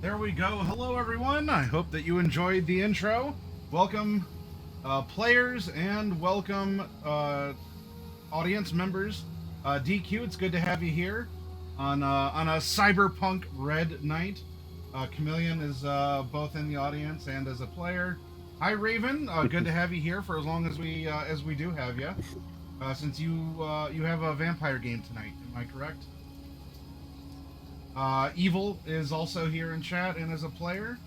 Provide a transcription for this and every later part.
There we go. Hello, everyone. I hope that you enjoyed the intro. Welcome, players, and welcome, audience members. DQ, it's good to have you here on a Cyberpunk Red night. Chameleon is both in the audience and as a player. Hi, Raven. Good to have you here for as long as we do have you. Since you have a vampire game tonight, am I correct? Evil is also here in chat and as a player.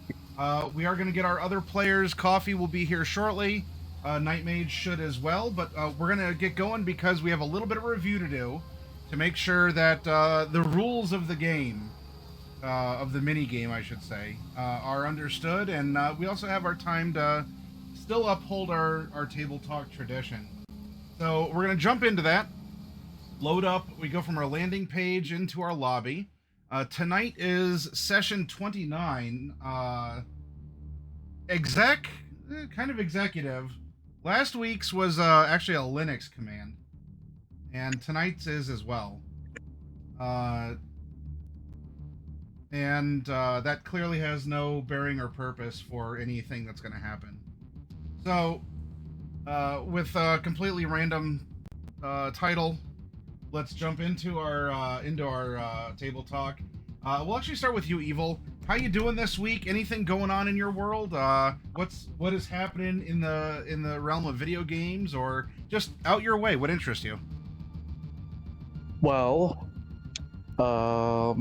We are going to get our other players. Coffee will be here shortly. Night Mage should as well, but we're going to get going because we have a little bit of review to do to make sure that the rules of the game, of the mini game, I should say, are understood, and we also have our time to still uphold our table talk tradition. So we're going to jump into that. Load up. We go from our landing page into our lobby. Tonight is session 29. Exec, kind of executive. Last week's was actually a Linux command, and tonight's is as well. And that clearly has no bearing or purpose for anything that's going to happen. So, with a completely random title, let's jump into our table talk. We'll actually start with you, Evil. How you doing this week? Anything going on in your world? What is happening in the realm of video games, or just out your way? What interests you? Well, I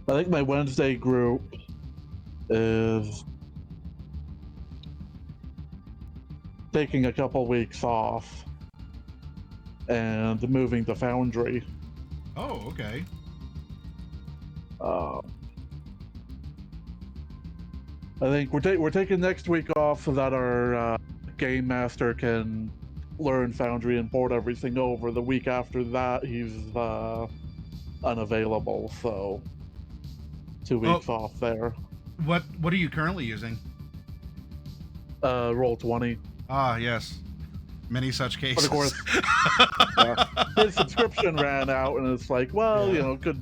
think my Wednesday group is taking a couple weeks off and moving to Foundry. Oh, okay. I think we're taking next week off so that our game master can learn Foundry and port everything over. The week after that, he's unavailable, so 2 weeks off there. What are you currently using? Roll20. Ah, yes. Many such cases. But of course, his subscription ran out, and it's like, well, could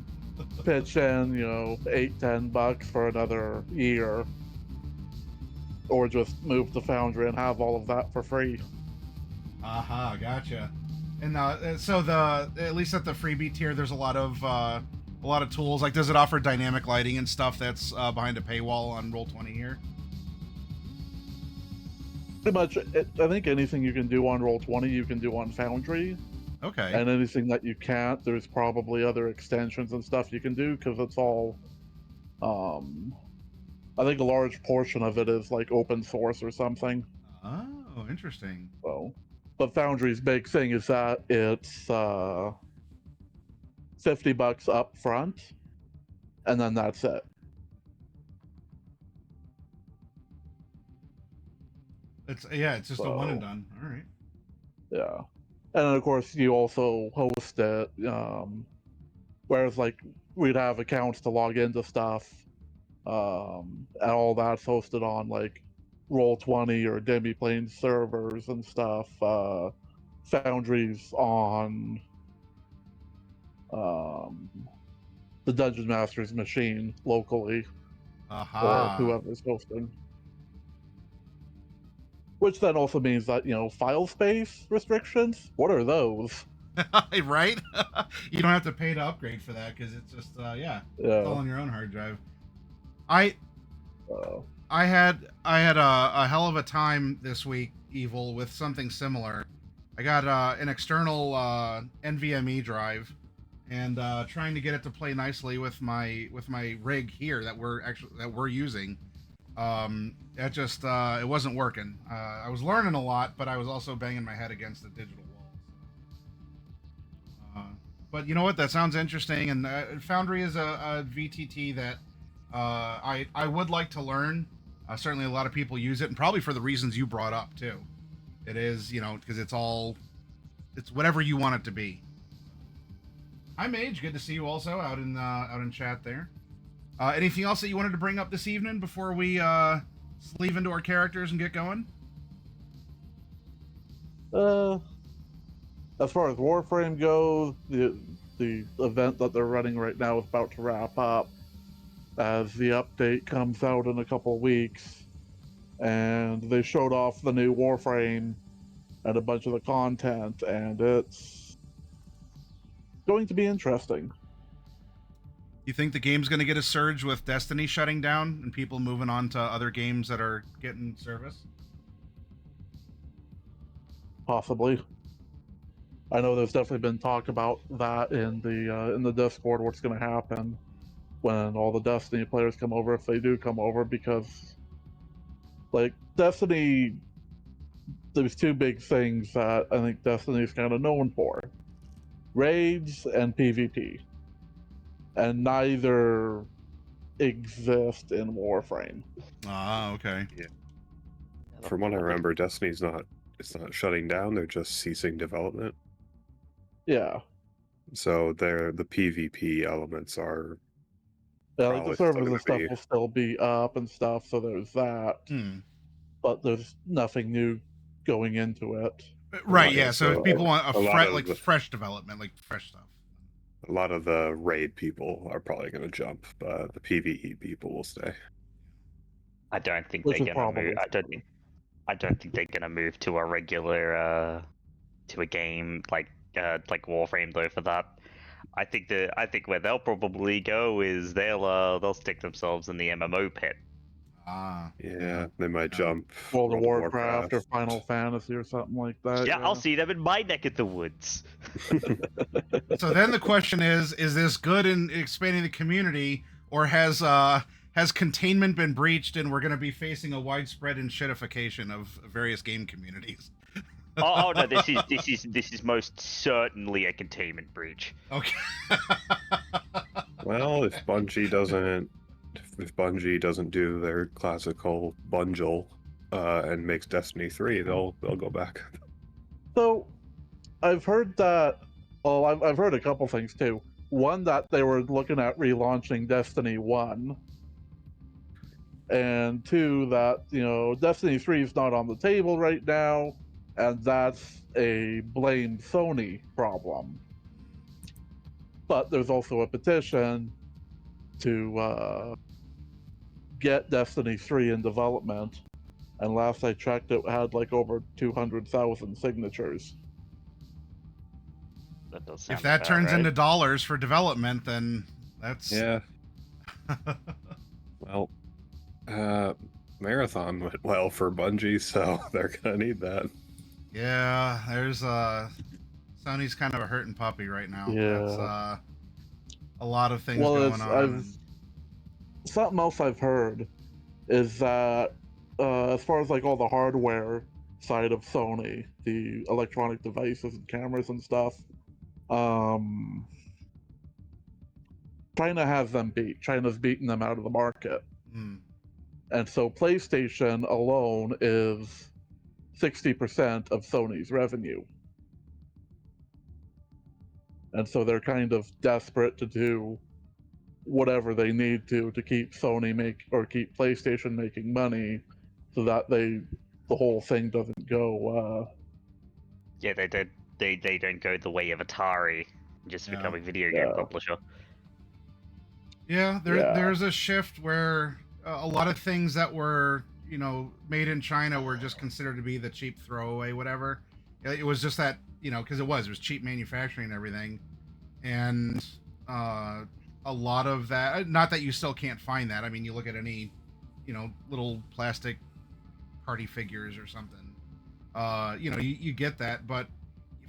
pitch in, $8-10 for another year, or just move to Foundry and have all of that for free. Aha, gotcha. And so at least at the freebie tier, there's a lot of tools. Like, does it offer dynamic lighting and stuff that's behind a paywall on Roll20 here? Pretty much, I think anything you can do on Roll20, you can do on Foundry. Okay. And anything that you can't, there's probably other extensions and stuff you can do, because it's all, I think a large portion of it is like open source or something. Oh, interesting. So, but Foundry's big thing is that it's $50 up front, and then that's it. It's just a one and done. All right. Yeah, and then of course you also host it. Whereas like we'd have accounts to log into stuff, and all that's hosted on like Roll20 or Demiplane servers and stuff. Foundry's on the Dungeon Master's machine locally, or whoever's hosting. Which then also means that, file space restrictions, what are those? Right? You don't have to pay to upgrade for that, because it's just, it's all on your own hard drive. I had a hell of a time this week, Evil, with something similar. I got an external NVMe drive, and trying to get it to play nicely with my rig here that we're using. It just it wasn't working. I was learning a lot, but I was also banging my head against the digital wall. But you know what? That sounds interesting. And Foundry is a VTT that I would like to learn. Certainly, a lot of people use it, and probably for the reasons you brought up too. It is, because it's whatever you want it to be. Hi, Mage. Good to see you also out in chat there. Anything else that you wanted to bring up this evening before we sleeve into our characters and get going? As far as Warframe goes, the event that they're running right now is about to wrap up. as the update comes out in a couple weeks, and they showed off the new Warframe and a bunch of the content, and it's going to be interesting. You think the game's going to get a surge with Destiny shutting down and people moving on to other games that are getting service? Possibly. I know there's definitely been talk about that in the Discord. What's going to happen when all the Destiny players come over, if they do come over, because like Destiny, there's two big things that I think Destiny's kind of known for: raids and PvP, and neither exist in Warframe. Ah, okay. Yeah. From what I remember, Destiny's not shutting down, they're just ceasing development. Yeah. So the PvP elements are Yeah, like the probably still servers gonna and stuff be- will still be up and stuff, so there's that. But there's nothing new going into it. Right, Yeah, yeah. So if so people want a lot of like the- fresh development, like fresh stuff. A lot of the raid people are probably going to jump, but the PvE people will stay. I don't think Which they're is gonna probably move. I don't think they're gonna move to a regular to a game like Warframe though. For that, I think where they'll probably go is they'll stick themselves in the MMO pit. Ah, Yeah, they might jump World of Warcraft or Final Fantasy or something like that. Yeah, I'll see them in my neck of the woods. So then the question is this good in expanding the community, or has containment been breached and we're going to be facing a widespread shitification of various game communities? Oh no, this is most certainly a containment breach. Okay. Well, if Bungie doesn't do their classical bundle and makes Destiny 3, they'll go back. So, I've heard that. Well, I've heard a couple things too. One, that they were looking at relaunching Destiny 1, and two, that Destiny 3 is not on the table right now, and that's a blame Sony problem. But there's also a petition to get Destiny 3 in development, and last I checked, it had like over 200,000 signatures. That does sound If that about turns right. into dollars for development, then that's Yeah. Well, Marathon went well for Bungie, so they're gonna need that. Yeah, there's Sony's kind of a hurting puppy right now. Yeah. That's a lot of things Well, going on. something else I've heard is that as far as like all the hardware side of Sony, the electronic devices and cameras and stuff, China has them beat. China's beaten them out of the market. And so PlayStation alone is 60% of Sony's revenue. And so they're kind of desperate to do whatever they need to keep keep PlayStation making money, so that the whole thing doesn't go. Yeah, they don't go the way of Atari, just Yeah. become a video game publisher. Yeah, Yeah. there's a shift where a lot of things that were, made in China were just considered to be the cheap throwaway, whatever. It was just that, because it was cheap manufacturing and everything. And a lot of that, not that you still can't find that. I mean, you look at any, little plastic party figures or something. You get that, but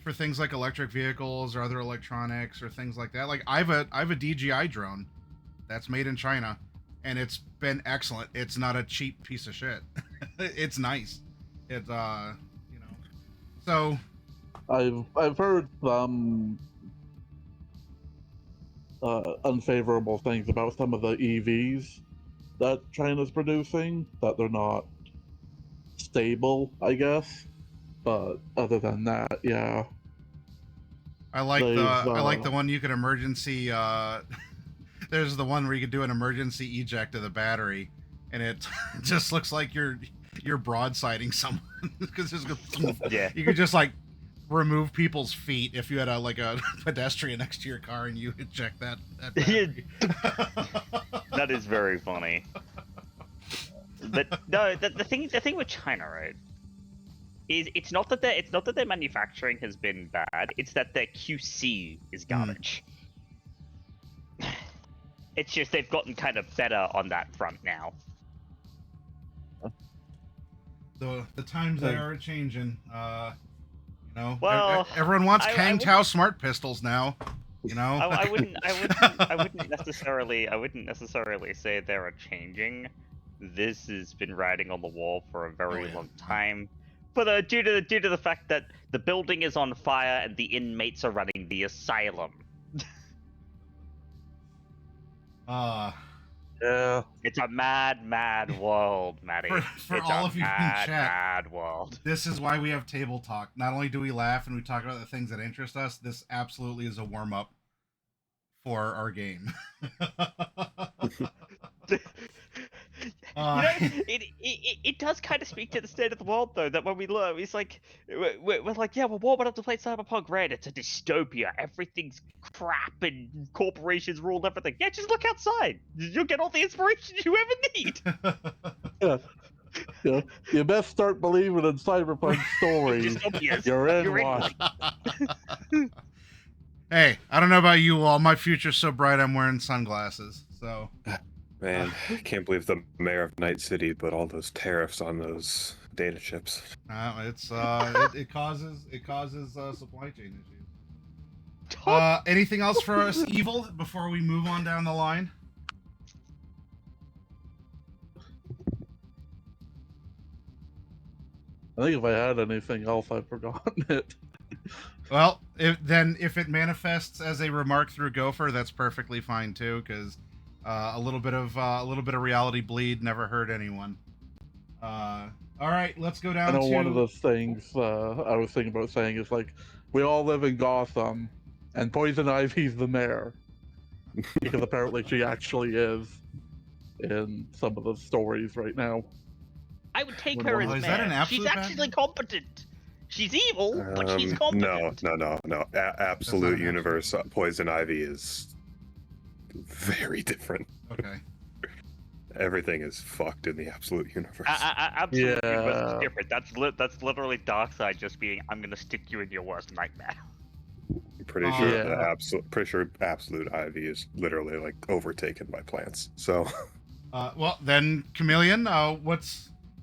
for things like electric vehicles or other electronics or things like that, like I have a DJI drone that's made in China, and it's been excellent. It's not a cheap piece of shit. It's nice. It's so I've heard some unfavorable things about some of the EVs that China's producing, that they're not stable, I guess. But other than that, yeah. I like the one you could emergency. There's the one where you could do an emergency eject of the battery, and it just looks like you're broadsiding someone because Yeah. you could just like remove people's feet if you had a pedestrian next to your car and you eject that battery. That is very funny. But no, the thing with China, right, is it's not that their manufacturing has been bad. It's that their QC is garbage. It's just they've gotten kind of better on that front now. The times they are changing. You know, Well, everyone wants I Kang Tao smart pistols now. You know, I wouldn't necessarily say they're changing. This has been riding on the wall for a very long time, but due to the fact that the building is on fire and the inmates are running the asylum. Yeah. It's a mad world, Matty. For it's all a of you in mad, chat, mad world. This is why we have Table Talk. Not only do we laugh and we talk about the things that interest us, this absolutely is a warm up for our game. It does kind of speak to the state of the world, though, that when we learn, it's like, we're like, yeah, well, what would have to play Cyberpunk, right? It's a dystopia. Everything's crap and corporations rule everything. Yeah, just look outside. You'll get all the inspiration you ever need. Yeah. You best start believing in Cyberpunk stories. You're in one. Hey, I don't know about you all. My future's so bright I'm wearing sunglasses. So, man, I can't believe the mayor of Night City put all those tariffs on those data chips. it causes supply chain issues. Anything else for us, Evil, before we move on down the line? I think if I had anything else, I've forgotten it. Well, if it manifests as a remark through Gopher, that's perfectly fine too, because a little bit of reality bleed never hurt anyone. All right, let's go down. I know one of the things I was thinking about saying is like, we all live in Gotham, and Poison Ivy's the mayor, because apparently she actually is in some of the stories right now. I would take her as mayor. She's actually competent. She's evil, but she's competent. No. Absolute universe, Poison Ivy is very different. Okay. Everything is fucked in the Absolute universe. Absolute universe is different. That's literally Darkseid just being, I'm gonna stick you in your worst nightmare. I'm pretty sure Absolute Ivy is literally like overtaken by plants. So. Well then, Chameleon,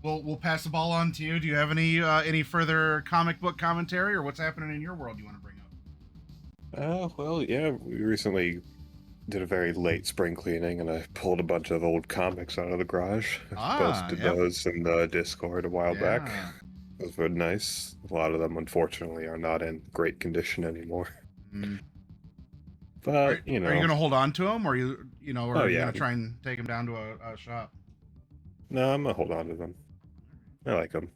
We'll pass the ball on to you. Do you have any further comic book commentary, or what's happening in your world you want to bring up? Well, yeah, we recently did a very late spring cleaning, and I pulled a bunch of old comics out of the garage. Posted those in the Discord a while back. Those were nice. A lot of them, unfortunately, are not in great condition anymore. But are you going to hold on to them, or are you going to try and take them down to a shop? No, I'm gonna hold on to them. I like them.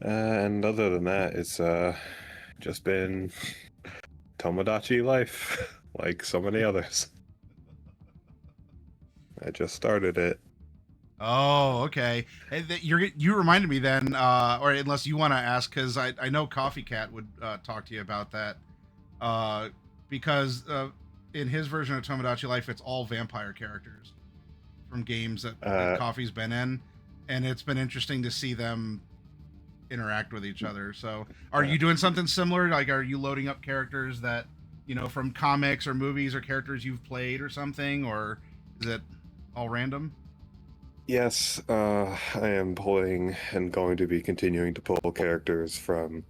And other than that, it's just been Tomodachi life, like so many others. I just started it. Oh, okay. You reminded me then, or unless you want to ask, because I know Coffee Cat would talk to you about that, because in his version of Tomodachi Life, it's all vampire characters from games that Coffee's been in. And it's been interesting to see them interact with each other. So, are you doing something similar? Like, are you loading up characters that, from comics or movies or characters you've played or something? Or is it all random? Yes, I am pulling and going to be continuing to pull characters from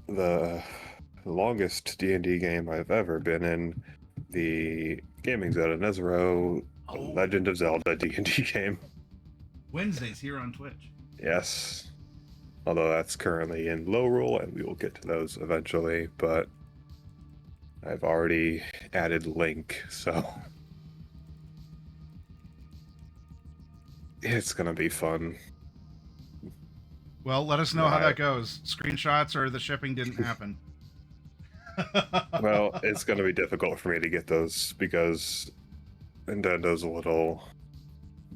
the longest D&D game I've ever been in, the Gaming Zelda Nezero Legend of Zelda D&D game. Wednesdays here on Twitch. Yes. Although that's currently in low roll, and we will get to those eventually, but I've already added Link, so it's gonna be fun. Well, let us know how that goes. Screenshots or the shipping didn't happen. Well, it's gonna be difficult for me to get those because Nintendo's a little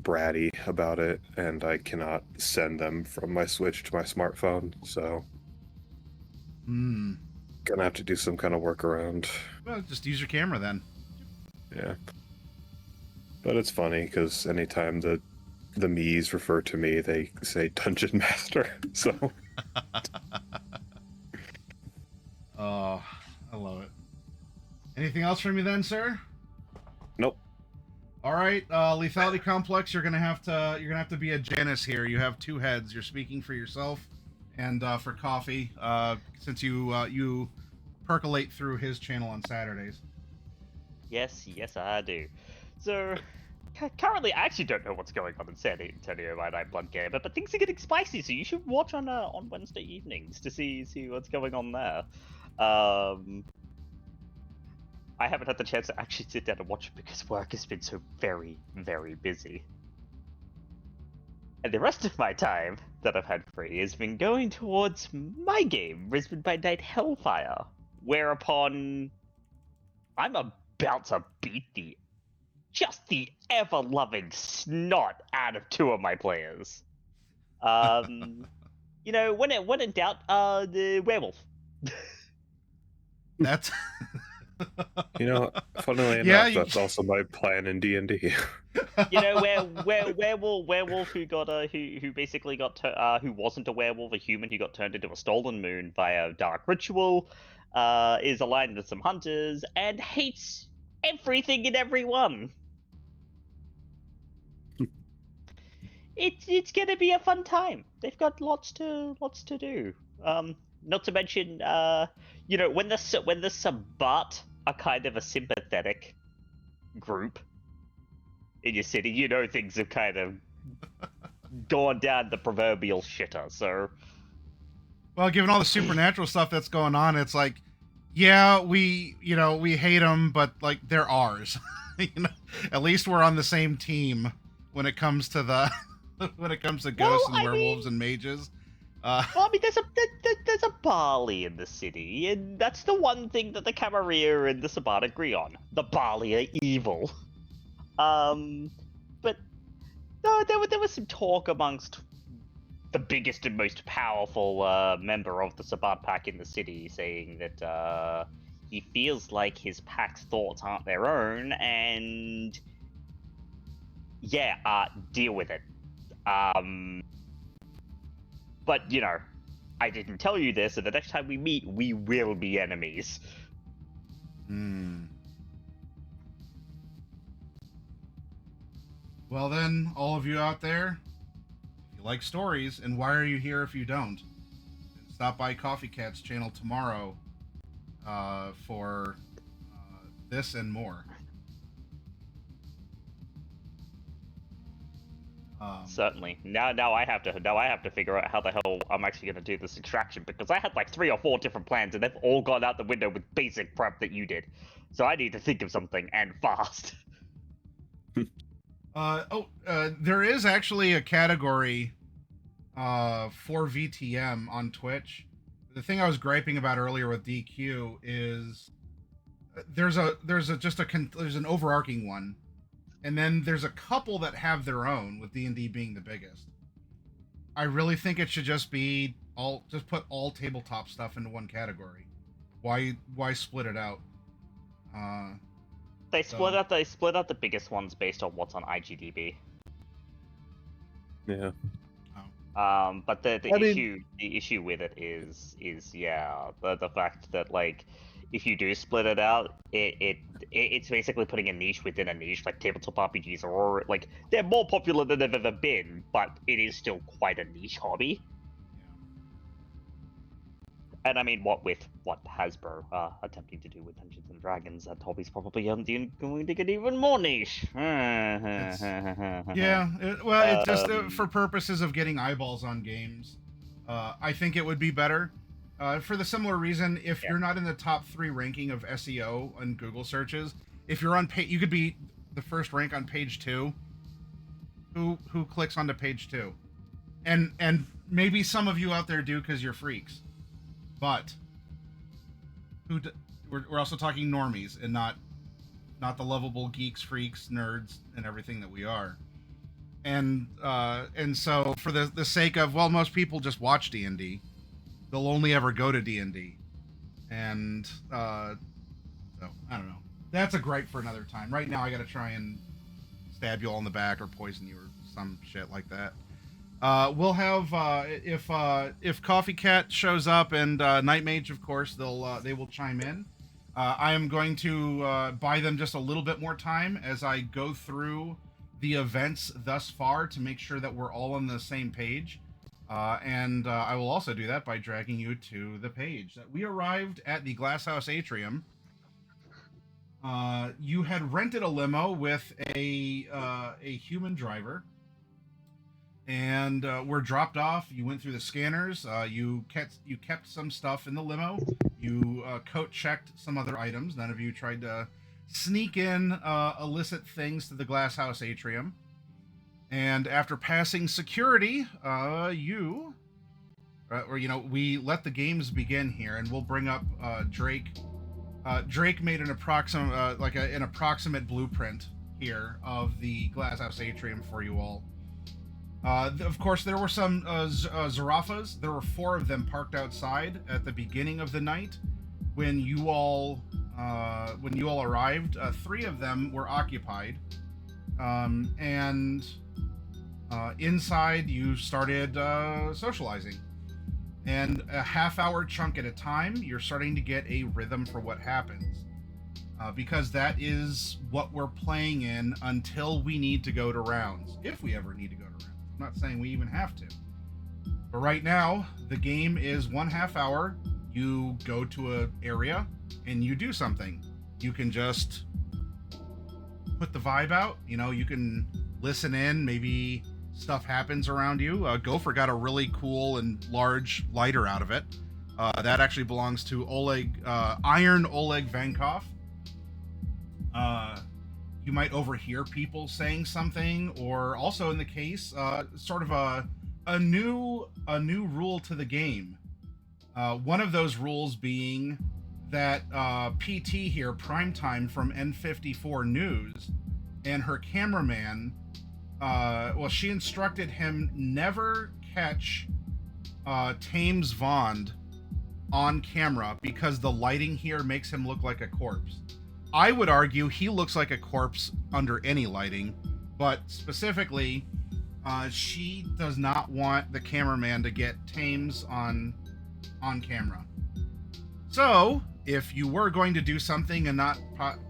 bratty about it, and I cannot send them from my Switch to my smartphone, so gonna have to do some kind of workaround. Well, just use your camera then. Yeah. But it's funny because anytime the me's refer to me, they say Dungeon Master. So. Oh, I love it. Anything else from you then, sir? Nope. All right, Lethality Complex. You're gonna have to be a Janus here. You have two heads. You're speaking for yourself and for Coffee, since you percolate through his channel on Saturdays. Yes, I do. So, currently, I actually don't know what's going on in San Antonio by Night Blood Gamer, but things are getting spicy, so you should watch on Wednesday evenings to see what's going on there. I haven't had the chance to actually sit down and watch it because work has been so very, very busy. And the rest of my time that I've had free has been going towards my game, Brisbane by Night Hellfire, whereupon I'm about to beat the ever-loving snot out of two of my players. When in doubt, the werewolf. That's Funnily enough, that's also my plan in D&D. Werewolf who basically got who wasn't a werewolf, a human who got turned into a stolen moon via dark ritual, is aligned with some hunters and hates everything and everyone. It's gonna be a fun time. They've got lots to do. Not to mention, when the Sabbat are kind of a sympathetic group in your city, things have kind of gone down the proverbial shitter. So, well, given all the supernatural stuff that's going on, it's like, yeah, we hate them, but like they're ours. At least we're on the same team when it comes to ghosts and werewolves and mages. There's a Bali in the city, and that's the one thing that the Camarilla and the Sabbat agree on. The Bali are evil. But no, there was some talk amongst the biggest and most powerful member of the Sabbat pack in the city, saying that he feels like his pack's thoughts aren't their own, and deal with it. But, I didn't tell you this, so the next time we meet, we will be enemies. Well then, all of you out there, if you like stories, and why are you here if you don't? Stop by Coffee Cat's channel tomorrow for this and more. Certainly. Now I have to figure out how the hell I'm actually going to do this extraction, because I had like 3 or 4 different plans and they've all gone out the window with basic prep that you did. So I need to think of something, and fast. There is actually a category for VTM on Twitch. The thing I was griping about earlier with DQ is there's an overarching one. And then there's a couple that have their own, with D&D being the biggest. I really think it should just be put all tabletop stuff into one category. Why split it out? They split out the biggest ones based on what's on IGDB. Yeah. But the issue with it is the fact that, like, if you do split it out, it's basically putting a niche within a niche. Like, tabletop RPGs are like, they're more popular than they've ever been, but it is still quite a niche hobby. And I mean, what Hasbro attempting to do with Dungeons and Dragons, that hobby's probably going to get even more niche. It's just for purposes of getting eyeballs on games. I think it would be better. For the similar reason, if you're not in the top 3 ranking of SEO on Google searches, if you're on you could be the first rank on page 2. Who clicks onto page 2? And maybe some of you out there do because you're freaks, but we're also talking normies and not the lovable geeks, freaks, nerds, and everything that we are. And so for the sake of, well, most people just watch D&D. They'll only ever go to D&D. And so, I don't know. That's a gripe for another time. Right now, I got to try and stab you all in the back or poison you or some shit like that. We'll have if Coffee Cat shows up and Night Mage, of course, they will chime in. I am going to buy them just a little bit more time as I go through the events thus far to make sure that we're all on the same page. And I will also do that by dragging you to the page that we arrived at the Glasshouse Atrium. You had rented a limo with a human driver, and were dropped off. You went through the scanners. You kept some stuff in the limo. You coat checked some other items. None of you tried to sneak in illicit things to the Glasshouse Atrium. And after passing security, we let the games begin here, and we'll bring up Drake. Drake made an approximate blueprint here of the Glasshouse Atrium for you all. Of course, there were some Zarafas. There were 4 of them parked outside at the beginning of the night. When you all arrived, 3 of them were occupied, and inside you started socializing. And a half-hour chunk at a time, you're starting to get a rhythm for what happens. Because that is what we're playing in until we need to go to rounds. If we ever need to go to rounds. I'm not saying we even have to. But right now, the game is 1 half hour. You go to an area, and you do something. You can just put the vibe out. You can listen in, maybe stuff happens around you. Gopher got a really cool and large lighter out of it. That actually belongs to Iron Oleg Vankov. You might overhear people saying something, or also in the case, sort of a new rule to the game. One of those rules being that PT here, Primetime from N54 News, and her cameraman, she instructed him never catch Thames Vond on camera because the lighting here makes him look like a corpse. I would argue he looks like a corpse under any lighting, but specifically, she does not want the cameraman to get Thames on camera. So, if you were going to do something and not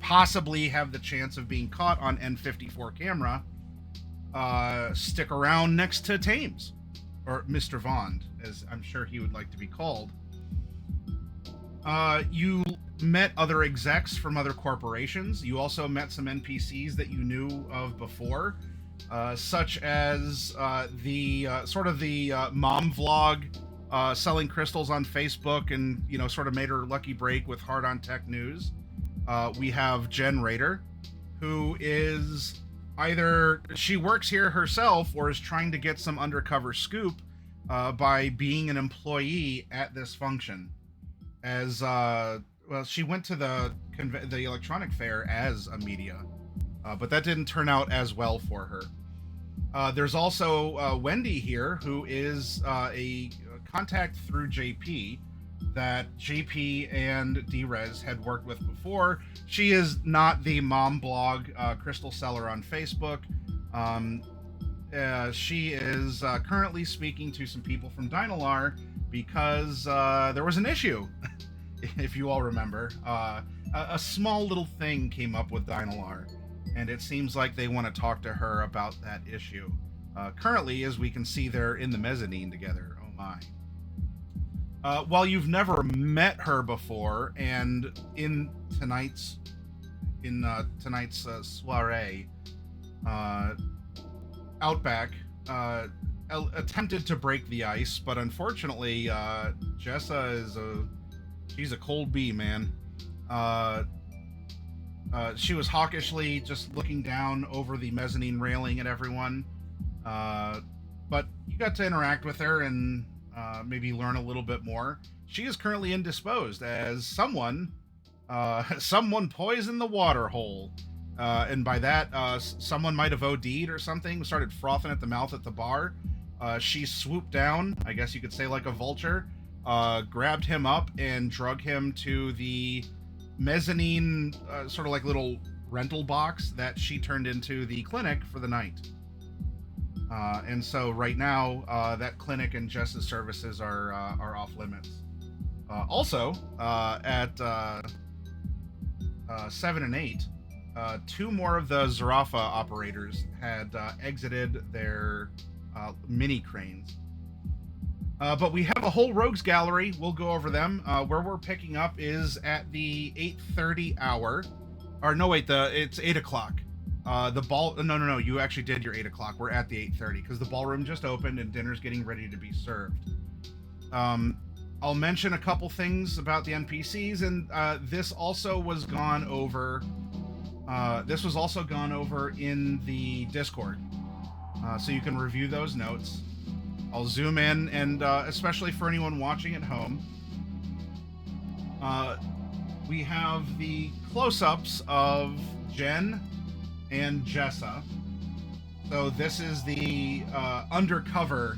possibly have the chance of being caught on N54 camera, stick around next to Thames, or Mr. Vond, as I'm sure he would like to be called. You met other execs from other corporations. You also met some NPCs that you knew of before, such as the mom vlog selling crystals on Facebook, and sort of made her lucky break with Hard on Tech News. We have Jen Rader, who is either she works here herself or is trying to get some undercover scoop by being an employee at this function. As she went to the electronic fair as a media, but that didn't turn out as well for her. There's also Wendy here, who is a contact through JP that JP and Drez had worked with before. She is not the mom blog crystal seller on Facebook. She is currently speaking to some people from Dynalar because there was an issue. If you all remember, a small little thing came up with Dynalar, and it seems like they want to talk to her about that issue. Currently, as we can see, they're in the mezzanine together. Oh my. While you've never met her before, and in tonight's soiree, Outback attempted to break the ice, but unfortunately, Jessa she's a cold bee, man. She was hawkishly just looking down over the mezzanine railing at everyone. But you got to interact with her and maybe learn a little bit more. She is currently indisposed as someone poisoned the water hole. And by that, someone might have OD'd or something, started frothing at the mouth at the bar. She swooped down, I guess you could say like a vulture, grabbed him up and drug him to the mezzanine, sort of like little rental box that she turned into the clinic for the night. And so right now, that clinic and Jess's services are off limits. Also, at 7 and 8, 2 more of the Zarafa operators had exited their mini cranes. But we have a whole rogues gallery. We'll go over them. Where we're picking up is at the 8:30 hour. Or no, wait, it's 8 o'clock. No, you actually did your 8 o'clock. We're at the 8:30 because the ballroom just opened and dinner's getting ready to be served. I'll mention a couple things about the NPCs, and this also was gone over. This was also gone over in the Discord, so you can review those notes. I'll zoom in, and especially for anyone watching at home, we have the close-ups of Jen and Jessa. So this is the undercover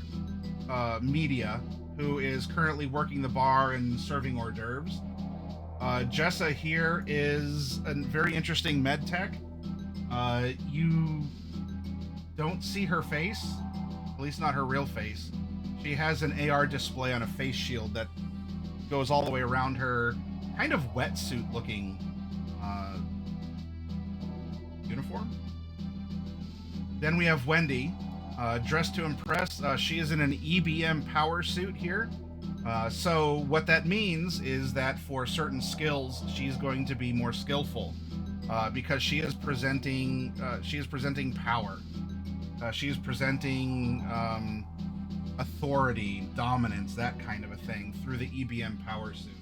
media who is currently working the bar and serving hors d'oeuvres. Jessa here is a very interesting med tech. You don't see her face, at least not her real face. She has an AR display on a face shield that goes all the way around her kind of wetsuit looking uniform. Then we have Wendy, dressed to impress. She is in an EBM power suit here. So what that means is that for certain skills, she's going to be more skillful because she is presenting power. She is presenting authority, dominance, that kind of a thing through the EBM power suit.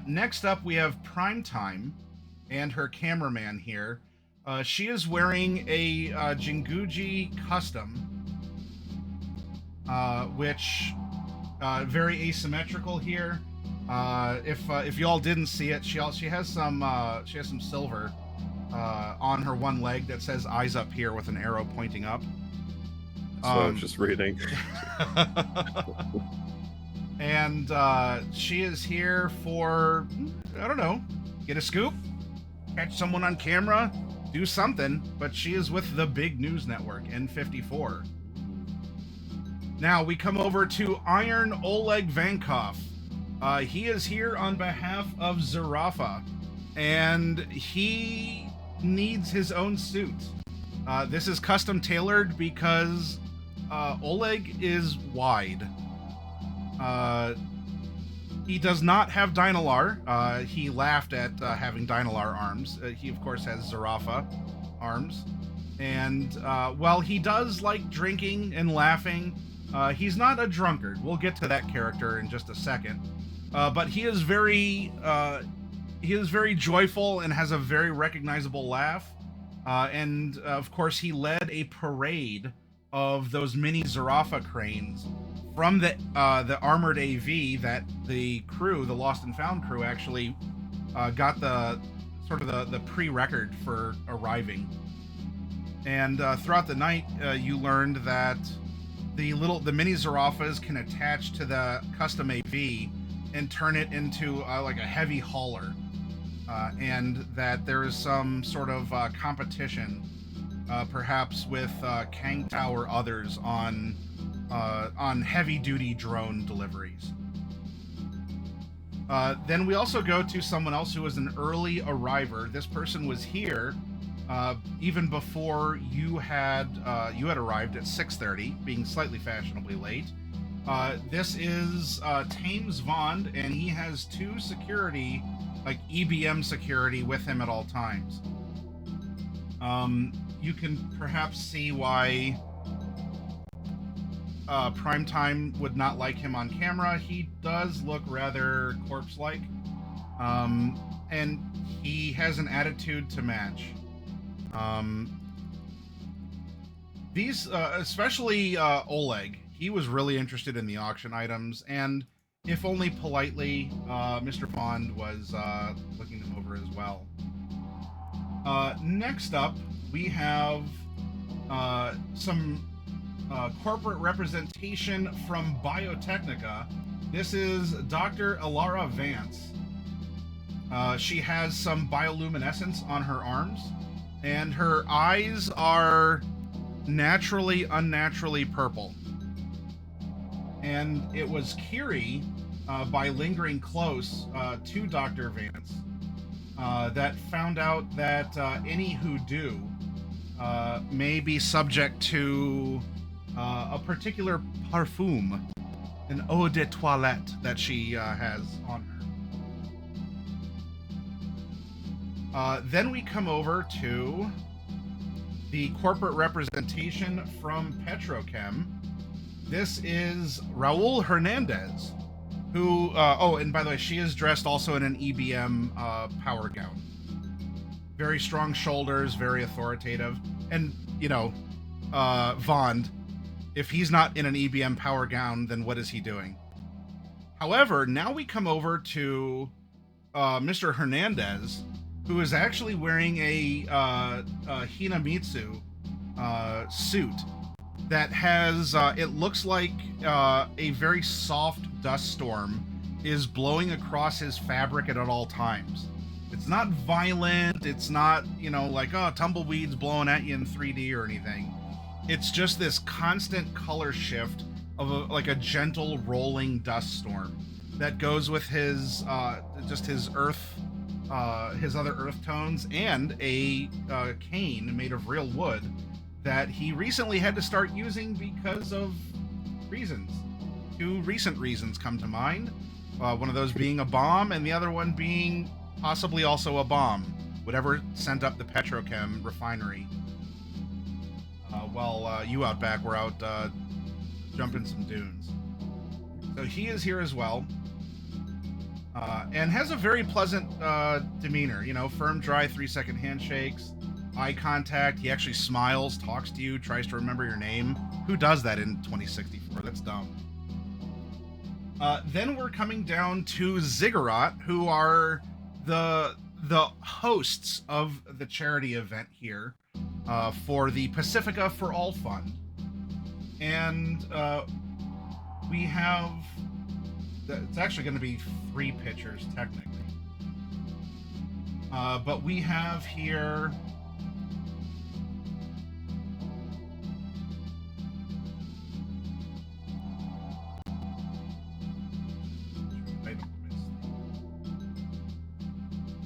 Next up, we have Primetime and her cameraman here. She is wearing a Jinguji custom, which very asymmetrical here. If you all didn't see it, she has some silver on her one leg that says "eyes up here" with an arrow pointing up. So I was just reading. And she is here for, I don't know, get a scoop, catch someone on camera, do something, but she is with the big news network, N54. Now we come over to Iron Oleg Vankov. He is here on behalf of Zarafa, and he needs his own suit. This is custom tailored because Oleg is wide. He does not have Dynalar. He laughed at having Dynalar arms. He, of course, has Zarafa arms. And while he does like drinking and laughing, he's not a drunkard. We'll get to that character in just a second. But he is very joyful and has a very recognizable laugh. And, of course, he led a parade of those mini Zarafa cranes from the armored AV that the crew, the Lost and Found crew, actually got the sort of the pre-record for arriving. And throughout the night, you learned that the mini Zarafas can attach to the custom AV and turn it into like a heavy hauler, and that there is some sort of competition, perhaps with Kangtao or others on heavy-duty drone deliveries. Then we also go to someone else who was an early arriver. This person was here even before you had arrived at 6:30, being slightly fashionably late. This is Tames Vond, and he has 2 security, like EBM security, with him at all times. You can perhaps see why Primetime would not like him on camera. He does look rather corpse-like, and he has an attitude to match. These, especially Oleg, he was really interested in the auction items, and if only politely, Mr. Bond was looking them over as well. Next up, we have some corporate representation from Biotechnica. This is Dr. Alara Vance. She has some bioluminescence on her arms, and her eyes are naturally, unnaturally purple. And it was Kiri, by lingering close to Dr. Vance, that found out that any who do may be subject to a particular parfum, an eau de toilette that she has on her. Then we come over to the corporate representation from Petrochem. This is Raul Hernandez, who, oh, and by the way, she is dressed also in an EBM power gown. Very strong shoulders, very authoritative. And, you know, Vond, if he's not in an EBM power gown, then what is he doing? However, now we come over to Mr. Hernandez, who is actually wearing a Hinamitsu suit that has, it looks like a very soft dust storm is blowing across his fabric at all times. It's not violent, it's not, you know, like, oh, tumbleweeds blowing at you in 3D or anything. It's just this constant color shift of like a gentle rolling dust storm that goes with his, just his earth, his other earth tones, and a cane made of real wood that he recently had to start using because of reasons. Two recent reasons come to mind. One of those being a bomb, and the other one being possibly also a bomb. Whatever sent up the Petrochem refinery. While you out back were out jumping some dunes. So he is here as well. And has a very pleasant demeanor. You know, firm, dry, 3-second handshakes. Eye contact. He actually smiles, talks to you, tries to remember your name. Who does that in 2064? That's dumb. Then we're coming down to Ziggurat, who are the hosts of the charity event here for the Pacifica for All Fund. And we have... It's actually going to be 3 pictures, technically. But we have here...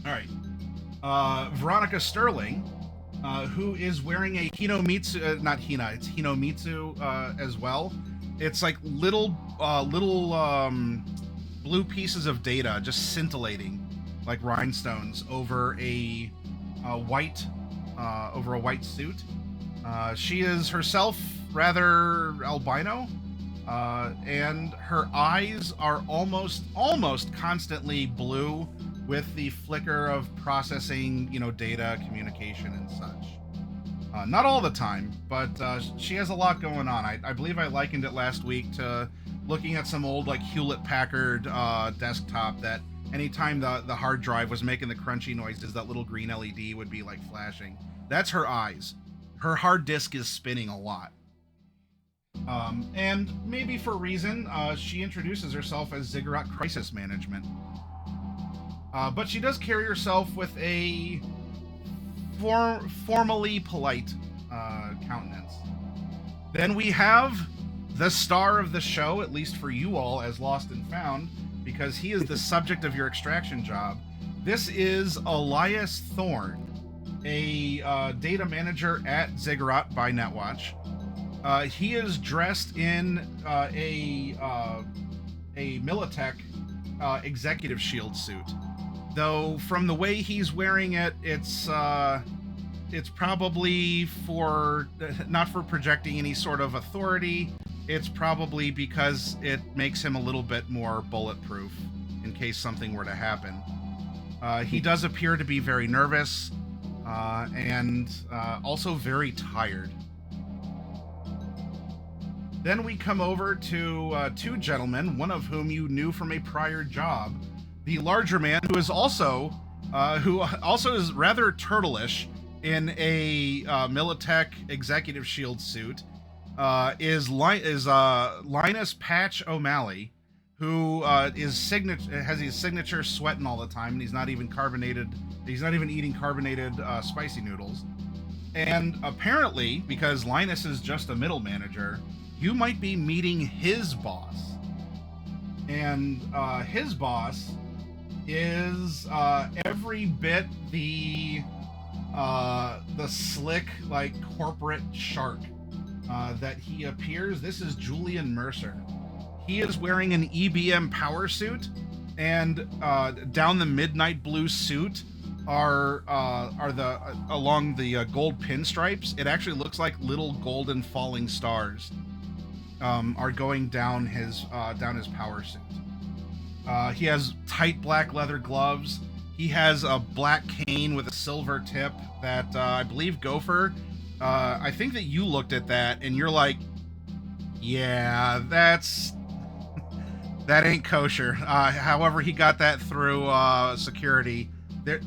All right. Veronica Sterling, who is wearing a Hinomitsu, not Hina, it's Hinomitsu as well. It's like little blue pieces of data just scintillating like rhinestones over a white suit. She is herself rather albino, and her eyes are almost constantly blue, with the flicker of processing, you know, data, communication, and such. Not all the time, but she has a lot going on. I believe I likened it last week to looking at some old, like, Hewlett-Packard desktop that anytime the hard drive was making the crunchy noises, that little green LED would be, like, flashing. That's her eyes. Her hard disk is spinning a lot. And maybe for a reason, she introduces herself as Ziggurat Crisis Management. But she does carry herself with a formally polite countenance. Then we have the star of the show, at least for you all as Lost and Found, because he is the subject of your extraction job. This is Elias Thorne, a data manager at Ziggurat by Netwatch. He is dressed in a Militech executive shield suit. Though from the way he's wearing it, it's probably for not for projecting any sort of authority. It's probably because it makes him a little bit more bulletproof in case something were to happen. He does appear to be very nervous and also very tired. Then we come over to 2 gentlemen, one of whom you knew from a prior job. The larger man, who is also is rather turtleish in a Militech executive shield suit, is Linus Patch O'Malley, who has his signature sweating all the time, and he's not even eating carbonated spicy noodles. And apparently, because Linus is just a middle manager, you might be meeting his boss. And his boss is every bit the slick, like, corporate shark that he appears. This is Julian Mercer. He is wearing an EBM power suit, and down the midnight blue suit are along the gold pinstripes. It actually looks like little golden falling stars are going down his power suit. He has tight black leather gloves. He has a black cane with a silver tip that I believe Gopher. I think that you looked at that and you're like, yeah, that ain't kosher. However, he got that through security. There,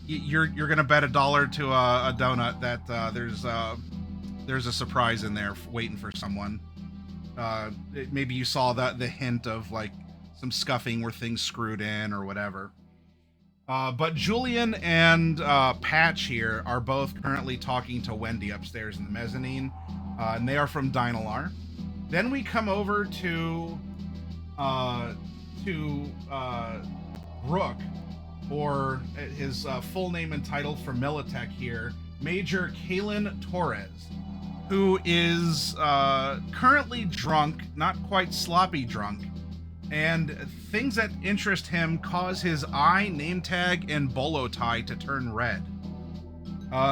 you're gonna bet $1 to a donut that there's a surprise in there waiting for someone. Maybe you saw the hint of like some scuffing where things screwed in or whatever. But Julian and Patch here are both currently talking to Wendy upstairs in the mezzanine, and they are from Dynalar. Then we come over to Brooke, or his full name and title for Militech here, Major Kalen Torres, who is currently drunk, not quite sloppy drunk, and things that interest him cause his eye, name tag, and bolo tie to turn red.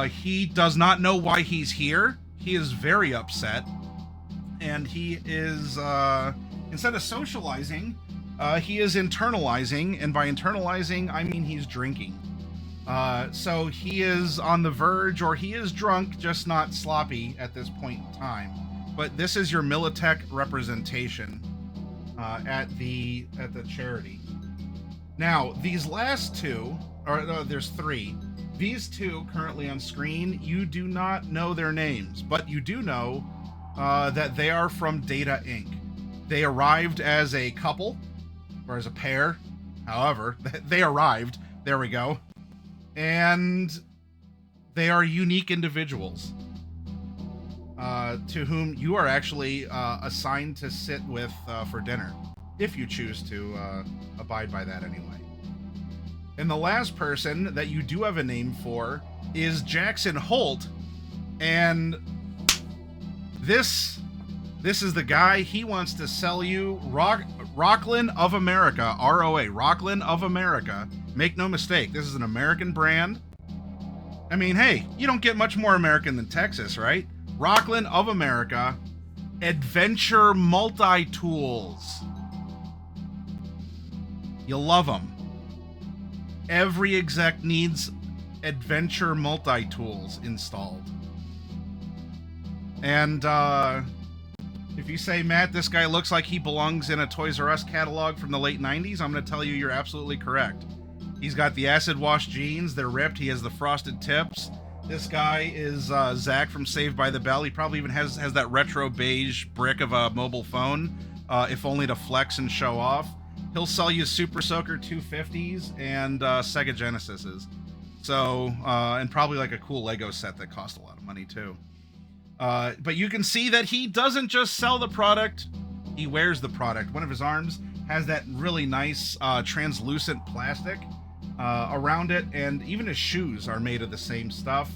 He does not know why he's here. He is very upset, and he is, instead of socializing, he is internalizing, and by internalizing, I mean he's drinking. So he is on the verge, or he is drunk, just not sloppy at this point in time. But this is your Militech representation at the charity. Now, these last two, or no, there's three. These two currently on screen, you do not know their names, but you do know that they are from Data Inc. They arrived as a couple, or as a pair. However, they arrived. There we go. And they are unique individuals to whom you are actually assigned to sit with for dinner, if you choose to abide by that anyway. And the last person that you do have a name for is Jackson Holt, and this is the guy. He wants to sell you Rocklin of America, ROA, Rocklin of America. Make no mistake, this is an American brand. I mean, hey, you don't get much more American than Texas, right? Rocklin of America, Adventure Multi-Tools. You love them. Every exec needs Adventure Multi-Tools installed. And if you say, Matt, this guy looks like he belongs in a Toys R Us catalog from the late 90s, I'm going to tell you you're absolutely correct. He's got the acid wash jeans. They're ripped. He has the frosted tips. This guy is Zach from Saved by the Bell. He probably even has that retro beige brick of a mobile phone, if only to flex and show off. He'll sell you Super Soaker 250s and Sega Genesises. So, and probably like a cool Lego set that cost a lot of money too. But you can see that he doesn't just sell the product, he wears the product. One of his arms has that really nice translucent plastic around it, and even his shoes are made of the same stuff.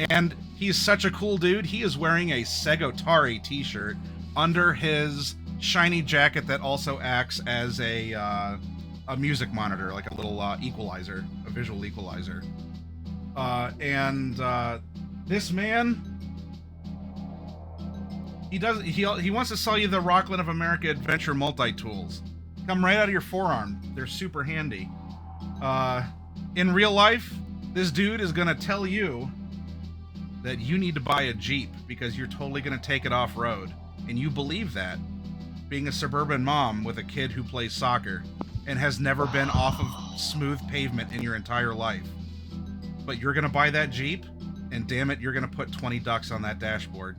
And he's such a cool dude. He is wearing a Segotari t-shirt under his shiny jacket that also acts as a music monitor, like a little equalizer, a visual equalizer. This man, he wants to sell you the Rocklin of America Adventure Multi-Tools. Come right out of your forearm. They're super handy. In real life, this dude is gonna tell you that you need to buy a Jeep because you're totally gonna take it off-road. And you believe that, being a suburban mom with a kid who plays soccer and has never been off of smooth pavement in your entire life. But you're gonna buy that Jeep, and damn it, you're gonna put 20 ducks on that dashboard.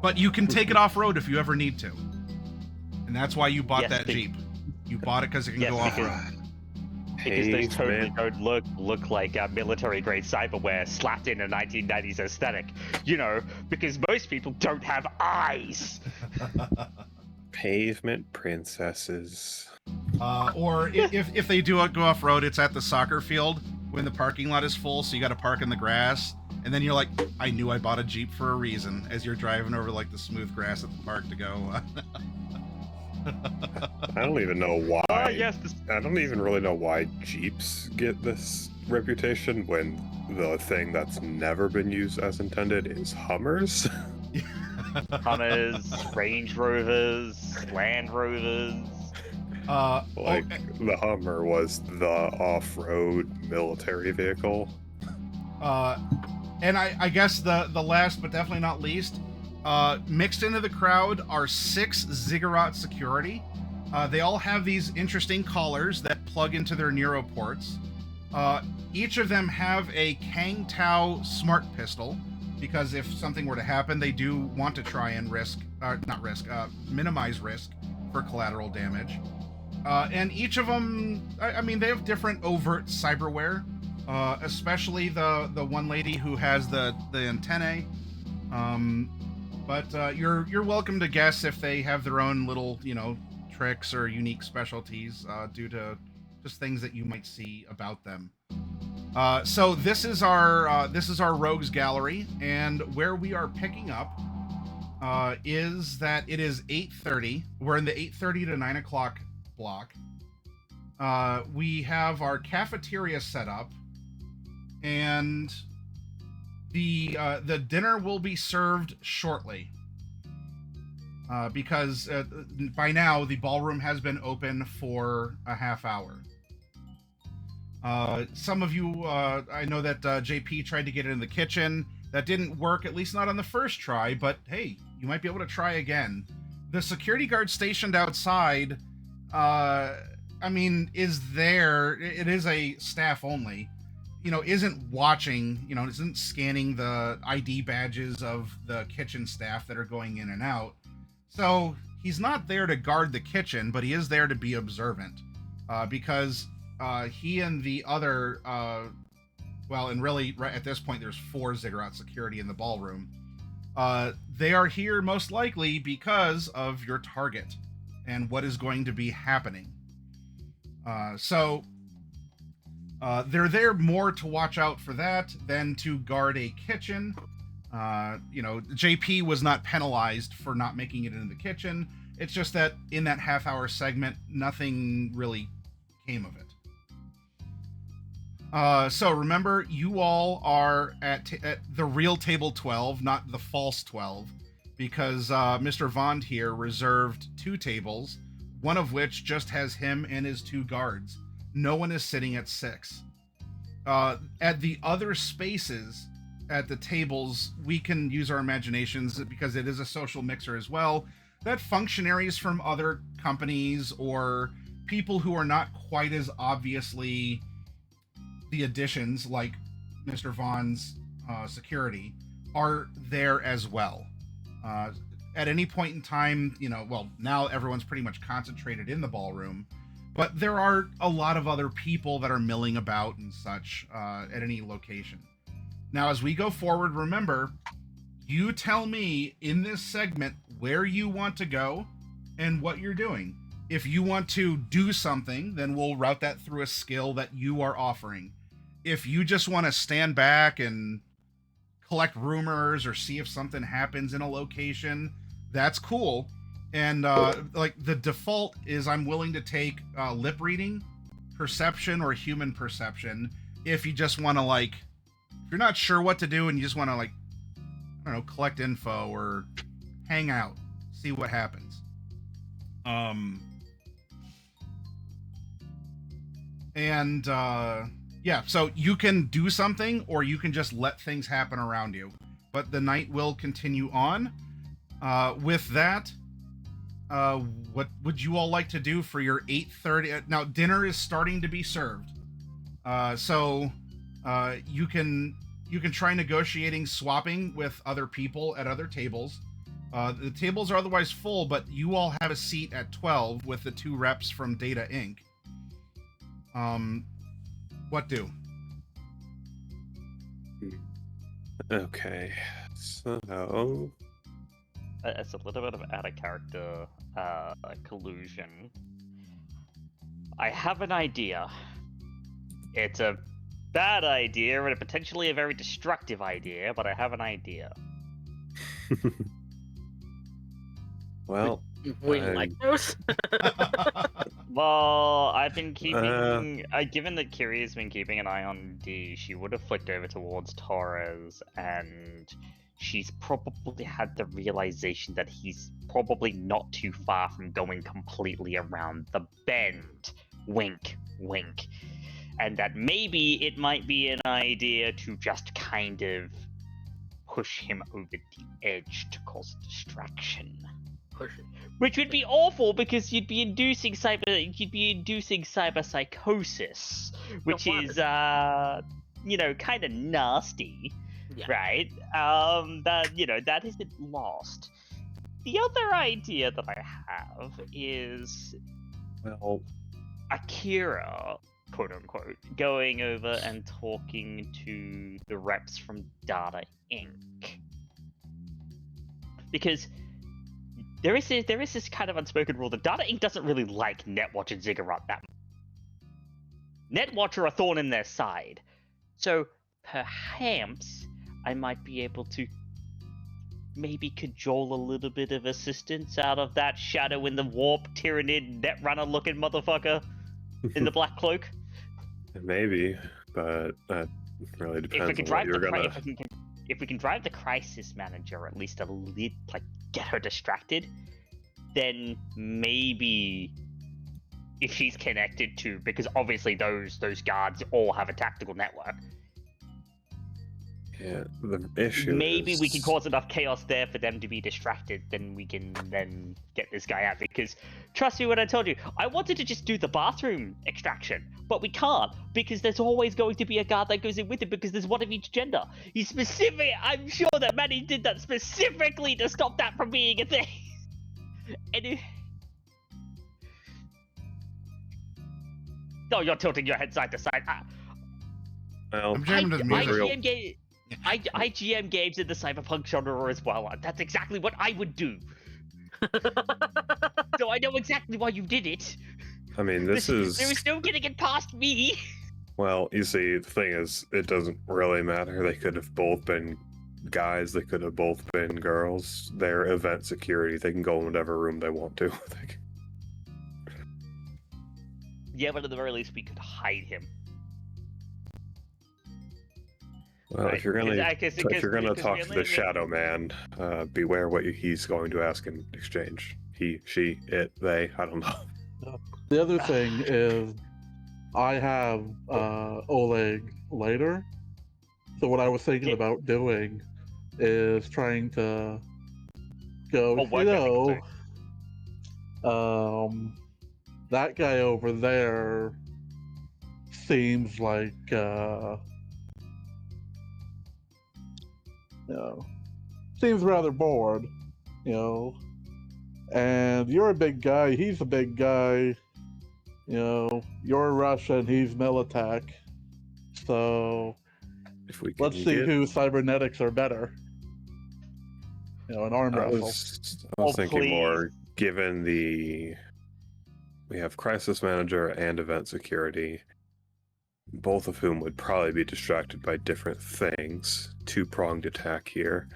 But you can take it off-road if you ever need to. And that's why you bought that Jeep. You bought it because it can Yes, go off because- road. Because those totally Pavement. don't look like military-grade cyberware slapped in a 1990s aesthetic. You know, because most people don't have eyes. Pavement princesses. Or if they do go off road, it's at the soccer field when the parking lot is full, so you got to park in the grass, and then you're like, I knew I bought a Jeep for a reason, as you're driving over like the smooth grass at the park to go. I don't even know why. Ah, yes. I don't even really know why Jeeps get this reputation when the thing that's never been used as intended is Hummers. Hummers, Range Rovers, Land Rovers. The Hummer was the off-road military vehicle. And I guess the last but definitely not least, mixed into the crowd are 6 Ziggurat security. They all have these interesting collars that plug into their Nero ports. Each of them have a Kang Tao smart pistol, because if something were to happen, they do want to try and minimize risk for collateral damage. And each of them, I mean, they have different overt cyberware, especially the one lady who has the antennae. But you're welcome to guess if they have their own little, tricks or unique specialties due to just things that you might see about them. So this is our rogues gallery, and where we are picking up is that it is 8:30. We're in the 8:30 to 9 o'clock block. We have our cafeteria set up, and the dinner will be served shortly. Because by now the ballroom has been open for a half hour. Some of you, I know that JP tried to get it in the kitchen. That didn't work, at least not on the first try, but hey, you might be able to try again. The security guard stationed outside, is there. It is a staff only, isn't watching, isn't scanning the ID badges of the kitchen staff that are going in and out. So he's not there to guard the kitchen, but he is there to be observant, because he and the other, and really right at this point, there's 4 Ziggurat security in the ballroom. They are here most likely because of your target and what is going to be happening. So they're there more to watch out for that than to guard a kitchen. JP was not penalized for not making it into the kitchen. It's just that in that half-hour segment, nothing really came of it. So remember, you all are at the real table 12, not the false 12, because Mr. Vond here reserved 2 tables, one of which just has him and his 2 guards. No one is sitting at 6. At the other spaces, at the tables, we can use our imaginations, because it is a social mixer as well, that functionaries from other companies or people who are not quite as obviously the additions, like Mr. Vaughn's security, are there as well. At any point in time, now everyone's pretty much concentrated in the ballroom, but there are a lot of other people that are milling about and such at any location. Now, as we go forward, remember, you tell me in this segment where you want to go and what you're doing. If you want to do something, then we'll route that through a skill that you are offering. If you just want to stand back and collect rumors or see if something happens in a location, that's cool. And the default is I'm willing to take lip reading, perception, or human perception if you just want to if you're not sure what to do and you just want to collect info or hang out, see what happens. So you can do something or you can just let things happen around you. But the night will continue on. With that, what would you all like to do for your 8:30? Now, dinner is starting to be served. You can try negotiating swapping with other people at other tables. The tables are otherwise full, but you all have a seat at 12 with the 2 reps from Data Inc. What do? Okay, so It's a little bit of out of character collusion. I have an idea. It's a bad idea and potentially a very destructive idea, but I have an idea. well, We like those? Well, I've been keeping. Given that Kiria's been keeping an eye on D, she would have flicked over towards Torres, and she's probably had the realization that he's probably not too far from going completely around the bend. Wink, wink. And that maybe it might be an idea to just kind of push him over the edge to cause a distraction. Which would be awful because you'd be inducing cyber psychosis, which is kind of nasty, Yeah. right? That isn't lost. The other idea that I have is well, Akira, quote unquote, going over and talking to the reps from Data Inc. Because there is this kind of unspoken rule that Data Inc. doesn't really like Netwatch and Ziggurat that much. Netwatch are a thorn in their side. So perhaps I might be able to maybe cajole a little bit of assistance out of that shadow in the warp, Tyrannid, Netrunner looking motherfucker in the black cloak. maybe, but that really depends If we can on drive what you're gonna. if we can drive the crisis manager at least a little, get her distracted, then maybe if she's connected to, because obviously those guards all have a tactical network. Yeah, the issue. Maybe we is- can cause enough chaos there for them to be distracted, then we can then get this guy out. Because trust me when I told you, I wanted to just do the bathroom extraction, but we can't because there's always going to be a guard that goes in with it because there's one of each gender. I'm sure that Manny did that specifically to stop that from being a thing. No, you're tilting your head side to side. Well, I'm jamming to the music. I GM games in the Cyberpunk genre as well. That's exactly what I would do. So I know exactly why you did it. I mean, There this is is. no getting it past me. Well, you see, the thing is, it doesn't really matter. They could have both been guys. They could have both been girls. They're event security. They can go in whatever room they want to. Yeah, but at the very least, we could hide him. Well, Right, if you're gonna because talk to the really- Shadow Man, beware what he's going to ask in exchange. He, she, it, they. I don't know. The other thing is, I have Oleg later. So what I was thinking Yeah. about doing is trying to go, Oh, what I think that guy over there seems like, seems rather bored, and you're a big guy, he's a big guy, you're Russian, he's Militech, so If we can let's see get- who cybernetics are better. An arm I wrestle. was Oh, thinking more, please. given we have Crisis Manager and Event Security, both of whom would probably be distracted by different things. Two-pronged attack here.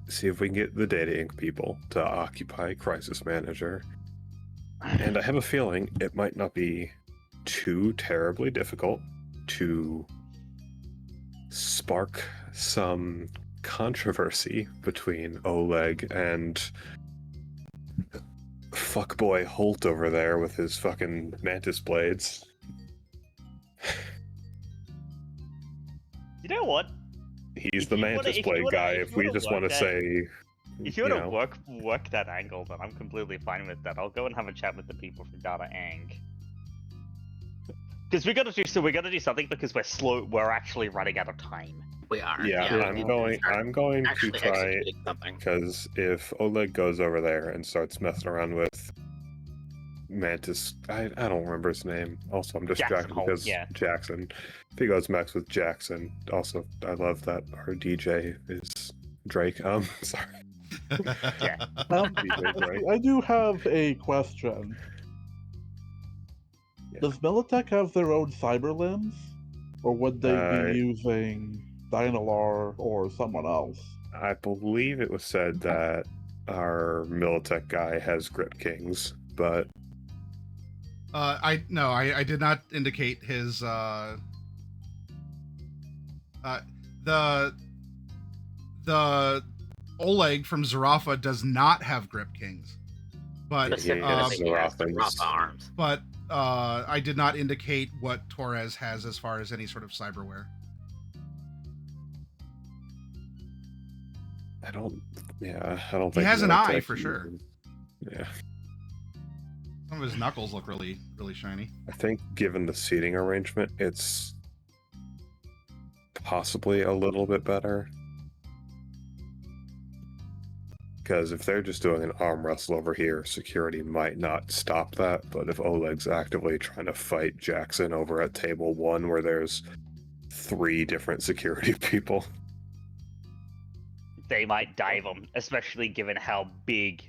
See if we can get the Data Inc. people to occupy Crisis Manager. And I have a feeling it might not be too terribly difficult to spark some controversy between Oleg and fuckboy Holt over there with his fucking mantis blades. You know what? He's If the you wanna- mantis if you blade wanna- guy. if If you we wanna just want to work that- say, If you want know. to work that angle, then I'm completely fine with that. I'll go and have a chat with the people from Data Inc. Because we gotta do something because we're slow. We're actually running out of time. We are. Yeah, Yeah. I'm going to actually try, executing something. because if Oleg goes over there and starts messing around with Mantis, I don't remember his name. Also, I'm distracted Jackson Hole, because yeah. Jackson. If he goes max with Jackson, also I love that our DJ is Drake. Sorry. Yeah. DJ Drake. I do have a question. Yeah. Does Militech have their own cyber limbs? Or would they be using Dynalar or someone else? I believe it was said that our Militech guy has Grip Kings, but I did not indicate his the Oleg from Zarafa does not have Grip Kings, but Specifically, yeah, he has the Zarafans. Rafa arms. but I did not indicate what Torres has as far as any sort of cyberware. I don't think He has an Militech eye for sure. even- Yeah, Some of his knuckles look really, really shiny. I think given the seating arrangement, it's possibly a little bit better. Because if they're just doing an arm wrestle over here, security might not stop that. But if Oleg's actively trying to fight Jackson over at table 1 where there's 3 different security people, They might dive him, especially given how big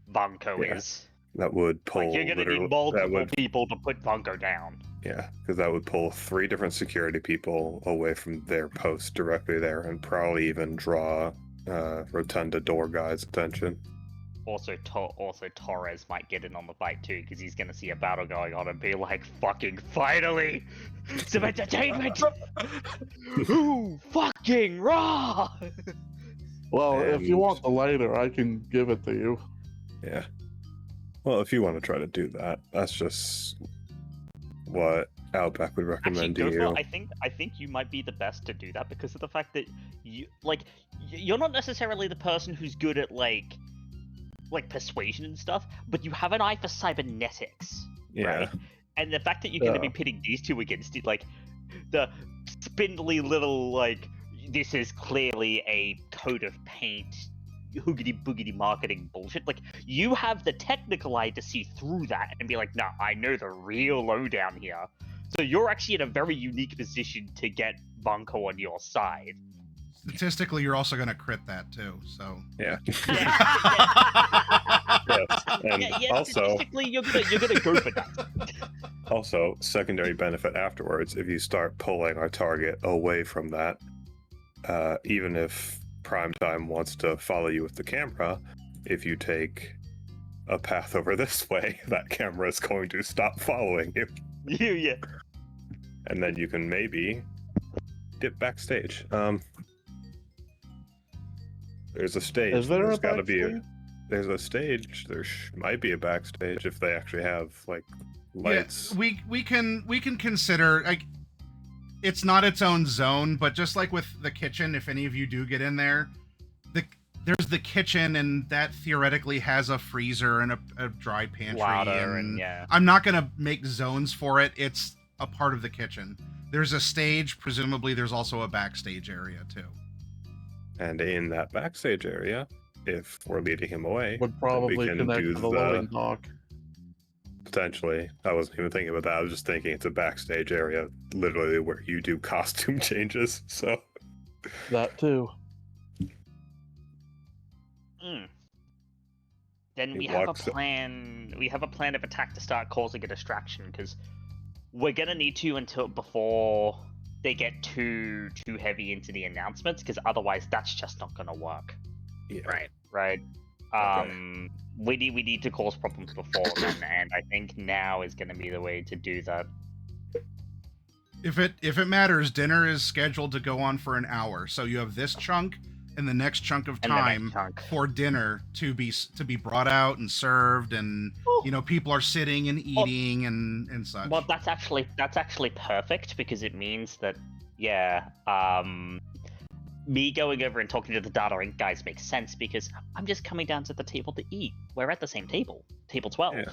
Bunko Yeah. is. that would pull Like, you're gonna literally- need multiple that would, people to put Bunko down. yeah, because that would pull 3 different security people away from their post directly there, and probably even draw Rotunda door guys' attention. Also, Torres might get in on the fight too, because he's gonna see a battle going on and be like, "Fucking finally, some entertainment! Ooh, fucking raw!" Well, if you And- want the lighter, I can give it to you. Yeah. Well, if you want to try to do that, that's just what Outback would Actually, recommend to go you. for it. I think you might be the best to do that because of the fact that you're not necessarily the person who's good at like persuasion and stuff, but you have an eye for cybernetics, Yeah. right? And the fact that you're going to Yeah. be pitting these two against it, like the spindly little this is clearly a coat of paint, hoogity boogity marketing bullshit. Like, you have the technical eye to see through that and be like, nah, I know the real lowdown here. So you're actually in a very unique position to get Bunko on your side. Statistically, you're also going to crit that too. So Yeah. Yeah, Yes. And yeah, also, statistically, you're gonna go for that. also, secondary benefit afterwards, if you start pulling our target away from that, even if Primetime wants to follow you with the camera, if you take a path over this way, that camera is going to stop following you. Yeah. And then you can maybe dip backstage. There's a stage. Is there There's a gotta be backstage? there's a stage. There might be a backstage if they actually have like lights. yeah, we can consider, like, it's not its own zone, but just like with the kitchen, if any of you do get in there, there's the kitchen, and that theoretically has a freezer and a dry pantry. Louder and yeah. I'm not gonna make zones for it. It's a part of the kitchen. There's a stage. Presumably, there's also a backstage area too. And in that backstage area, if we're leading him away, Would then probably we can connect do to the loading dock. potentially. I wasn't even thinking about that. I was just thinking it's a backstage area, literally where you do costume changes. So That too. Then we It have a locks it. plan. We have a plan of attack to start causing a distraction because we're gonna need to until before they get too heavy into the announcements, because otherwise that's just not gonna work. yeah, Right. Right. We need to cause problems before then, and I think now is gonna be the way to do that. If it matters, dinner is scheduled to go on for an hour. So you have this chunk and the next chunk of And the next time chunk. for dinner to be brought out and served, and people are sitting and eating and such. Well, that's actually perfect because it means that me going over and talking to the Data Inc. guys makes sense because I'm just coming down to the table to eat. We're at the same table, table 12. Yeah.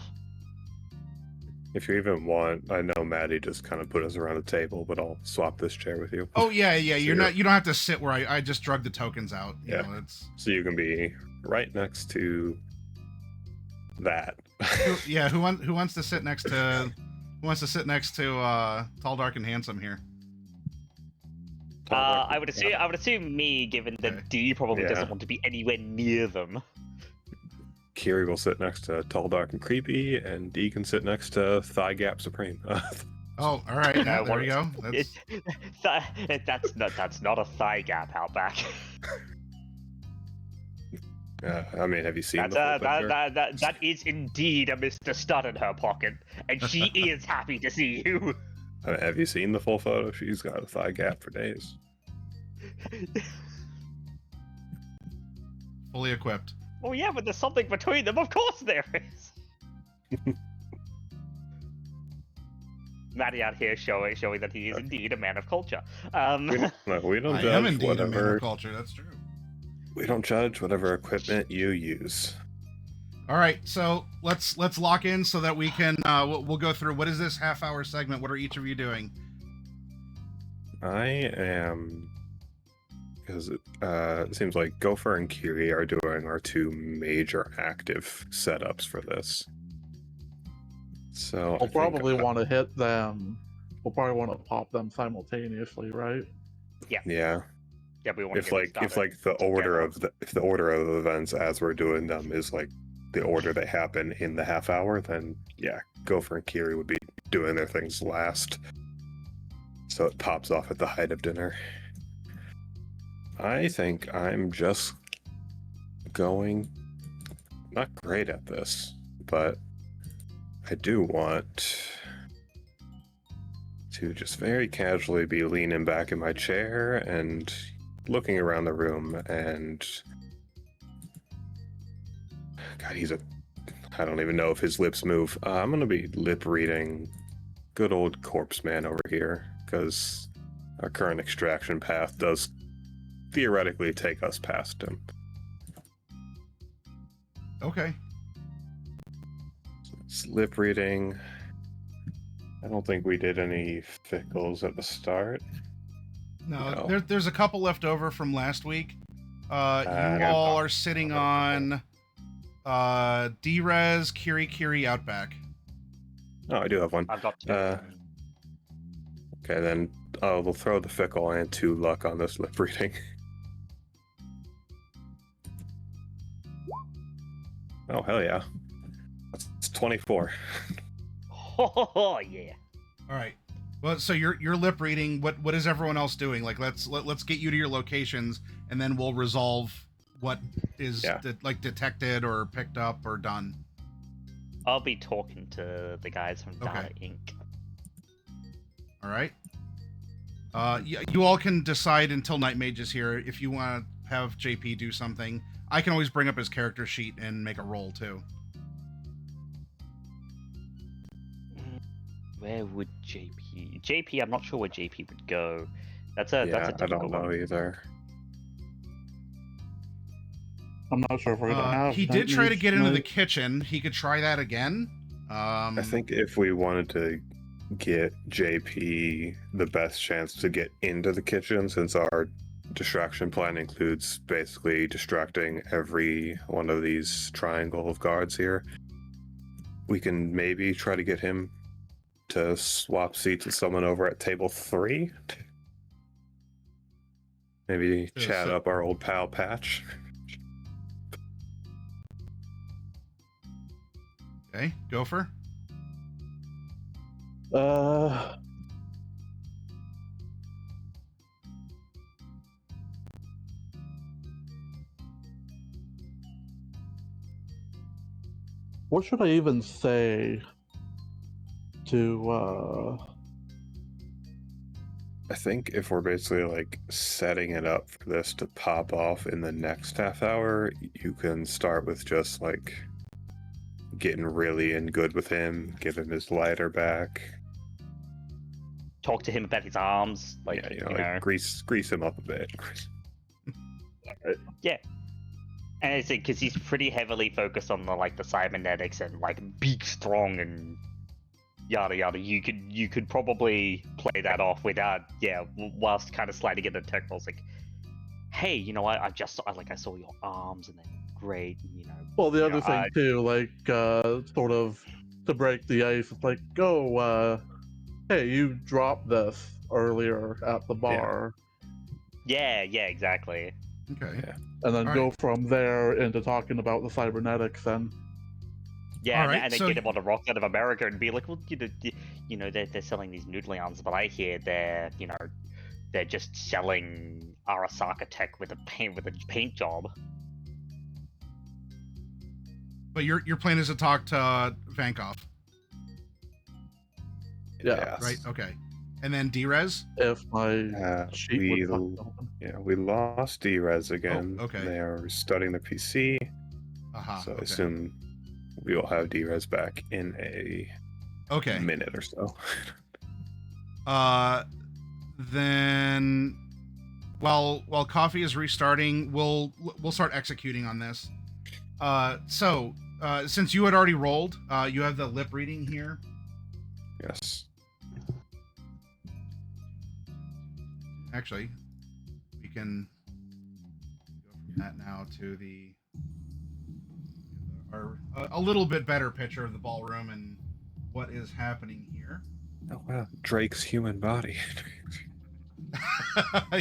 If you even want, I know Maddie just kind of put us around the table, but I'll swap this chair with you. Oh yeah. So You don't have to sit where I just drug the tokens out. You Yeah. know, it's So you can be right next to that. who wants to sit next to Tall, Dark, and Handsome here? I would assume me, given that Okay. D probably Yeah. doesn't want to be anywhere near them. Kiri will sit next to Tall, Dark, and Creepy, and D can sit next to Thigh Gap Supreme. Oh, all right. Yeah, there you go. That's not a thigh gap out back. I mean, have you seen the full picture? That is indeed a Mr. Stud in her pocket, and she is happy to see you. Have you seen the full photo? She's got a thigh gap for days. Fully equipped. Oh yeah, but there's something between them. Of course there is. Matty out here showing that he is indeed a man of culture. We don't I judge am indeed a man whatever. of culture. That's true. We don't judge whatever equipment you use. All right, so let's lock in so that we can we'll go through what is this half-hour segment. What are each of you doing? I am, because it seems like Gopher and Kiri are doing our two major active setups for this. So We'll probably want to hit them. We'll probably want to pop them simultaneously, right? Yeah, we want if the order of events as we're doing them is like the order they happen in the half hour, then yeah, Gopher and Kiri would be doing their things last, so it pops off at the height of dinner. I think I'm just going not great at this, but I do want to just very casually be leaning back in my chair and looking around the room, and God, I don't even know if his lips move. I'm gonna be lip reading good old Corpse Man over here, because our current extraction path does theoretically take us past him. Okay. It's lip reading. I don't think we did any fickles at the start. No, No. there's a couple left over from last week. You Yeah. all are sitting on D-Res, Kiri, Outback. Oh, I do have one. I've got two. Okay, then we'll throw the fickle and 2 luck on this lip reading. Oh, hell yeah. That's 24. Oh yeah. All right. Well, so you're lip reading. What is everyone else doing? Like, let's get you to your locations, and then we'll resolve what is detected or picked up or done. I'll be talking to the guys from Data Inc. All right. You all can decide until Night Mage is here if you want to have JP do something. I can always bring up his character sheet and make a roll too. Where would JP? I'm not sure where JP would go. That's a I difficult don't know one. either. I'm not sure if we're gonna have. He did try to nightmares get into the tonight. kitchen. He could try that again. I think if we wanted to get JP the best chance to get into the kitchen, since our distraction plan includes basically distracting every one of these triangle of guards here, we can maybe try to get him to swap seats with someone over at table 3. Maybe Yeah, chat so- up our old pal Patch. Okay, Gopher. What should I even say to I think if we're basically like setting it up for this to pop off in the next half hour, you can start with just like getting really in good with him, give him his lighter back. Talk to him about his arms, like Yeah, you know, grease him up a bit. And it's because he's pretty heavily focused on the cybernetics and like big, strong, and yada yada. You could probably play that off without, whilst kind of sliding into technicals, like, hey, you know what? I saw your arms and they're great, and, Well, the you other know, thing too, like sort of to break the ice, it's like, oh, hey, you dropped this earlier at the bar, yeah, exactly. Okay. Yeah. and then All go right. from there into talking about the cybernetics. And Yeah, All right, and then so- get him on the rock side of America and be like, well, they're selling these noodleons, but I hear they're just selling Arasaka tech with a paint job. But your plan is to talk to Vankov, yeah, Yes. right? Okay. And then Drez? if my sheet we would open. we lost Drez again. Oh, okay. They are restarting the PC, Aha. so I Okay. assume we will have Drez back in a Okay. minute or so. Then while coffee is restarting, we'll start executing on this. So since you had already rolled, you have the lip reading here. Yes. Actually, we can go from that now to a little bit better picture of the ballroom and what is happening here. Oh wow, Drake's human body.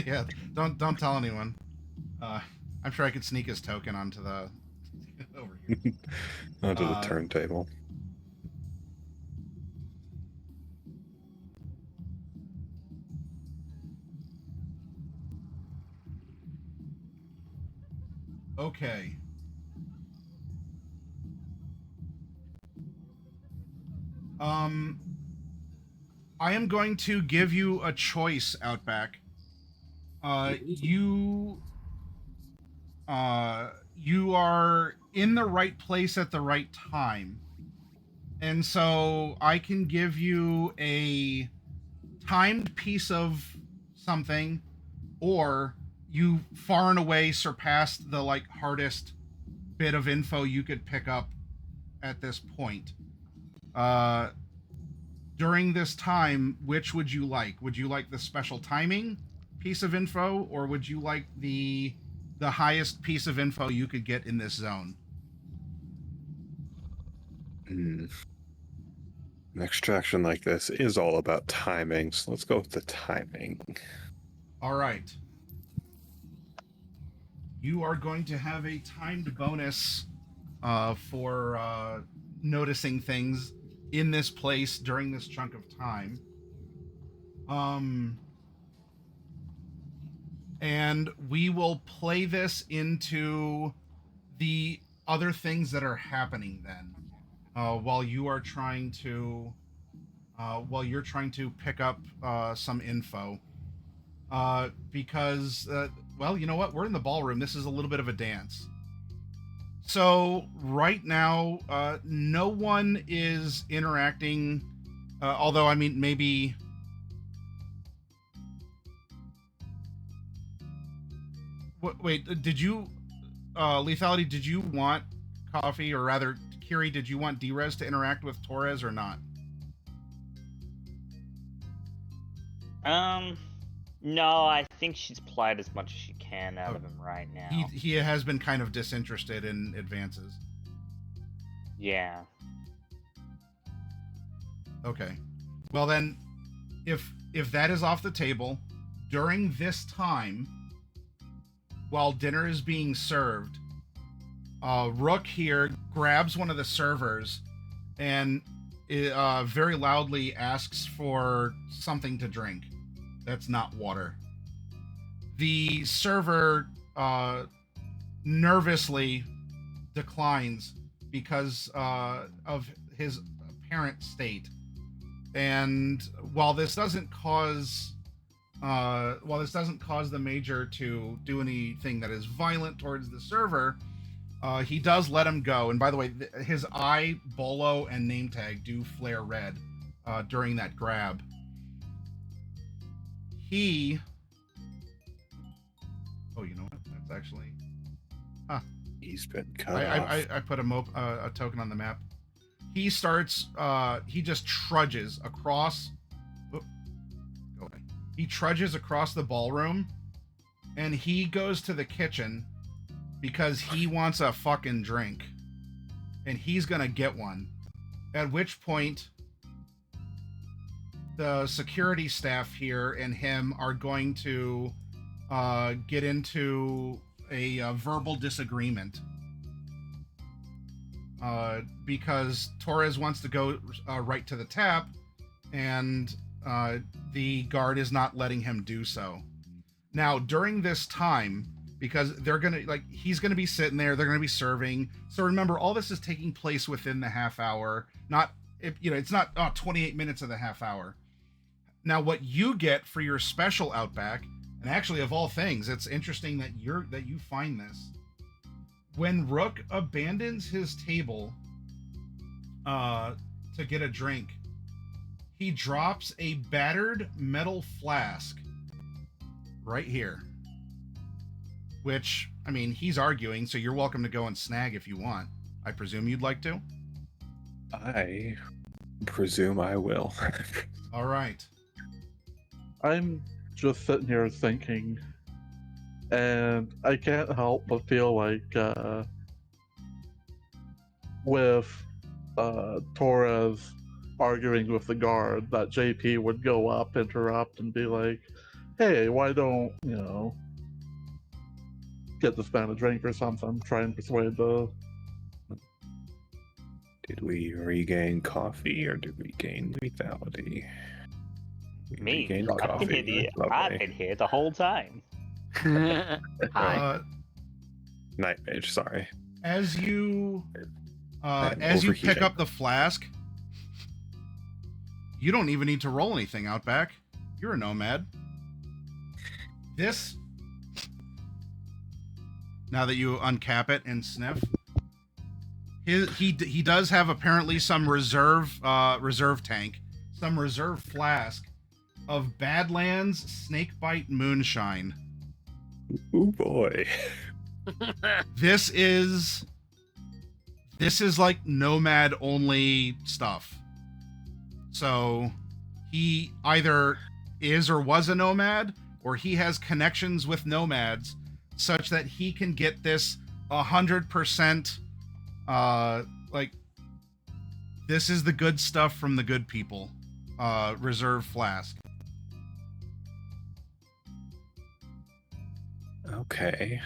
Yeah, don't tell anyone. I'm sure I could sneak his token onto the over here. Onto the turntable. Okay. I am going to give you a choice, Outback. You are in the right place at the right time. And so I can give you a timed piece of something, or you far and away surpassed the hardest bit of info you could pick up at this point. During this time, which would you like? Would you like the special timing piece of info, or would you like the highest piece of info you could get in this zone? An extraction like this is all about timing, so let's go with the timing. All right. You are going to have a timed bonus for noticing things in this place during this chunk of time. And we will play this into the other things that are happening then, while you're trying to pick up some info. Because well, you know what? We're in the ballroom. This is a little bit of a dance. So right now, no one is interacting. Although, I mean, maybe. Wait, did you, Lethality? Did you want coffee, or rather, Kiri? Did you want Drez to interact with Torres or not? No, I think she's plied as much as she can out of him right now. He has been kind of disinterested in advances. Yeah. Okay. Well then, if that is off the table, during this time, while dinner is being served, Rook here grabs one of the servers and very loudly asks for something to drink. That's not water. The server nervously declines because of his apparent state. And while this doesn't cause the major to do anything that is violent towards the server, he does let him go. And by the way, his eye, bolo, and name tag do flare red during that grab. Oh, you know what? That's actually... He's been cut off. I put a token on the map. he starts. He just trudges across. Go away. He trudges across the ballroom, and he goes to the kitchen because he wants a fucking drink, and he's gonna get one. At which point, the security staff here and him are going to get into a verbal disagreement because Torres wants to go right to the tap, and the guard is not letting him do so. Now, during this time, because they're gonna he's gonna be sitting there, they're gonna be serving. So remember, all this is taking place within the half hour. Not it's not 28 minutes of the half hour. Now, what you get for your special Outback, and actually of all things, it's interesting that you find this. When Rook abandons his table to get a drink, he drops a battered metal flask right here. Which, I mean, he's arguing, so you're welcome to go and snag if you want. I presume you'd like to? I presume I will. All right. I'm just sitting here thinking, and I can't help but feel like with Torres arguing with the guard, that JP would go up, interrupt, and be like, hey, why don't, get this man a drink or something, try and persuade the... Did we regain coffee or did we gain lethality? We Me? regained I've coffee. been here, Lovely. I've been here the whole time. Hi. Night Mage, sorry. As you I'm pick overheating. up the flask, you don't even need to roll anything, Outback. You're a nomad. This, now that you uncap it and sniff, he does have apparently some reserve tank, some reserve flask of Badlands Snakebite Moonshine. Ooh boy. This is like nomad only stuff. So he either is or was a nomad, or he has connections with nomads such that he can get this 100% this is the good stuff from the good people reserve flask. Okay.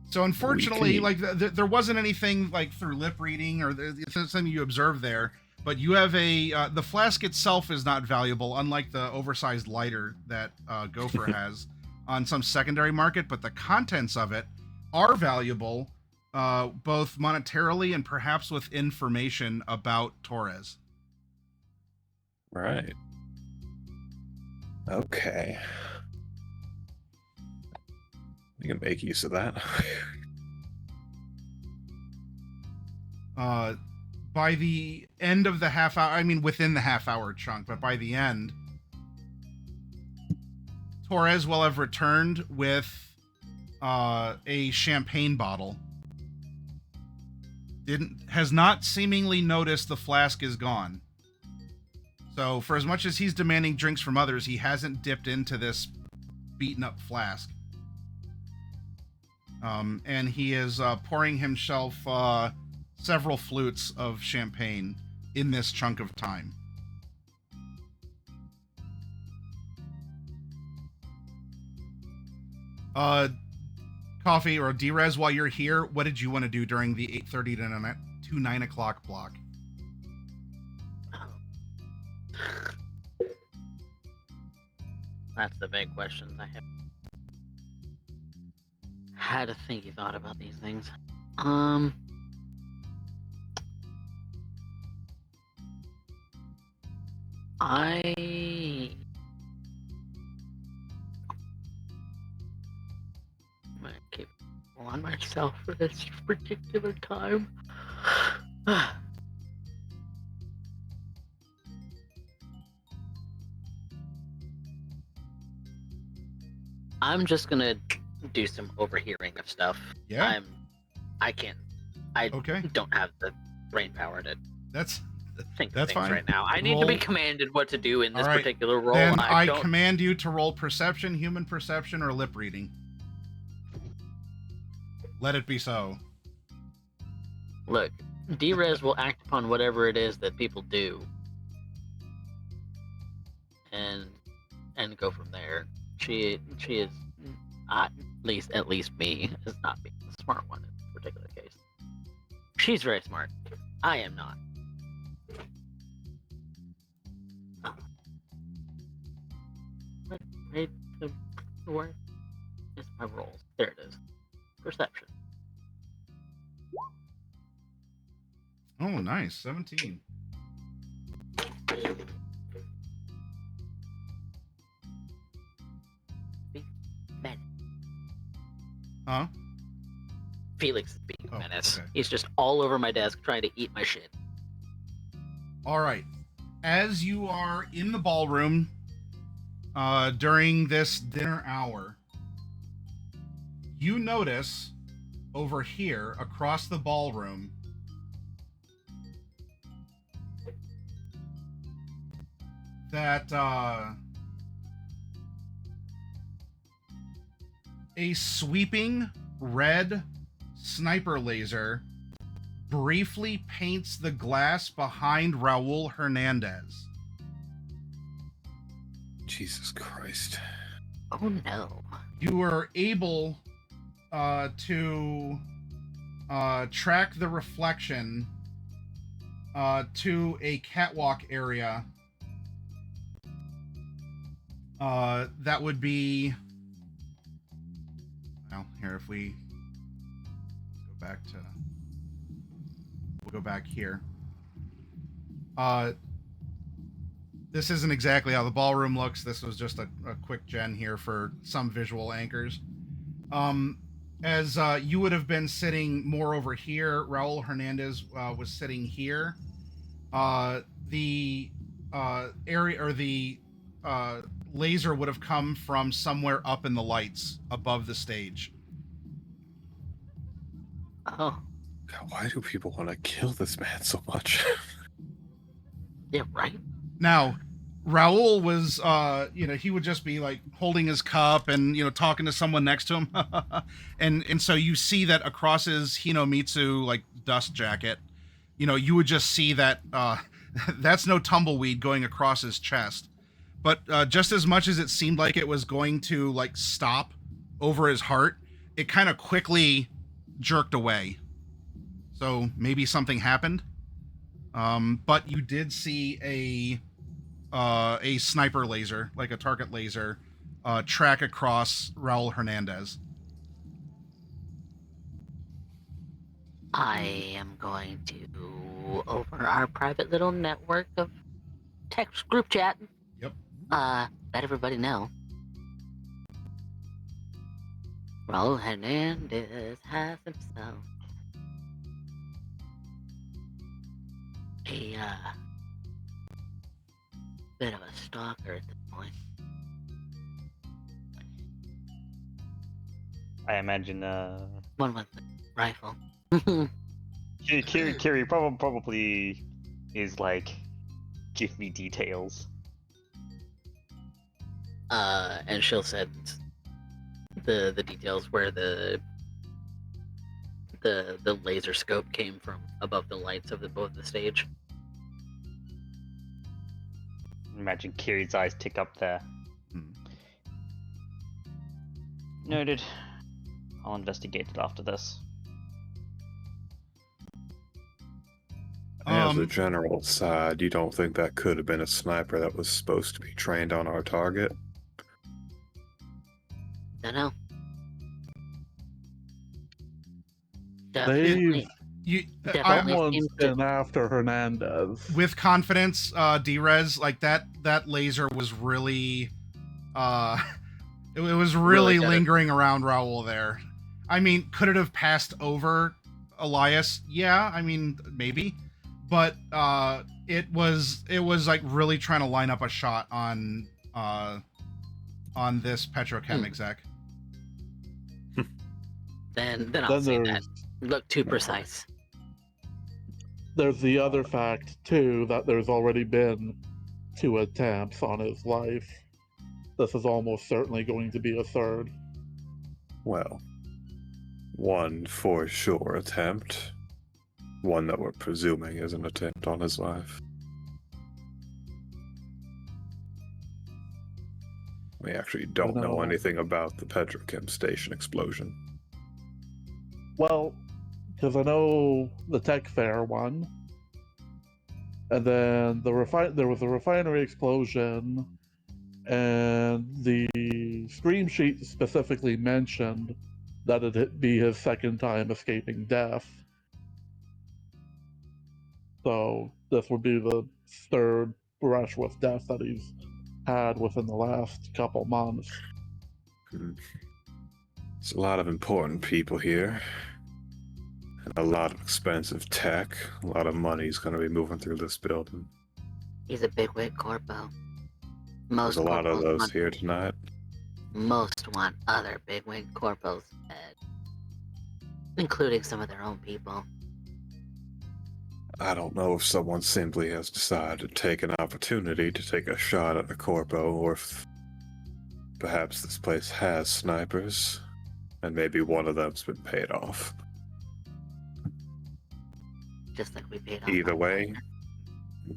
So unfortunately, We can- there wasn't anything through lip reading or something you observed there, but you have the flask itself is not valuable, unlike the oversized lighter that Gopher has on some secondary market, but the contents of it are valuable, both monetarily and perhaps with information about Torres. Right. Okay. We can make use of that. By the end of the half hour, I mean within the half hour chunk, but by the end, Torres will have returned with a champagne bottle. Has not seemingly noticed the flask is gone. So for as much as he's demanding drinks from others, he hasn't dipped into this beaten up flask. And he is pouring himself several flutes of champagne in this chunk of time. Coffee or D-Res, while you're here, what did you want to do during the 8:30 to 9 o'clock block? That's the big question. I have had to think you thought about these things. I'm gonna keep on myself for this particular time. I'm just gonna do some overhearing of stuff. Yeah. I can't. I Okay. don't have the brain power to That's Think of That's things fine. right now. I need to be Roll. commanded what to do in this All right. particular role. Then I don't... command you to roll perception, human perception, or lip reading. Let it be so. Look, Drez will act upon whatever it is that people do, and go from there. She is, at least me, is not being the smart one in this particular case. She's very smart. I am not. Right, where is my rolls? There it is. Perception. Oh, nice. 17. Menace. Huh? Felix is being a Oh, menace. okay. He's just all over my desk trying to eat my shit. All right. As you are in the ballroom during this dinner hour, you notice over here across the ballroom that a sweeping red sniper laser briefly paints the glass behind Raul Hernandez. Jesus Christ. Oh no. You were able to track the reflection to a catwalk area that would be, well, here, if we go back to, we'll go back here. This isn't exactly how the ballroom looks. This was just a quick gen here for some visual anchors. As you would have been sitting more over here, Raul Hernandez was sitting here. The area, or the laser would have come from somewhere up in the lights above the stage. Oh. God, why do people want to kill this man so much? Yeah, right? Now, Raul was, he would just be like holding his cup and, talking to someone next to him. and so you see that across his Hinomitsu, like, dust jacket, you would just see that that's no tumbleweed going across his chest. But just as much as it seemed like it was going to, like, stop over his heart, it kind of quickly jerked away. So maybe something happened. But you did see a sniper laser, like a target laser, track across Raul Hernandez. I am going to, over our private little network of text group chat, Yep. let everybody know. Raul Hernandez has himself a bit of a stalker at this point. I imagine One with the rifle. Kiri probably is like, give me details. And she'll send the details where the laser scope came from above the lights of both the stage. Imagine Kiri's eyes tick up there. Noted. I'll investigate it after this. As a general aside, you don't think that could have been a sniper that was supposed to be trained on our target? Dunno. They've Definitely someone's seems to- been after Hernandez. With confidence, Drez, like that laser was really, it was really Really lingering around Raul there. I mean, could it have passed over Elias? Yeah, I mean, maybe. But it was like really trying to line up a shot on this petrochem exec. Then I'll say that. there's Look too precise. there's the other fact too that there's already been 2 attempts on his life. This is almost certainly going to be a third. Well, one for sure attempt. One that we're presuming is an attempt on his life. We actually don't know anything about the petrochem station explosion. Well, because I know the tech fair one, and then there was a refinery explosion, and the stream sheet specifically mentioned that it'd be his second time escaping death. So this would be the third brush with death that he's had within the last couple months. There's a lot of important people here. And a lot of expensive tech. A lot of money's going to be moving through this building. He's a bigwig corpo. Most There's a lot of corpos those want- here tonight. Most want other bigwig corpos dead, including some of their own people. I don't know if someone simply has decided to take an opportunity to take a shot at a corpo, or if perhaps this place has snipers, and maybe one of them's been paid off. Just like we paid off. Either our way, partner.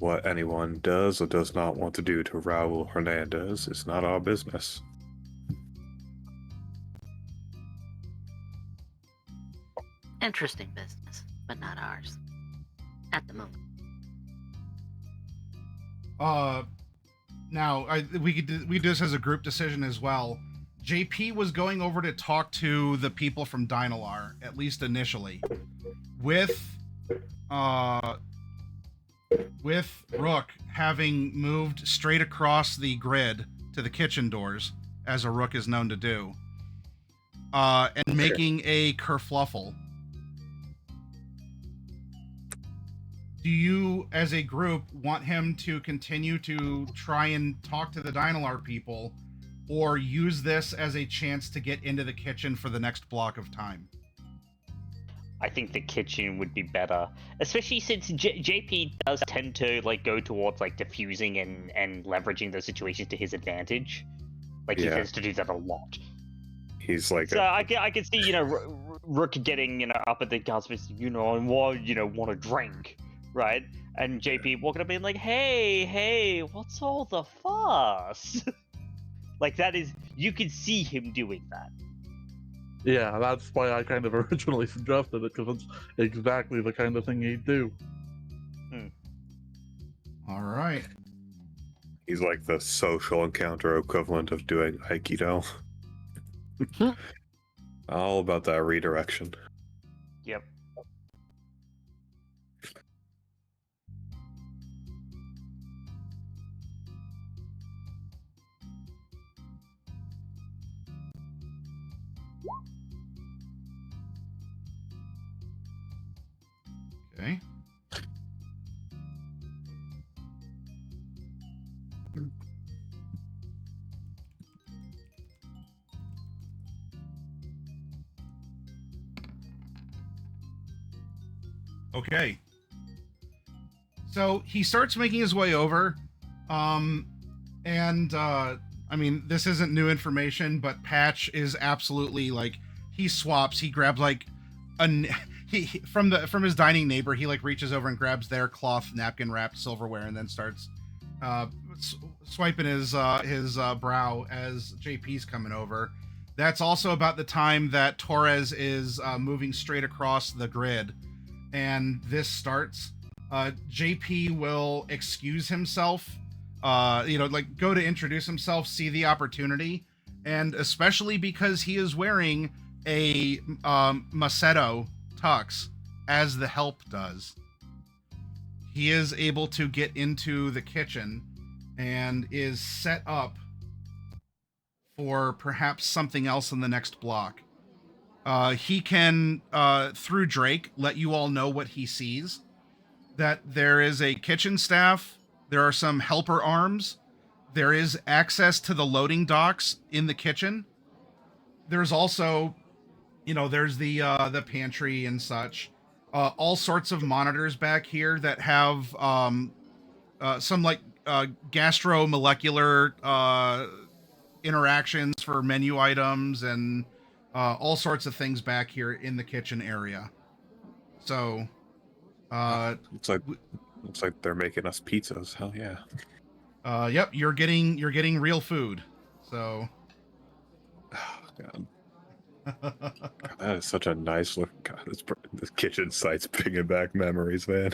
what anyone does or does not want to do to Raul Hernandez is not our business. Interesting business, but not ours. At the moment. Now we do this as a group decision as well. JP was going over to talk to the people from Dynalar, at least initially, with Rook having moved straight across the grid to the kitchen doors, as a Rook is known to do, and making a kerfluffle. Do you, as a group, want him to continue to try and talk to the Dynalar people, or use this as a chance to get into the kitchen for the next block of time? I think the kitchen would be better, especially since JP does tend to go towards diffusing and leveraging the situation to his advantage. He tends to do that a lot. He's like So I can see Rook getting up at the guards, and want a drink, right? And JP walking up and being like, hey, what's all the fuss? That is, you can see him doing that. Yeah, that's why I kind of originally suggested it, because it's exactly the kind of thing he'd do. All right. He's like the social encounter equivalent of doing Aikido. All about that redirection. Yep. Okay. Okay. So he starts making his way over. I mean, this isn't new information, but Patch is absolutely he swaps. He grabs he from his dining neighbor. He reaches over and grabs their cloth napkin wrapped silverware, and then starts swiping his brow as JP's coming over. That's also about the time that Torres is moving straight across the grid, and this starts. JP will excuse himself, go to introduce himself, see the opportunity, and especially because he is wearing a Macedo tux, as the help does. He is able to get into the kitchen and is set up for perhaps something else in the next block. He can, through Drake, let you all know what he sees. That there is a kitchen staff, there are some helper arms, there is access to the loading docks in the kitchen. There's also, there's the pantry and such. all sorts of monitors back here that have some like gastromolecular interactions for menu items and all sorts of things back here in the kitchen area. So, looks like they're making us pizzas. Hell yeah. Yep, you're getting real food. So, Oh, God. God, that is such a nice look. God, this kitchen site's bringing back memories, man.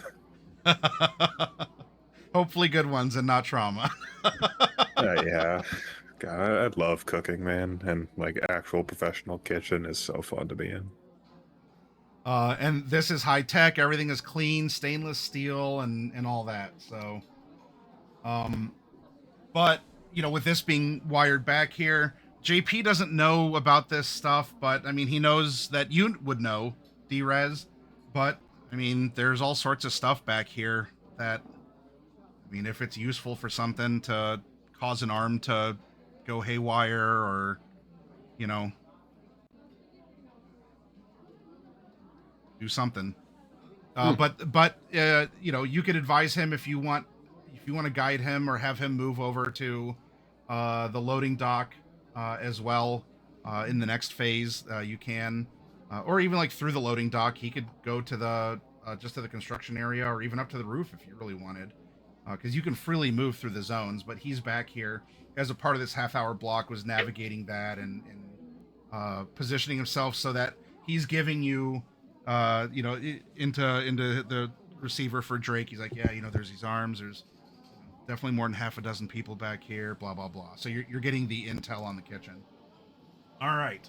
hopefully good ones and not trauma. Yeah. God, I love cooking, man, and like actual professional kitchen is so fun to be in. And this is high tech. Everything is clean, stainless steel, and all that. So, but you know, with this being wired back here, JP doesn't know about this stuff, but I mean, he knows that you would know, Drez. But I mean, there's all sorts of stuff back here that, I mean, if it's useful for something to cause an arm to go haywire or, you know, do something. But you know, you could advise him if you want to guide him or have him move over to the loading dock as well in the next phase. You can, or even like through the loading dock, he could go to the just to the construction area or even up to the roof if you really wanted, because you can freely move through the zones. But he's back here as a part of this half-hour block, was navigating that and positioning himself so that he's giving you. You know, into the receiver for Drake. He's like, yeah, you know, there's these arms. There's definitely more than half a dozen people back here. Blah blah blah. So you're getting the intel on the kitchen. All right.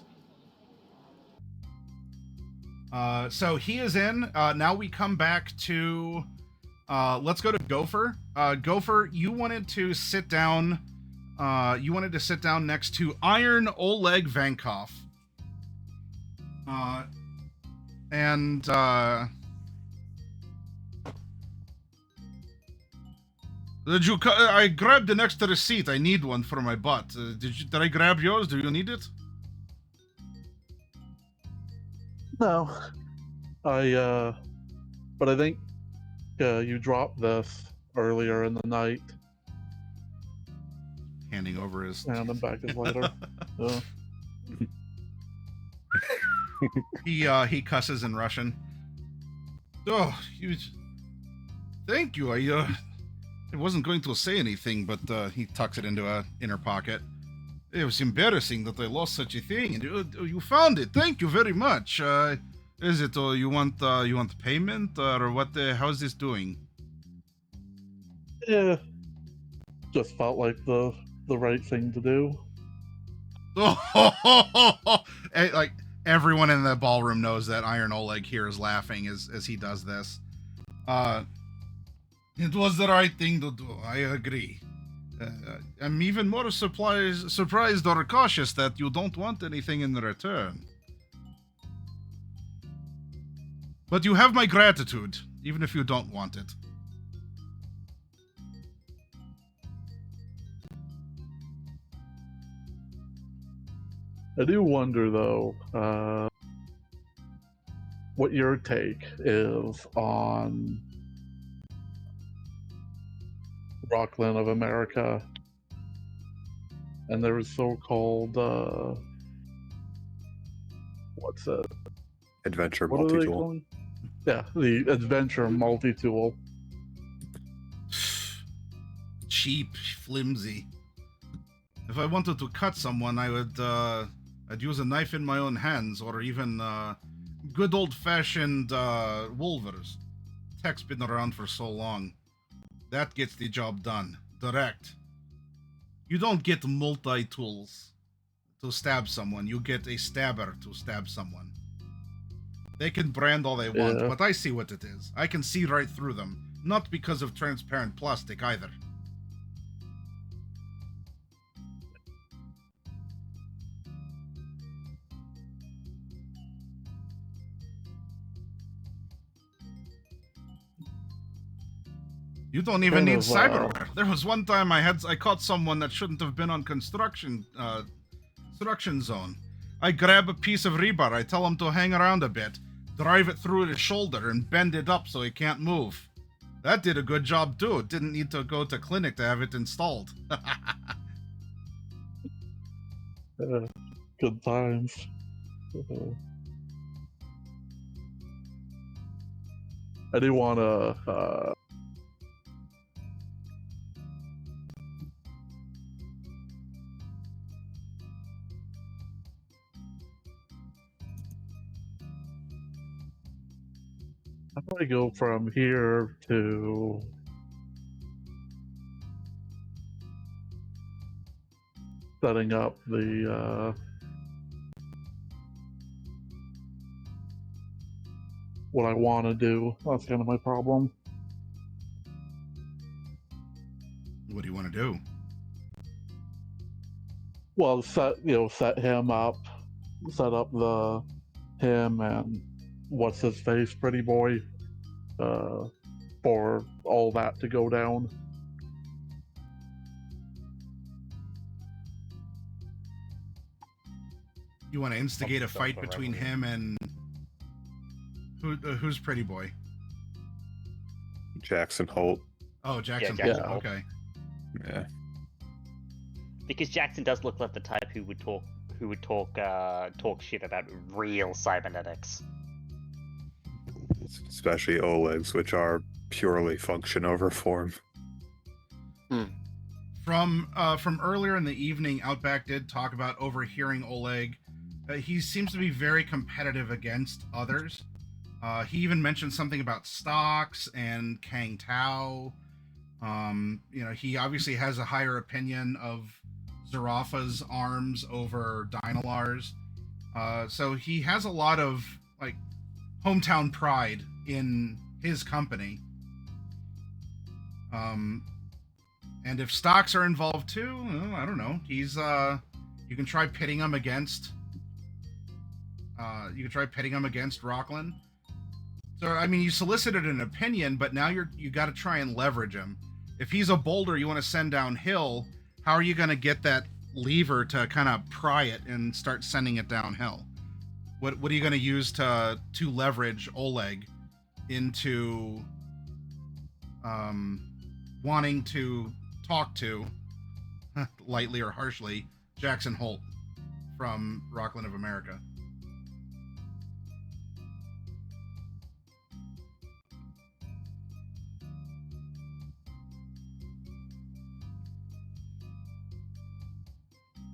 So he is in. Now we come back to. Let's go to Gopher. Gopher, you wanted to sit down. You wanted to sit down next to Iron Oleg Vankov. And I grabbed the next receipt. I need one for my butt. Did I grab yours? Do you need it? No, but I think you dropped this earlier in the night. Handing over his. And then back is later. So. He cusses in Russian. Oh, thank you. I wasn't going to say anything, but he tucks it into a inner pocket. It was embarrassing that I lost such a thing, and you found it. Thank you very much. Is it? You want payment or what? How's this doing? Yeah, just felt like the right thing to do. Like. Everyone in the ballroom knows that Iron Oleg here is laughing as he does this. It was the right thing to do. I agree. I'm even more surprised or cautious that you don't want anything in return. But you have my gratitude, even if you don't want it. I do wonder, though, what your take is on Rockland of America and their so-called, what's it? Adventure What are they multi-tool. calling? Yeah, the Adventure multi-tool. Cheap, flimsy. If I wanted to cut someone, I'd use a knife in my own hands, or even good old-fashioned Wolvers. Tech's been around for so long. That gets the job done. Direct. You don't get multi-tools to stab someone. You get a stabber to stab someone. They can brand all they want, but I see what it is. I can see right through them. Not because of transparent plastic, either. You don't even need cyberware. There was one time I caught someone that shouldn't have been on construction zone. I grab a piece of rebar. I tell him to hang around a bit. drive it through his shoulder and bend it up so he can't move. That did a good job too. Didn't need to go to clinic to have it installed. Good times. I do want to how do I go from here to setting up the what I want to do? That's kind of my problem. What do you want to do? Well, set him up, set up him and what's his face, pretty boy, for all that to go down. You want to instigate a fight between him and who's pretty boy? Jackson Holt. Oh, Jackson. Yeah, Jackson Holt. Holt. Okay. Yeah. Because Jackson does look like the type who would talk shit about real cybernetics. Especially Oleg's, which are purely function over form. From earlier in the evening, Outback did talk about overhearing Oleg. He seems to be very competitive against others. He even mentioned something about stocks and Kang Tao. He obviously has a higher opinion of Zarafa's arms over Dynalar's. So he has a lot of like hometown pride in his company. And if stocks are involved too, well, I don't know. He's you can try pitting him against Rockland. So I mean, you solicited an opinion, but now you got to try and leverage him. If he's a boulder you want to send downhill, how are you going to get that lever to kind of pry it and start sending it downhill? What are you going to use to leverage Oleg into wanting to talk to, lightly or harshly, Jackson Holt from Rockland of America?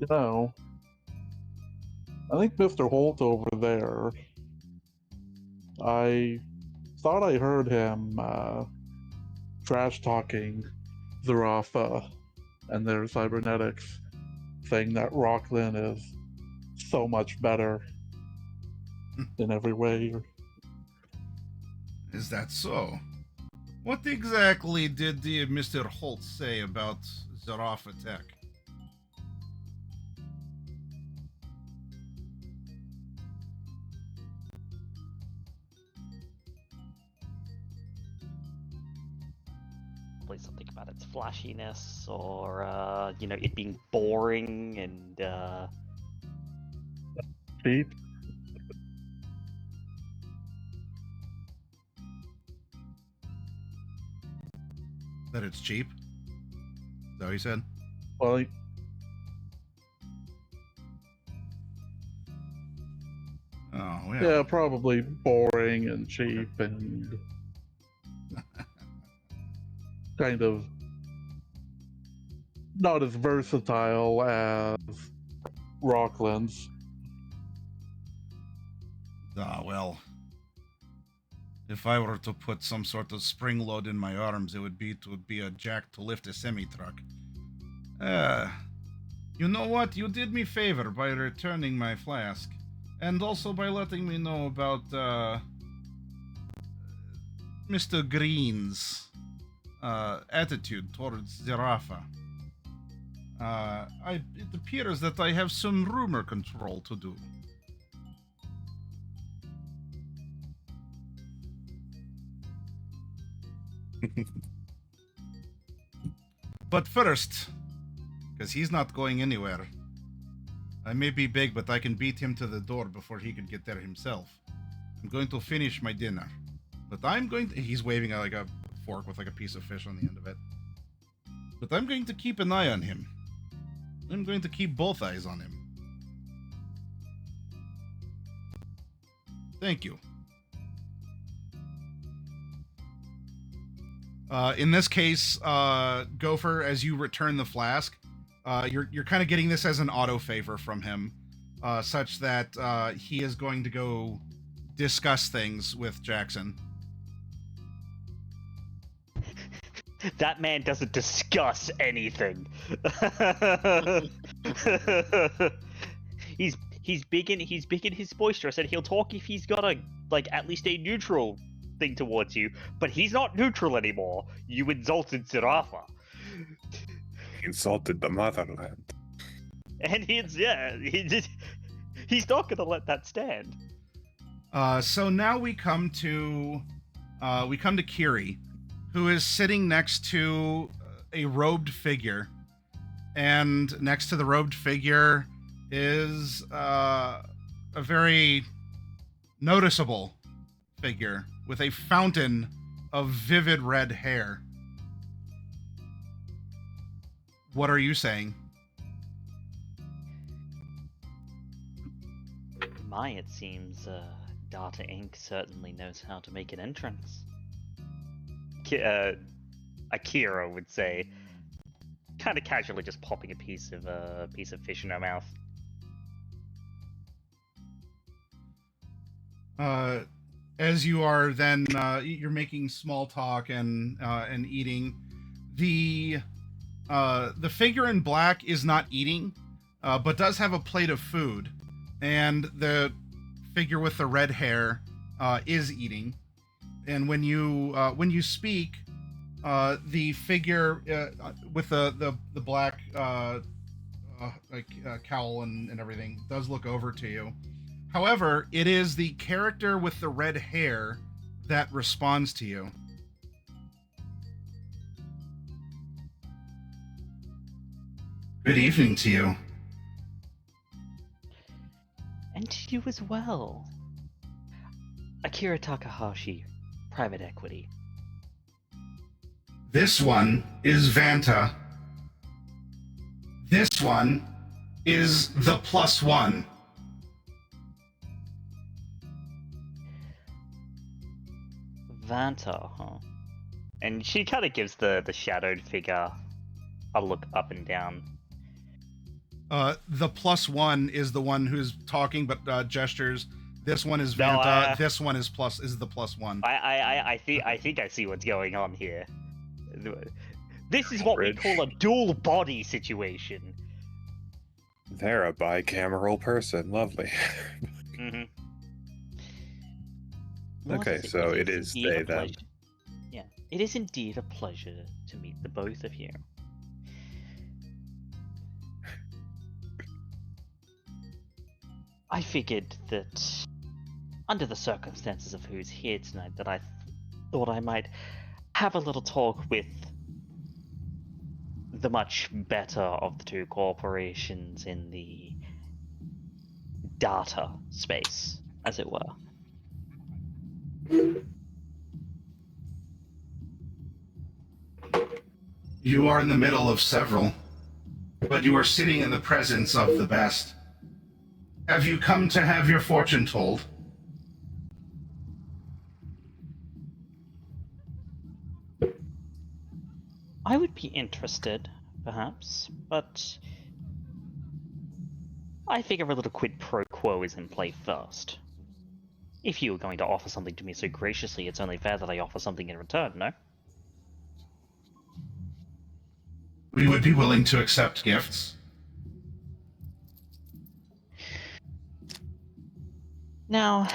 I think Mr. Holt over there, I thought I heard him trash talking Zarafa and their cybernetics, saying that Rockland is so much better in every way. Is that so? What exactly did Mr. Holt say about Zarafa Tech? Probably something about its flashiness, or it being boring and Cheap. That it's cheap? Is that what he said? Well, Oh, yeah, probably boring and cheap and kind of not as versatile as Rockland's. Well, if I were to put some sort of spring load in my arms, it would be a jack to lift a semi-truck. You know what? You did me favor by returning my flask, and also by letting me know about Mr. Green's attitude towards Zarafa. It appears that I have some rumor control to do. But first, because he's not going anywhere, I may be big, but I can beat him to the door before he could get there himself. I'm going to finish my dinner. But I'm going to... He's waving like a fork with like a piece of fish on the end of it. But I'm going to keep an eye on him. I'm going to keep both eyes on him. Thank you. In this case, Gopher, as you return the flask, you're kind of getting this as an auto favor from him, such that he is going to go discuss things with Jackson. That man doesn't discuss anything. he's big in his boisterous, and he'll talk if he's got a at least a neutral thing towards you. But he's not neutral anymore. You insulted Zirafa. He insulted the motherland. And he's not gonna let that stand. So now we come to Kiri, who is sitting next to a robed figure, and next to the robed figure is a very noticeable figure with a fountain of vivid red hair. What are you saying? It seems Data Inc. certainly knows how to make an entrance. Akira would say, kind of casually, just popping a piece of fish in her mouth. As you are then you're making small talk and eating. The figure in black is not eating, but does have a plate of food, and the figure with the red hair is eating. And when you speak, the figure with the black cowl and everything does look over to you. However, it is the character with the red hair that responds to you. Good evening to you. And to you as well. Akira Takahashi, private equity. This one is Vanta. This one is the +1. Vanta, huh? And she kind of gives the shadowed figure a look up and down. The +1 is the one who's talking but gestures. This one is Vanta. This one is the +1. I think I see what's going on here. This is what we call a dual body situation. They're a bicameral person. Lovely. Mm-hmm. Okay, so it is they, them. Yeah, it is indeed a pleasure to meet the both of you. I figured that, under the circumstances of who's here tonight, that I thought I might have a little talk with the much better of the two corporations in the data space, as it were. You are in the middle of several, but you are sitting in the presence of the best. Have you come to have your fortune told? I would be interested, perhaps, but I figure a little quid pro quo is in play first. If you were going to offer something to me so graciously, it's only fair that I offer something in return, no? We would be willing to accept gifts. Now,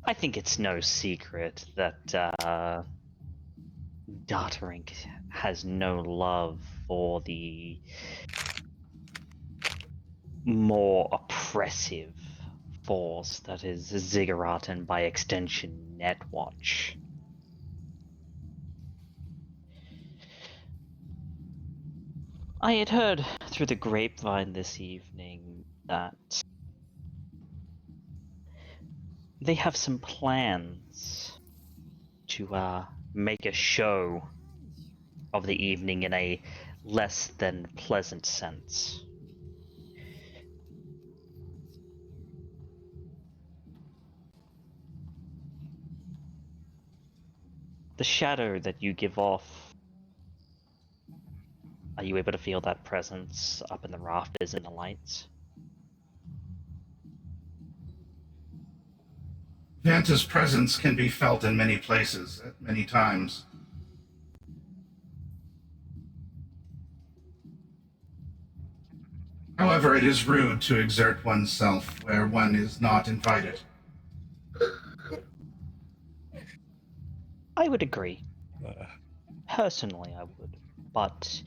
I think it's no secret that Data Inc. has no love for the more oppressive force that is Ziggurat and by extension Netwatch. I had heard through the grapevine this evening that they have some plans to make a show of the evening in a less than pleasant sense. The shadow that you give off, are you able to feel that presence up in the rafters and the lights? Vanta's presence can be felt in many places at many times. However, it is rude to exert oneself where one is not invited. I would agree. Uh, Personally, I would. But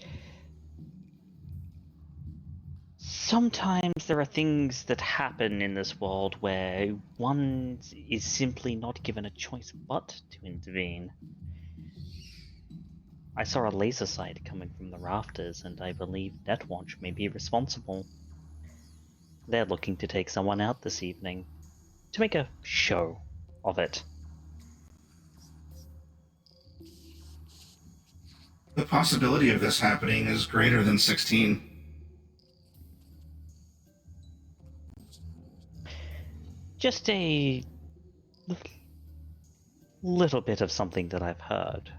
sometimes there are things that happen in this world where one is simply not given a choice but to intervene. I saw a laser sight coming from the rafters, and I believe Netwatch may be responsible. They're looking to take someone out this evening to make a show of it. The possibility of this happening is greater than 16. Just a little bit of something that I've heard.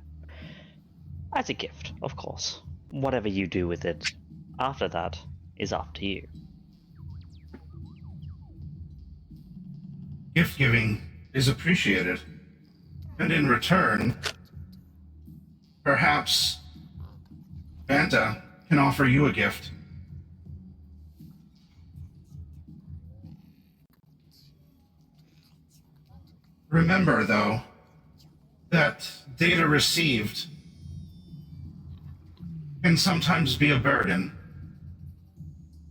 As a gift, of course. Whatever you do with it after that is up to you. Gift giving is appreciated, and in return, perhaps Vanta can offer you a gift. Remember, though, that data received can sometimes be a burden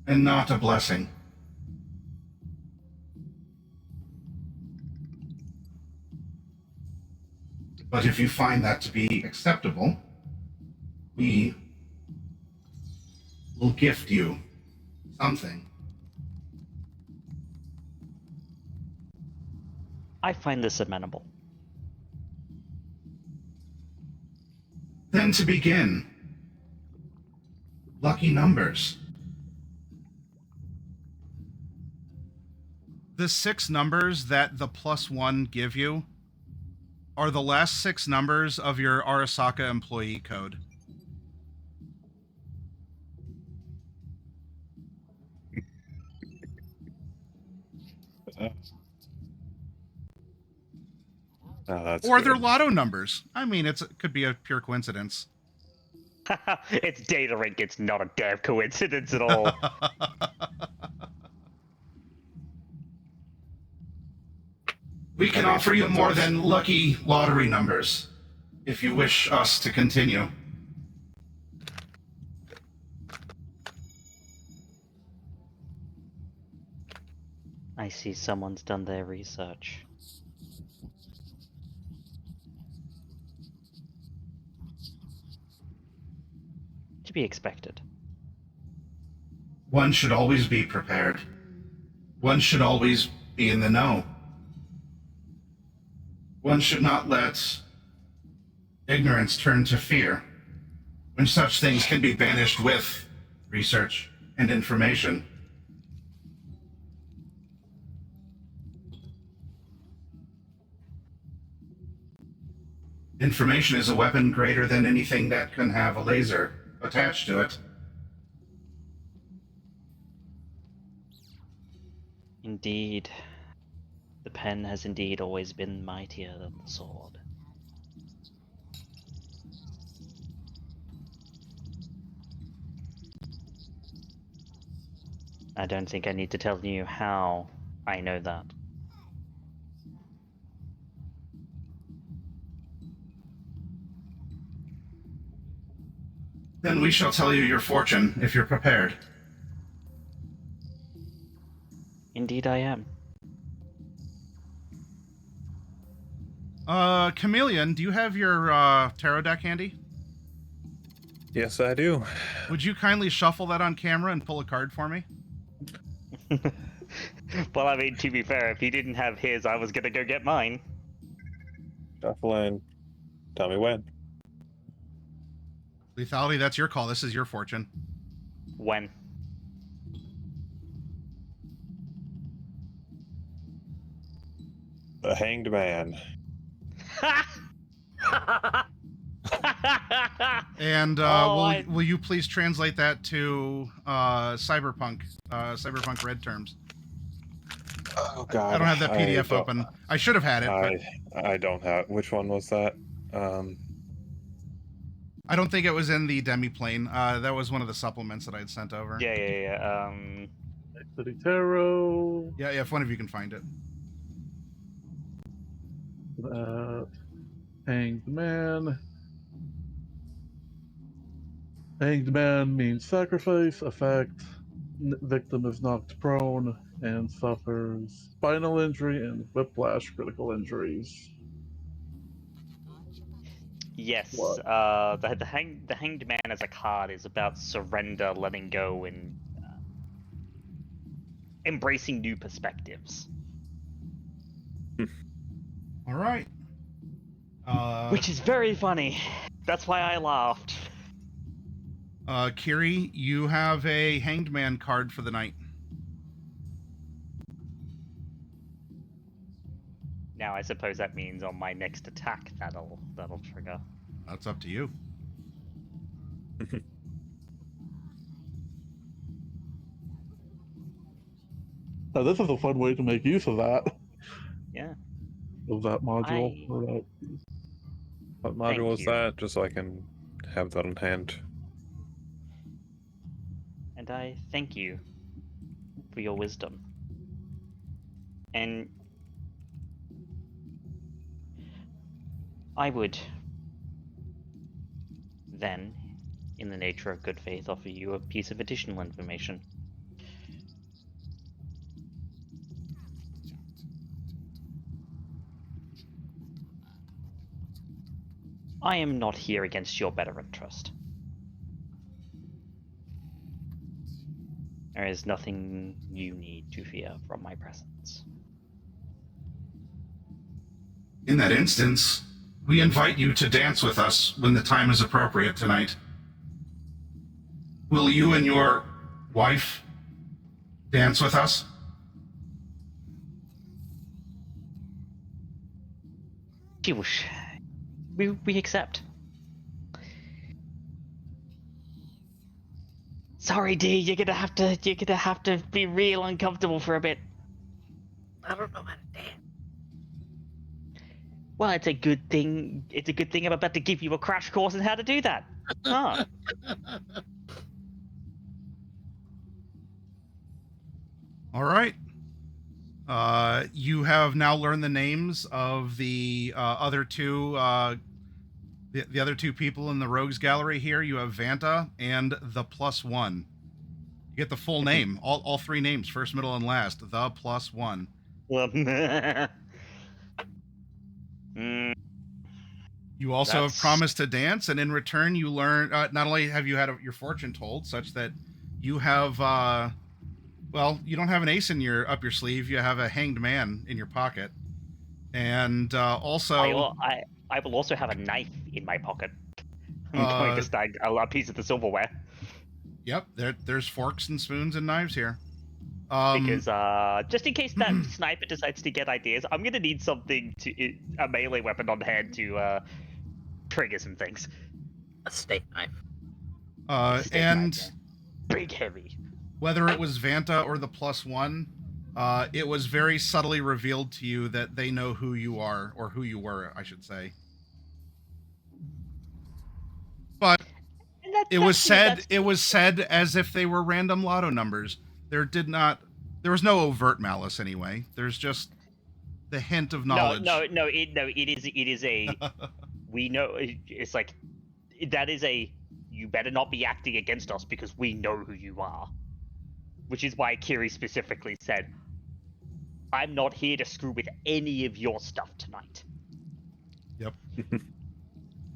and not a blessing. But if you find that to be acceptable, we will gift you something. I find this amenable. Then to begin, lucky numbers. The 6 numbers that the +1 give you are the last 6 numbers of your Arasaka employee code. that's Or their good. lotto numbers. I mean, it could be a pure coincidence. It's data rank, it's not a damn coincidence at all. We can offer you more than lucky lottery numbers, if you wish us to continue. I see someone's done their research. To be expected. One should always be prepared. One should always be in the know. One should not let ignorance turn to fear, when such things can be banished with research and information. Information is a weapon greater than anything that can have a laser attached to it. Indeed. The pen has indeed always been mightier than the sword. I don't think I need to tell you how I know that. Then we shall tell you your fortune if you're prepared. Indeed I am. Chameleon, do you have your tarot deck handy? Yes, I do. Would you kindly shuffle that on camera and pull a card for me? Well, I mean, to be fair, if he didn't have his, I was gonna go get mine. Shuffling. Tell me when. Lethality, that's your call. This is your fortune. When? The Hanged Man. And Oh, will you please translate that to Cyberpunk Red terms? Oh God. I don't have that PDF open. I should have had it, but I don't have. Which one was that? I don't think it was in the demiplane. That was one of the supplements that I had sent over. Yeah. City Tarot. Yeah, if one of you can find it. Hanged Man. Hanged Man means sacrifice, effect. Victim is knocked prone and suffers spinal injury and whiplash critical injuries. Yes. What? The Hanged Man as a card is about surrender, letting go, and embracing new perspectives. All right. Which is very funny. That's why I laughed. Kiri, you have a Hanged Man card for the night. Now I suppose that means on my next attack that'll trigger. That's up to you. Now, this is a fun way to make use of that. Yeah. Of that module. Or that. What module is you. that? Just so I can have that on hand. And I thank you for your wisdom. And I would then, in the nature of good faith, offer you a piece of additional information. I am not here against your better interest. There is nothing you need to fear from my presence. In that instance, we invite you to dance with us when the time is appropriate tonight. Will you and your wife dance with us? We accept. Sorry, D, you're gonna have to be real uncomfortable for a bit. I don't know how to dance. Well, it's a good thing. It's a good thing I'm about to give you a crash course in how to do that. Huh. All right. You have now learned the names of the other two, the other two people in the Rogues Gallery here. You have Vanta and the +1. You get the full name, all three names, first, middle, and last. The +1. Well, You also have That's- promised to dance, and in return, you learn. Not only have you had your fortune told, such that you have. Well, you don't have an ace up your sleeve. You have a Hanged Man in your pocket, and also. I will also have a knife in my pocket. I'm going to snag a piece of the silverware. Yep, there's forks and spoons and knives here. Because just in case that sniper decides to get ideas, I'm gonna need something a melee weapon on hand to trigger some things. A steak knife. And big heavy. Whether it was Vanta or the +1, it was very subtly revealed to you that they know who you are, or who you were, I should say. But it was said as if they were random lotto numbers. There was no overt malice anyway. There's just the hint of knowledge. It is a we know. It's like that is a you better not be acting against us because we know who you are. Which is why Kiri specifically said, I'm not here to screw with any of your stuff tonight. Yep.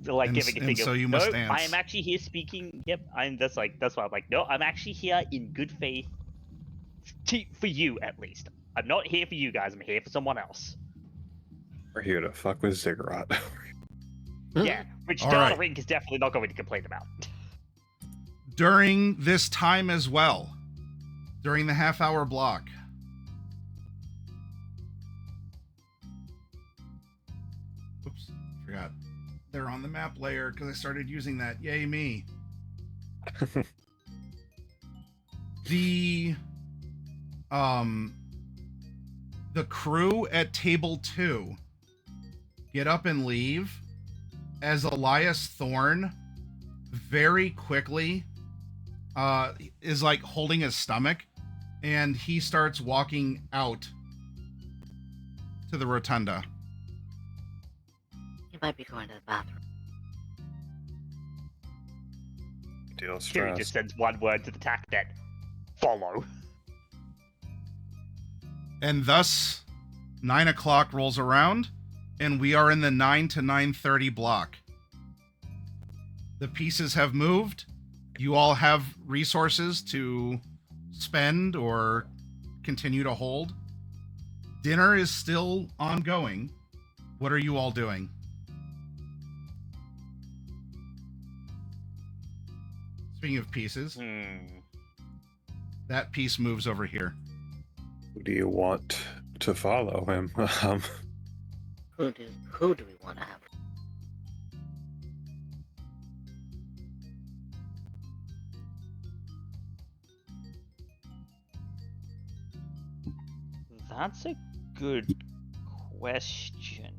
Like and, giving a thing so of, you must no, dance. I am actually here speaking. Yep, that's why I'm like, no, I'm actually here in good faith for you at least. I'm not here for you guys. I'm here for someone else. We're here to fuck with Ziggurat. Yeah, which All Data right. Rink is definitely not going to complain about. During this time as well, during the half-hour block, oops, forgot. They're on the map layer because I started using that. Yay me. The crew at table 2 get up and leave as Elias Thorne very quickly is like holding his stomach, and he starts walking out to the rotunda. You might be going to the bathroom. Deal Kiri stress. just sends one word to the TAC net. Follow. And thus 9 o'clock rolls around, and we are in the 9 to 9:30 block. The pieces have moved. You all have resources to spend or continue to hold. Dinner is still ongoing. What are you all doing? Speaking of pieces, that piece moves over here. Who do you want to follow him? Who do we want to have? That's a good question.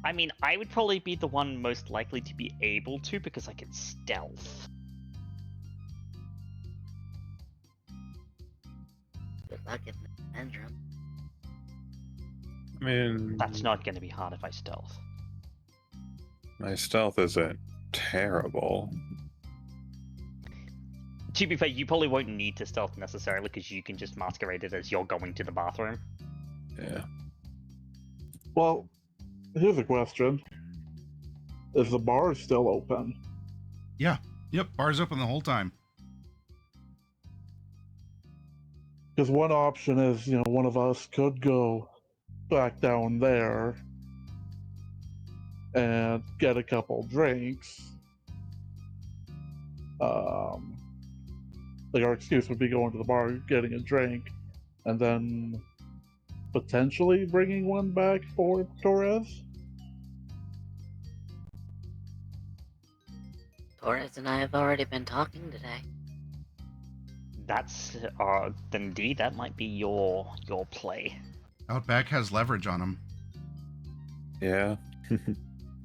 I mean, I would probably be the one most likely to be able to because I can stealth. Good luck in the bedroom. I mean, That's not going to be hard if I stealth. my stealth isn't terrible. To be fair, you probably won't need to stealth necessarily because you can just masquerade it as you're going to the bathroom. Yeah. Well, here's a question. Is the bar still open? Yep, bar's open the whole time. Because one option is, one of us could go back down there and get a couple drinks. Like our excuse would be going to the bar, getting a drink, and then potentially bringing one back for Torres. Torres and I have already been talking today. That's indeed that might be your play. Outback has leverage on him. Yeah.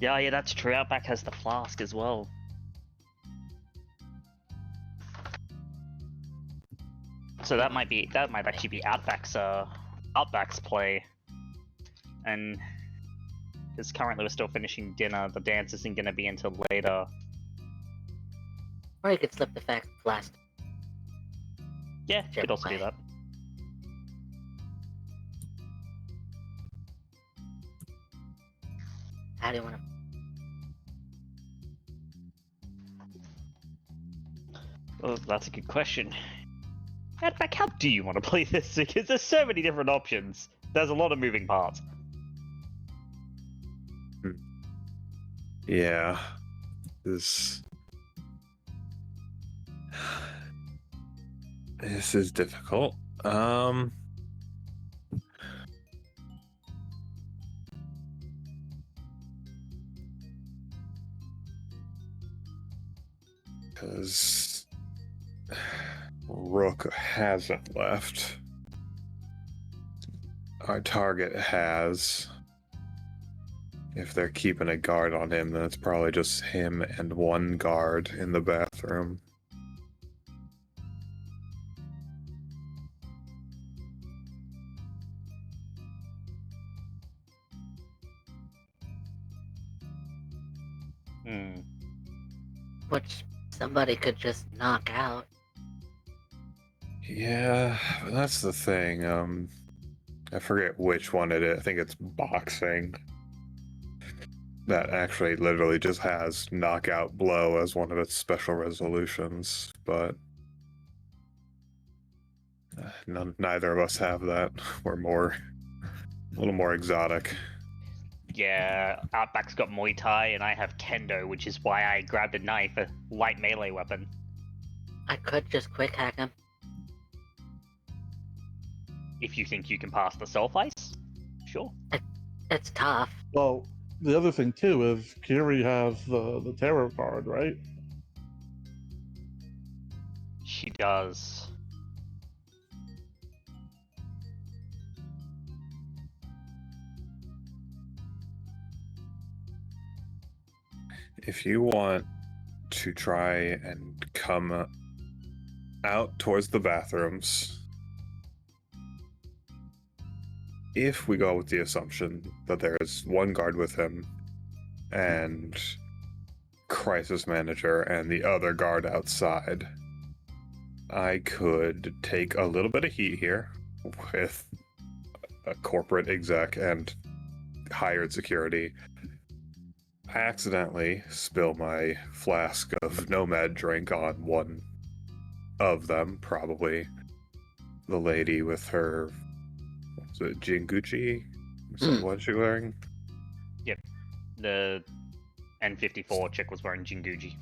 Yeah, that's true. Outback has the flask as well. So that might actually be Outback's play, and because currently we're still finishing dinner, the dance isn't going to be until later. Or you could slip the fact last. Yeah, could also do that. How do you want to? Well, that's a good question. Outback, how do you want to play this? Because there's so many different options. There's a lot of moving parts. Yeah. This is difficult. Because Rook hasn't left. Our target has. If they're keeping a guard on him, then it's probably just him and one guard in the bathroom. Which somebody could just knock out. Yeah, that's the thing. I forget which one it is. I think it's boxing. That actually literally just has knockout blow as one of its special resolutions, but Neither of us have that. We're a little more exotic. Yeah, Outback's got Muay Thai, and I have Kendo, which is why I grabbed a knife, a light melee weapon. I could just quick hack him. If you think you can pass the self ice, sure. It's tough. Well, the other thing too is Kiri has the terror card, right? She does. If you want to try and come out towards the bathrooms, if we go with the assumption that there is one guard with him and crisis manager and the other guard outside, I could take a little bit of heat here with a corporate exec and hired security. I accidentally spill my flask of Nomad drink on one of them, probably the lady with her, was it Jinguchi? What is she wearing? Yep. The N54 chick was wearing Jinguji.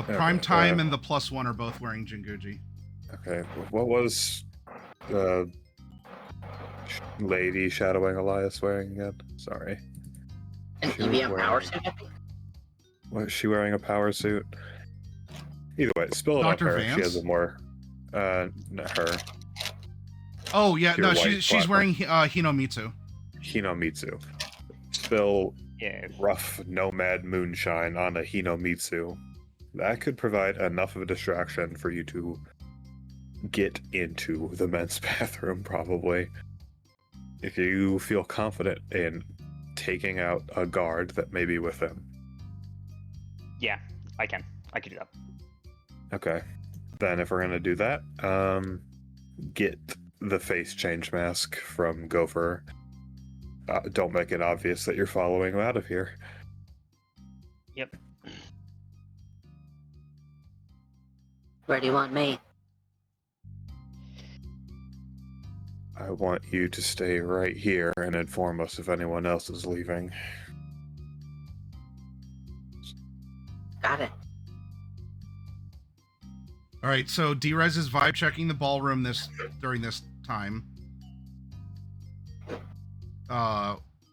Prime Time and the +1 are both wearing Jinguji. Okay, what was the lady shadowing Elias wearing again? Sorry. An She was EVM power wearing- suit, I think? Was she wearing a power suit? Either way, spill it on Dr. her. Vance? She has a more, not her. Oh yeah, Pure no, white she's platform. wearing Hinomitsu. Hinomitsu. Spill Yeah. rough Nomad moonshine on a Hinomitsu. That could provide enough of a distraction for you to get into the men's bathroom, probably. If you feel confident in taking out a guard that may be with him. Yeah, I can. I can do that. Okay. Then if we're gonna do that, get the face change mask from Gopher. Don't make it obvious that you're following him out of here. Yep. Where do you want me? I want you to stay right here and inform us if anyone else is leaving. Got it. All right, so D-Rez is vibe checking the ballroom during this time.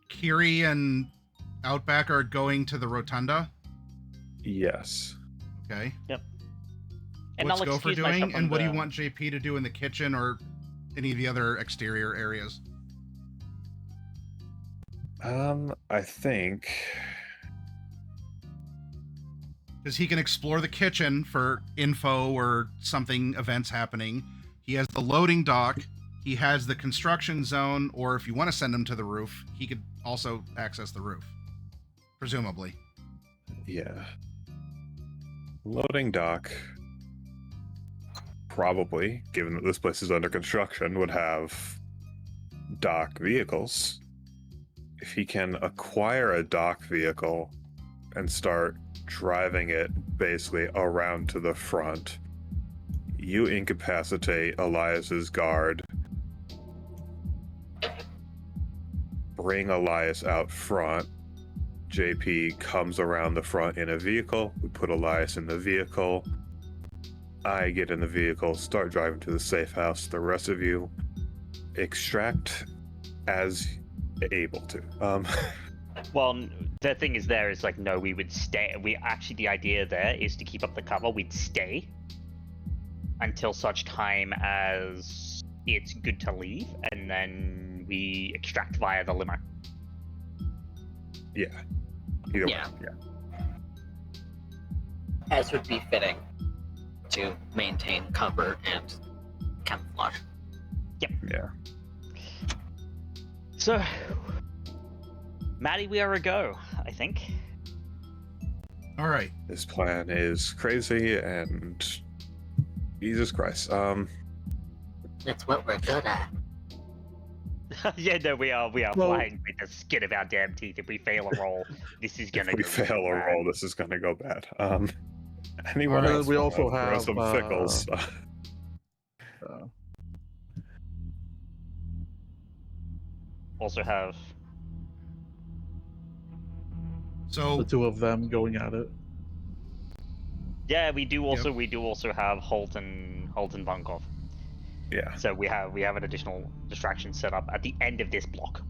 Kiri and Outback are going to the rotunda. Yes. Okay. And What's I'll Gopher excuse myself doing, from and what do you the- want JP to do in the kitchen or any of the other exterior areas? I think Because he can explore the kitchen for info or something, events happening. He has the loading dock. He has the construction zone, or if you want to send him to the roof, he could also access the roof. Presumably. yeah. Loading dock, probably, given that this place is under construction, would have dock vehicles. If he can acquire a dock vehicle and start driving it basically around to the front, you incapacitate Elias's guard, bring Elias out front. JP comes around the front in a vehicle. We put Elias in the vehicle. I get in the vehicle, start driving to the safe house. The rest of you extract as able to. Well, the thing is there is like, no, we would stay. The idea there is to keep up the cover. We'd stay until such time as it's good to leave, and then we extract via the limo. Yeah. Either way, Yeah. yeah. As would be fitting to maintain cover and camouflage. Yeah. So, Maddie, we are a go, I think. All right. This plan is crazy and Jesus Christ. That's what we're good at. Yeah, no, we are Well- flying with the skin of our damn teeth. If we fail a roll, this is gonna If we go fail a bad. roll, this is gonna go bad. Anyone Alright, else? we wanna also throw have, some pickles. also have. So The two of them going at it. Yeah, we do also have Holt and Bunkov. Yeah. So we have an additional distraction set up at the end of this block.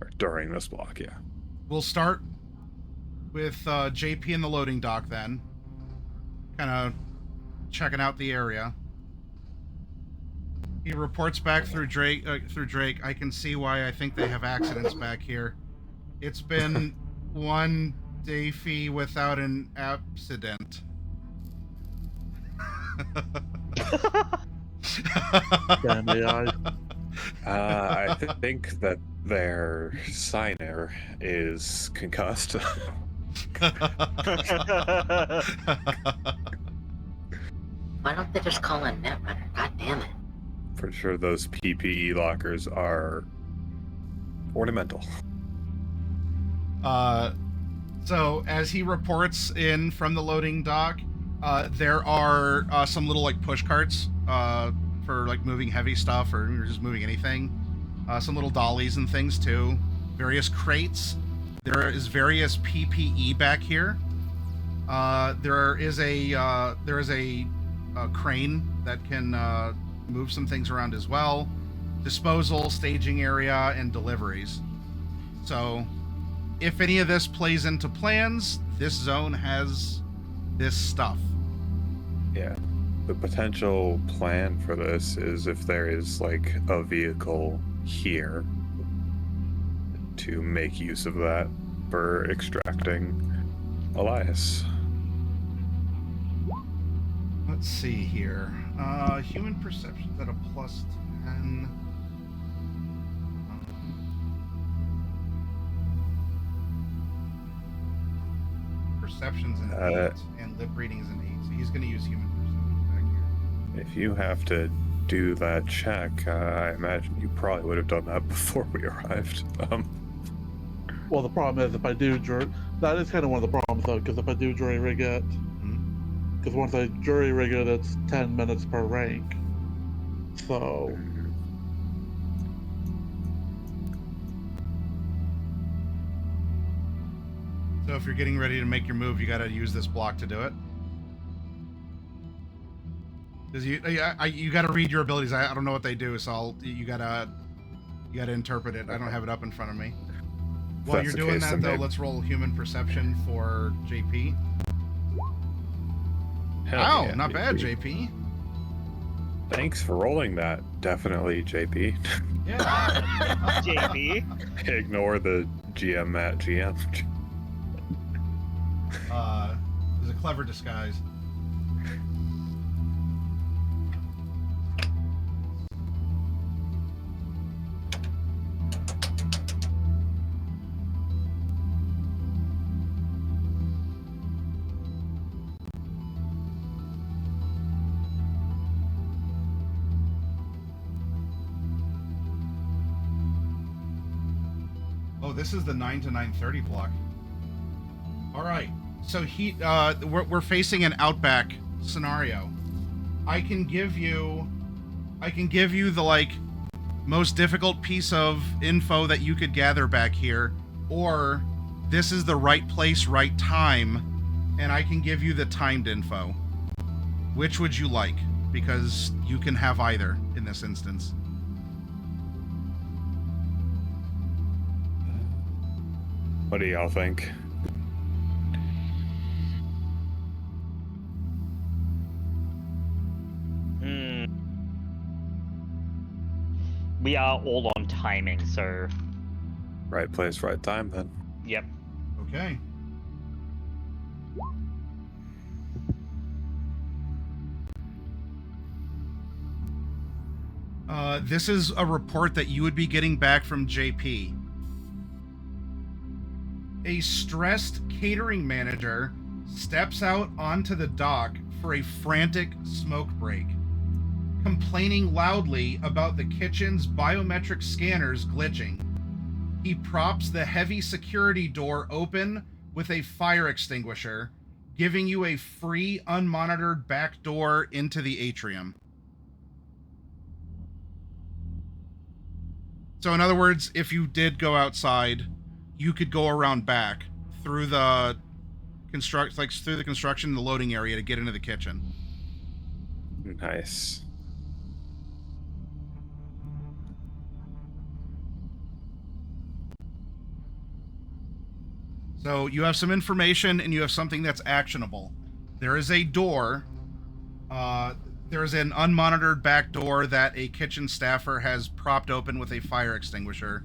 Or during this block, yeah. we'll start with JP in the loading dock then. Kind of checking out the area. He reports back through Drake. I can see why I think they have accidents back here. It's been one day fee without an accident. Damn AI. I think that their signer is concussed. Why don't they just call in Netrunner? God damn it. Pretty sure those PPE lockers are ornamental. So as he reports in from the loading dock, there are some little like push carts for like moving heavy stuff or just moving anything. Some little dollies and things too. Various crates. There is various PPE back here. There is a crane that can move some things around as well. Disposal, staging area, and deliveries. So if any of this plays into plans, this zone has this stuff. Yeah. The potential plan for this is if there is like a vehicle here to make use of that for extracting Elias. Let's see here. Human perception's at a +10. Perception's an 8, and lip reading is an 8, so he's going to use human perception back here. If you have to do that check, I imagine you probably would have done that before we arrived. Well, the problem is if I do that is kind of one of the problems though, because if I do jury rig it, because once I jury rig it, it's 10 minutes per rank. So. So if you're getting ready to make your move, you got to use this block to do it. Because you got to read your abilities. I don't know what they do, so you gotta interpret it. I don't have it up in front of me. While you're doing that, though, let's roll human perception for JP. Wow, not bad, JP. Thanks for rolling that. Definitely, JP. Yeah. JP. Ignore the GM at GM. It was a clever disguise. Oh, this is the 9 to 9:30 block. All right. So we're facing an outback scenario. I can give you the like most difficult piece of info that you could gather back here, or this is the right place, right time, and I can give you the timed info. Which would you like? Because you can have either in this instance. What do y'all think? We are all on timing, so. Right place, right time, then. Yep. Okay. This is a report that you would be getting back from JP. A stressed catering manager steps out onto the dock for a frantic smoke break, complaining loudly about the kitchen's biometric scanners glitching. He props the heavy security door open with a fire extinguisher, giving you a free unmonitored back door into the atrium. So in other words, if you did go outside, you could go around back through the construction, the loading area to get into the kitchen. Nice. So you have some information and you have something that's actionable. There is a door. There is an unmonitored back door that a kitchen staffer has propped open with a fire extinguisher.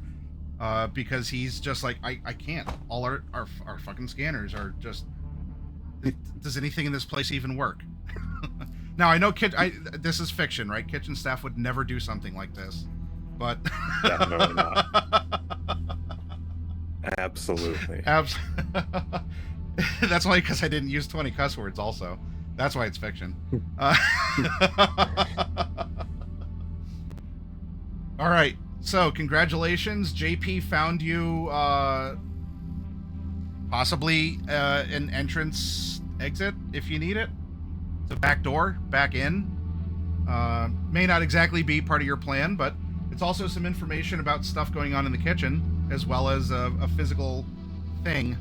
Because he's just like, I can't. All our fucking scanners are just... Does anything in this place even work? Now, I know this is fiction, right? Kitchen staff would never do something like this. But... Definitely not. Absolutely. That's only because I didn't use 20 cuss words also. That's why it's fiction. All right. So, congratulations. JP found you possibly an entrance exit if you need it. It's a back door, back in. May not exactly be part of your plan, but it's also some information about stuff going on in the kitchen, as well as a physical thing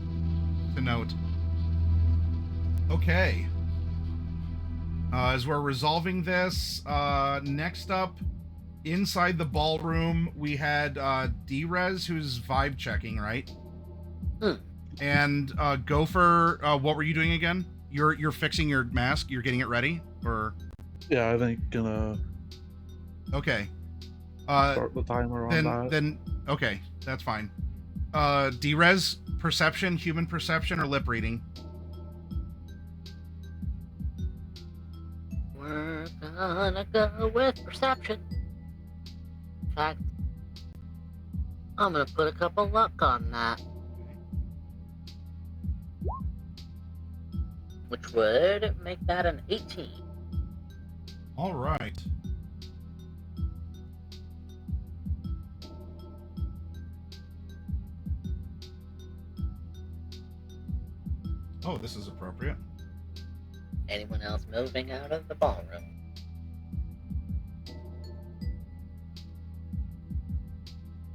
to note. Okay. As we're resolving this, next up, inside the ballroom, we had D-Rez, who's vibe checking, right? And Gopher, what were you doing again? You're fixing your mask? You're getting it ready? Or... Yeah, I think gonna Okay. start the timer on that. Then, okay, that's fine. D-Rez, perception, human perception, or lip reading? We're gonna go with perception. In fact, I'm gonna put a couple luck on that. Which would make that an 18. All right. Oh, this is appropriate. Anyone else moving out of the ballroom?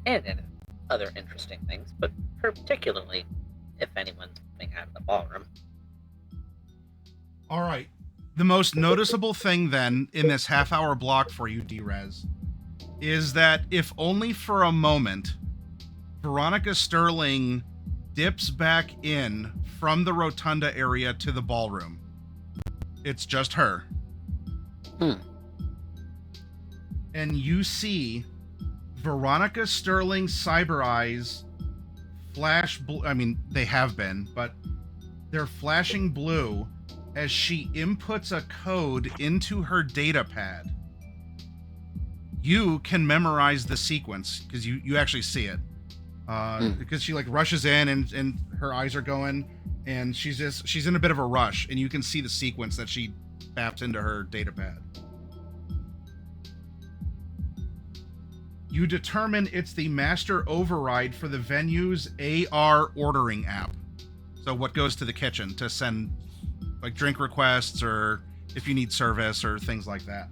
And other interesting things, but particularly if anyone's moving out of the ballroom. All right. The most noticeable thing then in this half-hour block for you, D-Rez, is that if only for a moment, Veronica Sterling dips back in from the rotunda area to the ballroom. It's just her. And you see Veronica Sterling's cyber eyes flash blue. I mean, they have been, but they're flashing blue as she inputs a code into her data pad. You can memorize the sequence because you actually see it. Because she like rushes in and her eyes are going and she's in a bit of a rush and you can see the sequence that she maps into her data pad. You determine it's the master override for the venue's AR ordering app. So what goes to the kitchen to send like drink requests or if you need service or things like that.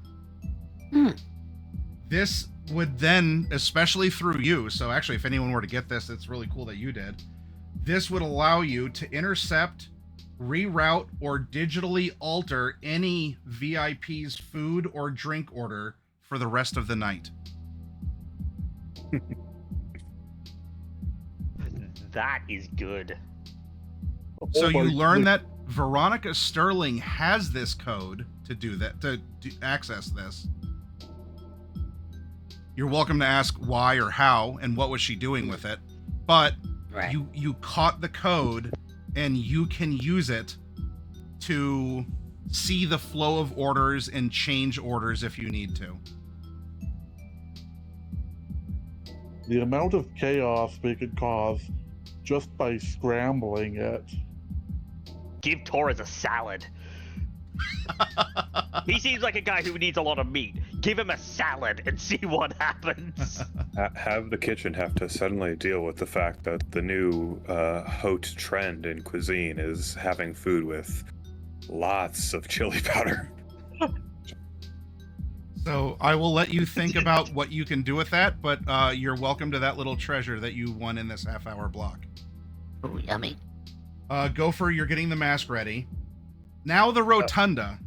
This would then, especially through you, so actually if anyone were to get this, it's really cool that you did. This would allow you to intercept, reroute, or digitally alter any VIP's food or drink order for the rest of the night. That is good. So you learn that Veronica Sterling has this code to do that, to access this. You're welcome to ask why or how and what was she doing with it. But Right. you caught the code and you can use it to see the flow of orders and change orders if you need to. The amount of chaos we could cause just by scrambling it. Give Torres a salad. He seems like a guy who needs a lot of meat. Give him a salad and see what happens. Have the kitchen have to suddenly deal with the fact that the new haute trend in cuisine is having food with lots of chili powder. So I will let you think about what you can do with that, but you're welcome to that little treasure that you won in this half-hour block. Ooh, yummy. Gopher, you're getting the mask ready. Now the rotunda.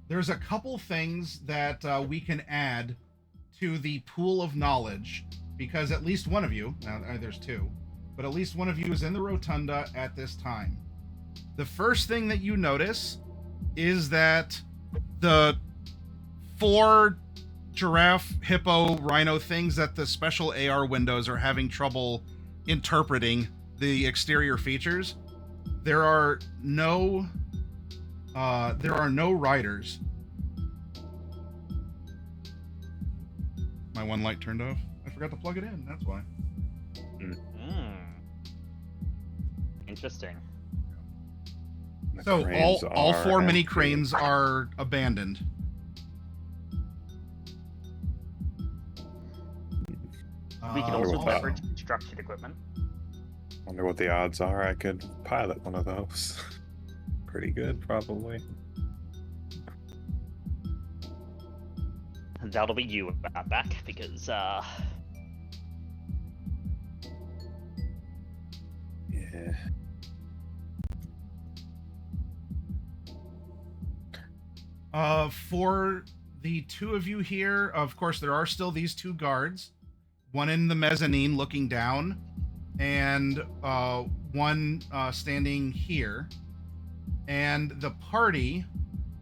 There's a couple things that we can add to the pool of knowledge, because at least one of you, now there's two, but at least one of you is in the rotunda at this time. The first thing that you notice is that the 4 giraffe, hippo, rhino things that the special AR windows are having trouble interpreting the exterior features. There are no riders. My one light turned off. I forgot to plug it in. That's why. Interesting. So all 4 mini cranes are abandoned. We can also also- leverage construction equipment. Wonder what the odds are I could pilot one of those. Pretty good, probably. And that'll be you back because Yeah. For the 2 of you here, of course, there are still these 2 guards, one in the mezzanine looking down, and one standing here. And the party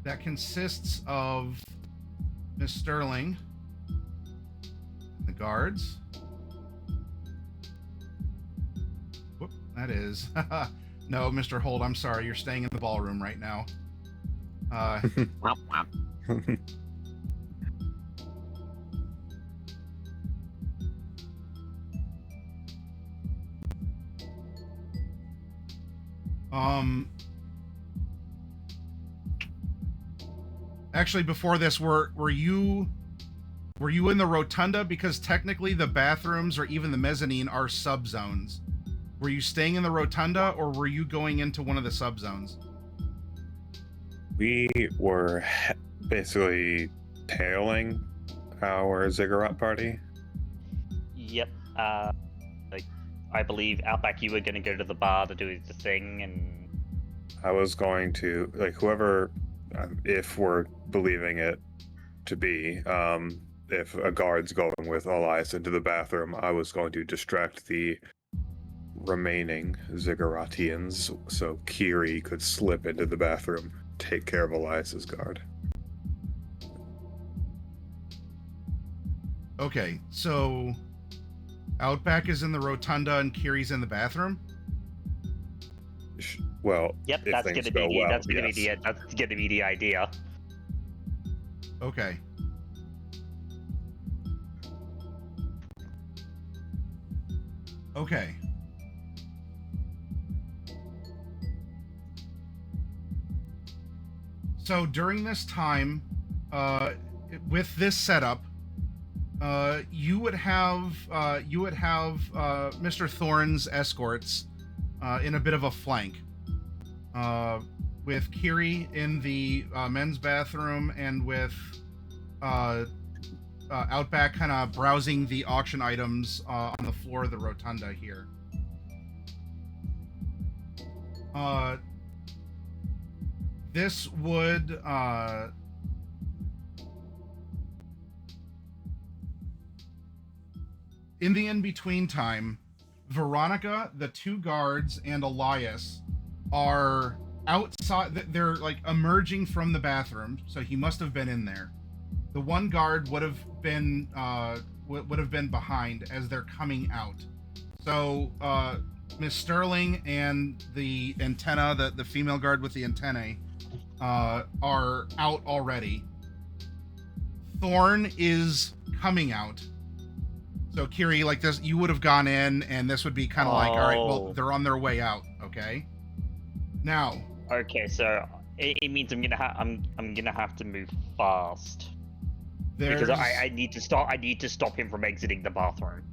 that consists of Miss Sterling, the guards. Whoop, that is. No, Mr. Holt, I'm sorry. You're staying in the ballroom right now. Womp womp. Actually, before this, were you in the rotunda? Because technically the bathrooms or even the mezzanine are subzones. Were you staying in the rotunda, or were you going into one of the subzones? We were basically tailing our Ziggurat party. Yep. Like I believe Outback, you were going to go to the bar to do the thing, and I was going to, like, whoever, if we're believing it to be, if a guard's going with Elias into the bathroom, I was going to distract the remaining Zigguratians so Kiri could slip into the bathroom, take care of Elias's guard. Okay, so Outback is in the rotunda and Kiri's in the bathroom? Well, yep, if that's things going to go be well, that's going to yes. be that's going to be the idea. Okay. Okay. So during this time, with this setup, you would have Mr. Thorne's escorts in a bit of a flank, with Kiri in the men's bathroom and with Outback kind of browsing the auction items on the floor of the rotunda here. This would in the in-between time, Veronica, the 2 guards, and Elias are outside. They're like emerging from the bathroom, so he must have been in there. The 1 guard would have been behind as they're coming out. So Miss Sterling and the antenna, the female guard with the antennae, are out already. Thorne is coming out. So Kiri, like this, you would have gone in, and this would be kind of like, all right, well, they're on their way out. Okay. Now. Okay, so it means I'm gonna have to move fast because I need to stop him from exiting the bathroom.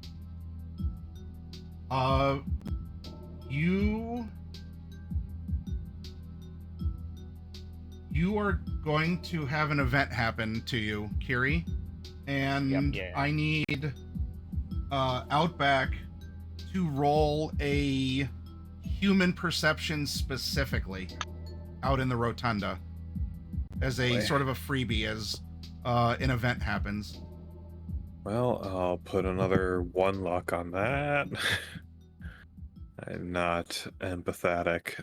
You are going to have an event happen to you, Kiri, and Yep, yeah. I need Outback to roll a human perception specifically out in the rotunda as a sort of a freebie as an event happens. Well, I'll put another 1 luck on that. I'm not empathetic.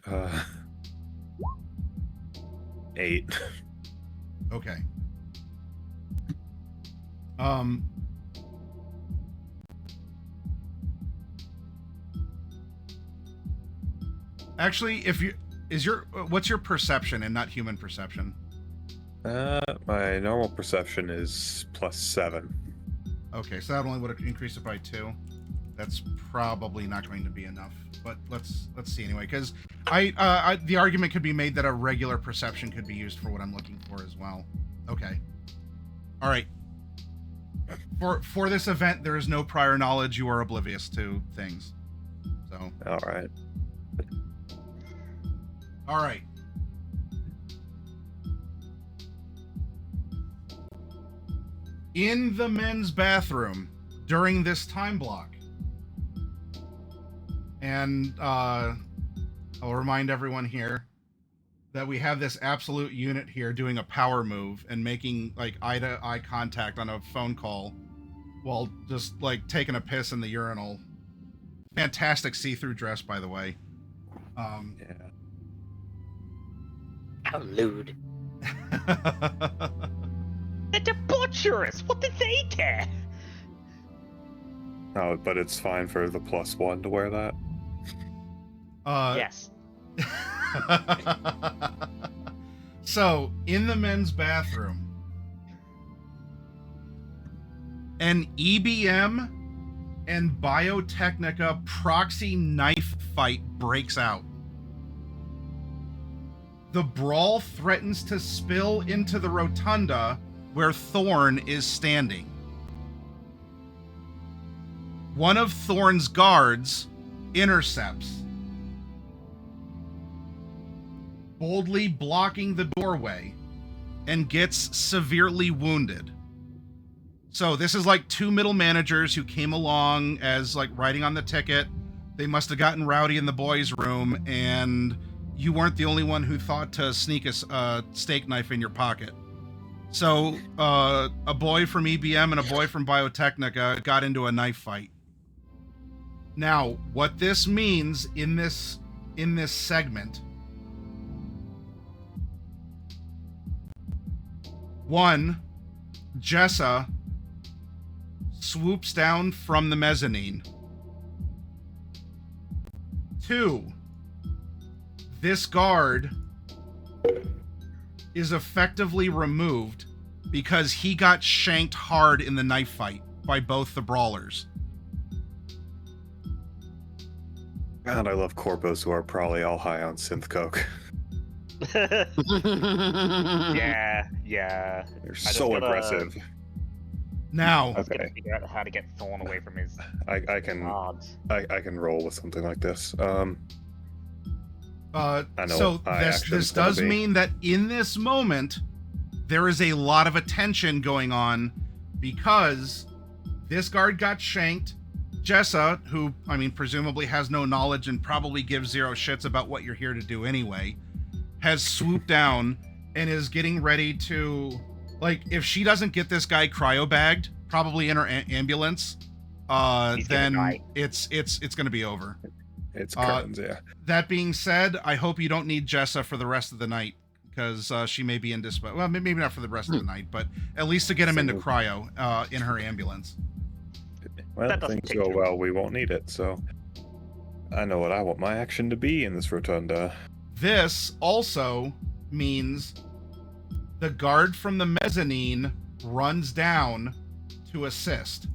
8. Okay. Actually, what's your perception and not human perception? My normal perception is +7. Okay, so that only would increase it by 2. That's probably not going to be enough. But let's see anyway, because the argument could be made that a regular perception could be used for what I'm looking for as well. Okay. All right. For this event, there is no prior knowledge. You are oblivious to things. So. All right. All right. In the men's bathroom during this time block. And I'll remind everyone here that we have this absolute unit here doing a power move and making like eye-to-eye contact on a phone call while just like taking a piss in the urinal. Fantastic see-through dress, by the way. Yeah. How lewd. They're debaucherous! What did they care? Oh, but it's fine for the +1 to wear that. Yes. So, in the men's bathroom, an EBM and Biotechnica proxy knife fight breaks out. The brawl threatens to spill into the rotunda where Thorne is standing. One of Thorne's guards intercepts, boldly blocking the doorway, and gets severely wounded. So this is like 2 middle managers who came along as like writing on the ticket. They must have gotten rowdy in the boys' room, and you weren't the only one who thought to sneak a steak knife in your pocket. So a boy from EBM and a boy from Biotechnica got into a knife fight. Now, what this means in this segment: 1, Jessa swoops down from the mezzanine. 2, this guard is effectively removed because he got shanked hard in the knife fight by both the brawlers. God, I love corpos who are probably all high on synth coke. Yeah. They're just so gotta- aggressive. Now, Gotta Okay, figure out how to get Thorne away from his I can guards. I can roll with something like this. so what my this action's gonna does be. mean that in this moment, there is a lot of attention going on because this guard got shanked. Jessa, who, I mean, presumably has no knowledge and probably gives 0 shits about what you're here to do anyway, has swooped down and is getting ready to, like, if she doesn't get this guy cryo-bagged, probably in her ambulance, He's gonna then die. it's going to be over. It's curtains, yeah. That being said, I hope you don't need Jessa for the rest of the night, because she may be in dispo. Well, maybe not for the rest of the night, but at least to get him into cryo in her ambulance. Well, That doesn't things take go too well, we won't need it, so I know what I want my action to be in this rotunda. This also means the guard from the mezzanine runs down to assist.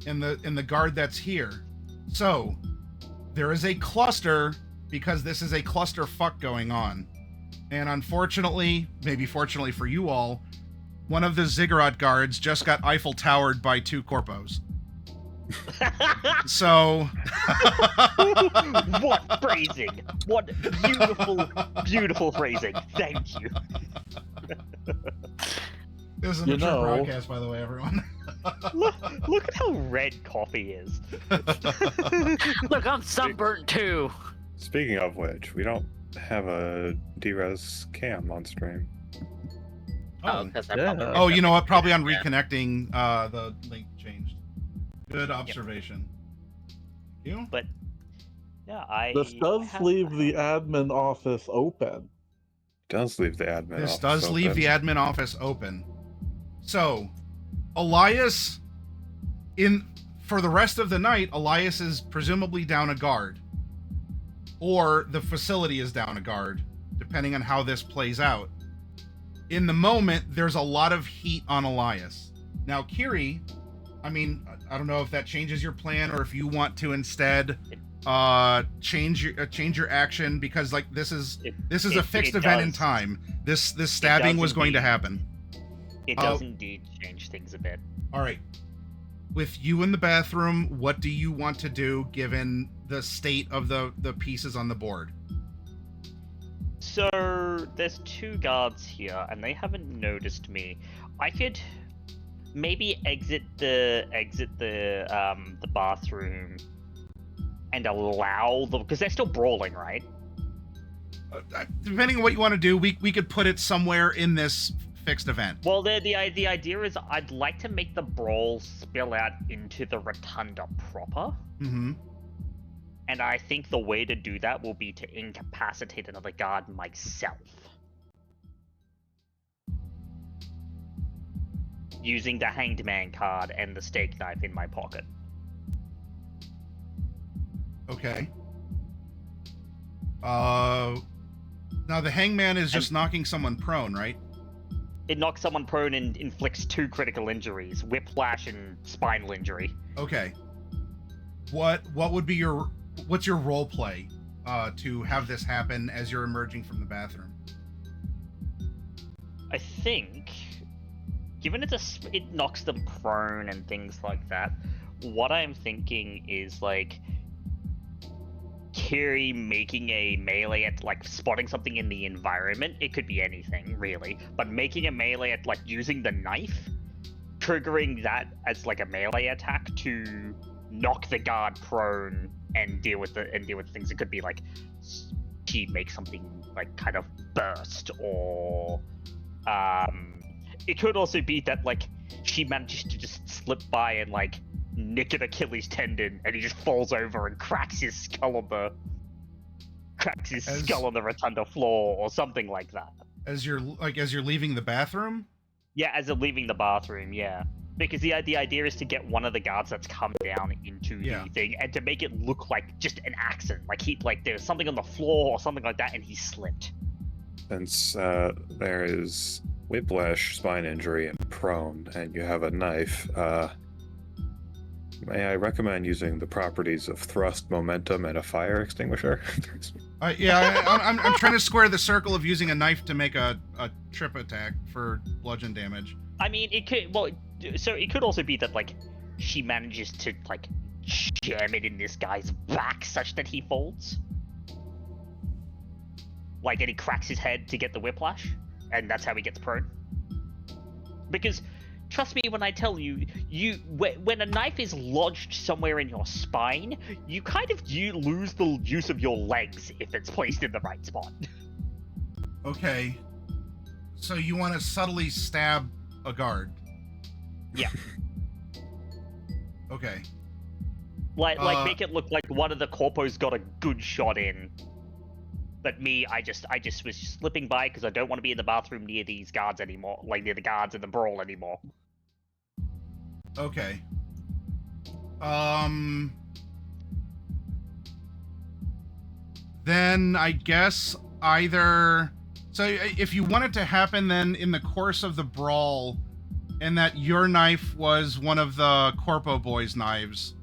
And the guard that's here. So there is a cluster because this is a cluster fuck going on. And unfortunately, maybe fortunately for you all, one of the Ziggurat guards just got Eiffel Towered by 2 corpos. So What phrasing! What beautiful, beautiful phrasing. Thank you. this is a You mature know- broadcast, by the way, everyone. Look at how red coffee is. Look, I'm sunburnt too. Speaking of which, we don't have a D-Res cam on stream. Oh, because I yeah. probably Oh, you know what? Probably on Yeah. reconnecting, the link changed. Good observation. You? But yeah, I. This does have- leave the admin office open. Does leave the admin This office does leave open. the admin office open. So, Elias, for the rest of the night, Elias is presumably down a guard. Or the facility is down a guard, depending on how this plays out. In the moment, there's a lot of heat on Elias. Now, Kiri, I mean, I don't know if that changes your plan or if you want to instead change your action, because like this is a fixed event in does. time. This stabbing does was going to indeed. happen. It does indeed change things a bit. All right. With you in the bathroom, what do you want to do given the state of the pieces on the board? So there's two guards here, and they haven't noticed me. I could maybe exit the bathroom and allow them, because they're still brawling, right? Depending on what you want to do, we could put it somewhere in this fixed event. Well, the idea is I'd like to make the brawl spill out into the rotunda proper. Mm-hmm. And I think the way to do that will be to incapacitate another guard myself. Using the hanged man card and the steak knife in my pocket. Okay. Now the hangman is just knocking someone prone, right? It knocks someone prone and inflicts 2 critical injuries, whiplash and spinal injury. Okay. What would be what's your role play to have this happen as you're emerging from the bathroom? I think, given it knocks them prone and things like that, what I'm thinking is like Kiri making a melee at like spotting something in the environment. It could be anything really, but making a melee at like using the knife, triggering that as like a melee attack to knock the guard prone and deal with things. It could be like she makes something like kind of burst, or it could also be that like she manages to just slip by and like nick an Achilles tendon, and he just falls over and cracks his skull on the rotunda floor, or something like that. As you're leaving the bathroom? Yeah, as they're leaving the bathroom, yeah. Because the idea is to get one of the guards that's come down into the thing, and to make it look like just an accident, like there's something on the floor or something like that, and he slipped. Since there is whiplash, spine injury, and prone, and you have a knife, may I recommend using the properties of thrust, momentum, and a fire extinguisher? I'm trying to square the circle of using a knife to make a trip attack for bludgeon damage. I mean, it could also be that like she manages to like jam it in this guy's back such that he falls, like, and he cracks his head to get the whiplash, and that's how he gets prone. Because trust me when I tell you, when a knife is lodged somewhere in your spine, you lose the use of your legs if it's placed in the right spot. Okay. So you want to subtly stab a guard? Yeah. Okay. Like make it look like one of the corpos got a good shot in. But me, I just was slipping by because I don't want to be in the bathroom near these guards anymore, like near the guards in the brawl anymore. Okay. Then I guess either... So if you want it to happen then in the course of the brawl, and that your knife was one of the Corpo boys' knives,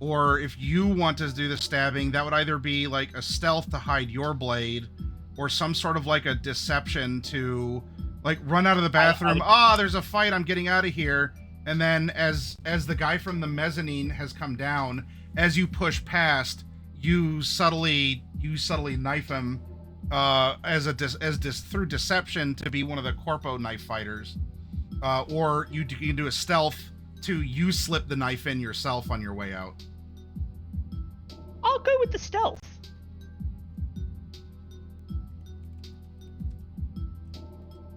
or if you want to do the stabbing, that would either be like a stealth to hide your blade, or some sort of like a deception to like run out of the bathroom. There's a fight, I'm getting out of here. And then as the guy from the mezzanine has come down, as you push past, you subtly knife him through deception to be one of the corpo knife fighters, or you can do a stealth to you slip the knife in yourself on your way out. I'll go with the stealth.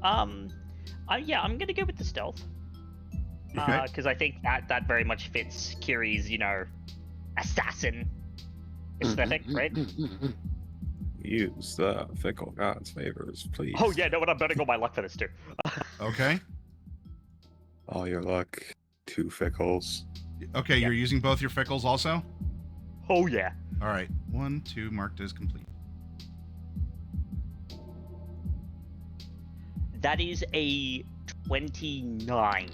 Yeah, I'm gonna go with the stealth. Okay. Because I think that very much fits Kiri's, assassin aesthetic, right? Use the fickle god's favors, please. Oh yeah, no, and I'm betting on my luck for this too. Okay. All your luck, 2 fickles. Okay, Yep. You're using both your fickles also? Oh yeah. All right. 1, 2 marked as complete. That is a 29.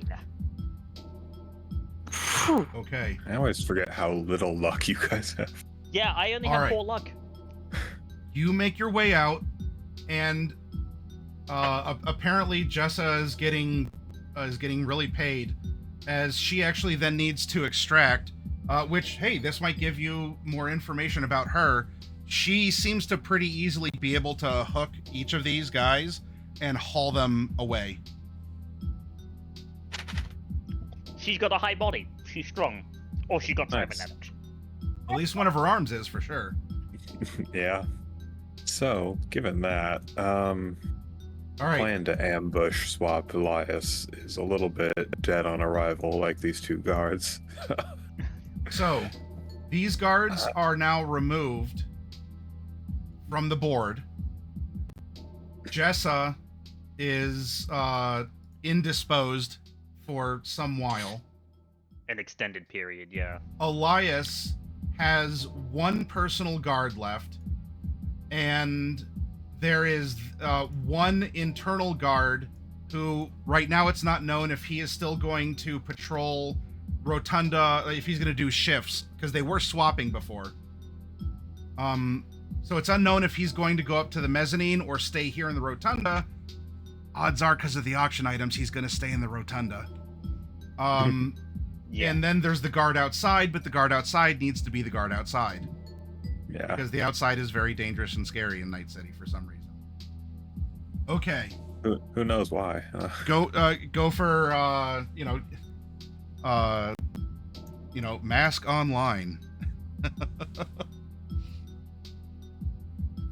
Okay. I always forget how little luck you guys have. Yeah, I only All have right. 4 luck. You make your way out, and apparently Jessa is getting really paid, as she actually then needs to extract. Which, hey, this might give you more information about her. She seems to pretty easily be able to hook each of these guys and haul them away. She's got a high body. She's strong. Or she got Nice. cybernetics. At least one of her arms is, for sure. Yeah. So, given that, All right. plan to ambush swap Elias is a little bit dead on arrival, like these 2 guards. So, these guards are now removed from the board. Jessa is indisposed for some while. An extended period, yeah. Elias has 1 personal guard left, and there is 1 internal guard who, right now, it's not known if he is still going to patrol Rotunda, if he's going to do shifts, because they were swapping before. So it's unknown if he's going to go up to the mezzanine or stay here in the Rotunda. Odds are, because of the auction items, he's going to stay in the Rotunda. Yeah. And then there's the guard outside, but the guard outside needs to be the guard outside, Yeah. because the outside is very dangerous and scary in Night City for some reason. Okay, Who knows why? go for mask online.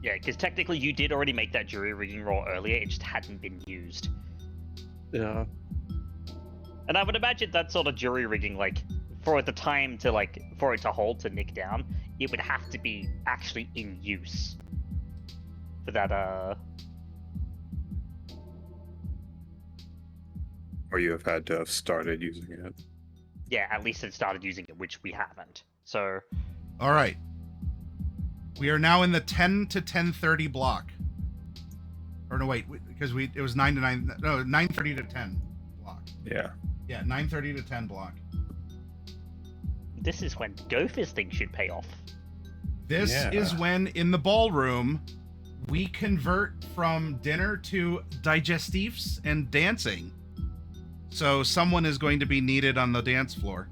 Yeah, because technically you did already make that jury rigging roll earlier, it just hadn't been used. Yeah. And I would imagine that sort of jury rigging, for the time to, for it to hold to Nick down, it would have to be actually in use. For that, Or you have had to have started using it. yeah, at least it started using it, which we haven't. So, All right, we are now in the 10 to 10:30 block. Or no, wait, because it was 9 to 9. No, 9:30 to 10 block. Yeah. Yeah, 9:30 to 10 block. this is when Gopher's thing should pay off. This Yeah. is when, in the ballroom, we convert from dinner to digestifs and dancing. So someone is going to be needed on the dance floor.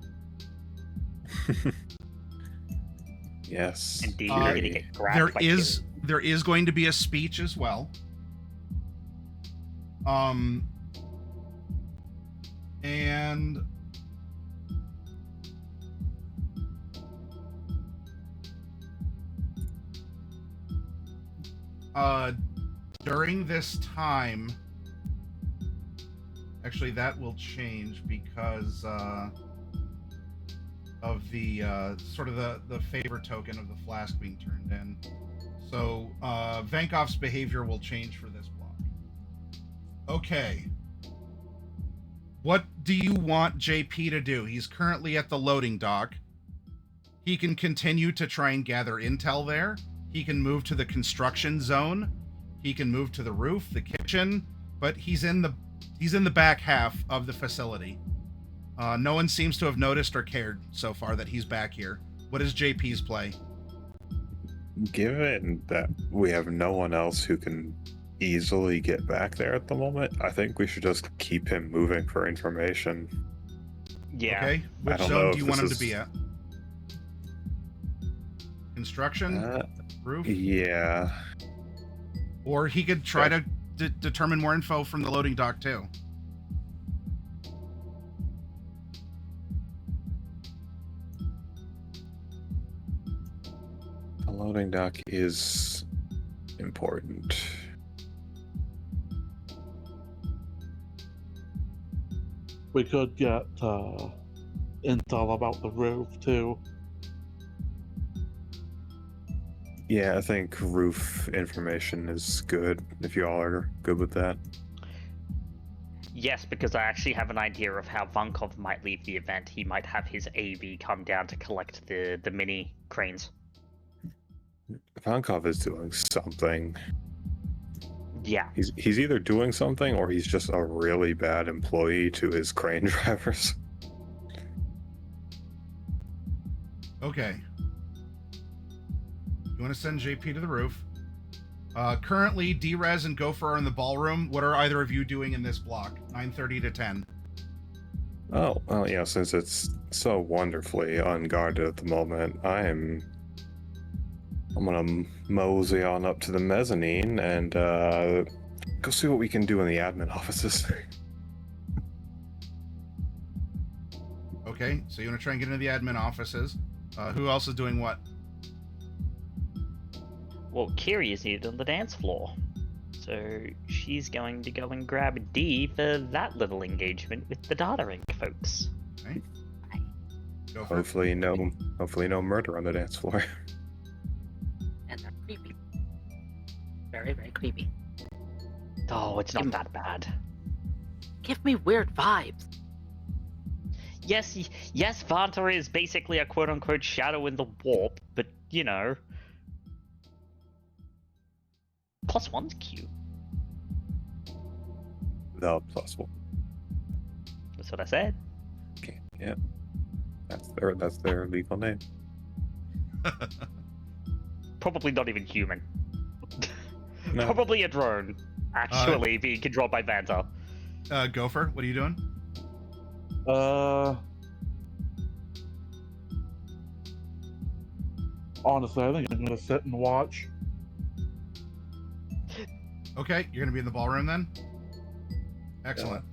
Yes. Indeed, Uh, you're gonna get grabbed There by is going to be a speech as well. And during this time, actually that will change because of the sort of the favor token of the flask being turned in. So Vankov's behavior will change for this block. Okay. What do you want JP to do? He's currently at the loading dock. He can continue to try and gather intel there. He can move to the construction zone. He can move to the roof, the kitchen, but he's in the back half of the facility. No one seems to have noticed or cared so far that he's back here. What is JP's play? Given that we have no one else who can easily get back there at the moment, I think we should just keep him moving for information. Yeah. Okay. Which don't zone know do you if want him this to be is- at? Construction? Roof? Yeah. Or he could try Yeah. to determine more info from the loading dock too. The loading dock is important. We could get intel about the roof too. Yeah, I think roof information is good, if you all are good with that. Yes, because I actually have an idea of how Vankov might leave the event. He might have his AV come down to collect the mini cranes. Vankov is doing something. Yeah. He's either doing something or he's just a really bad employee to his crane drivers. Okay. You want to send JP to the roof. Currently, Drez and Gopher are in the ballroom. What are either of you doing in this block? 9:30 to 10. Oh, well, yeah, since it's so wonderfully unguarded at the moment, I'm gonna mosey on up to the mezzanine and go see what we can do in the admin offices. Okay, so you want to try and get into the admin offices. Who else is doing what? Well, Kiri is needed on the dance floor. So she's going to go and grab D for that little engagement with the data ink folks. Okay. Gopher. Hopefully no murder on the dance floor. And they're creepy. Very, very creepy. Oh, it's not that bad. Give me weird vibes. Yes, Vanta is basically a quote-unquote shadow in the warp, but, you know... +1's cute. The +1. That's what I said. Okay, yeah. That's their legal name. Probably not even human. No. Probably a drone, actually, being controlled by Vanta. Gopher, what are you doing? Honestly, I think I'm gonna sit and watch. Okay, you're going to be in the ballroom then? Excellent.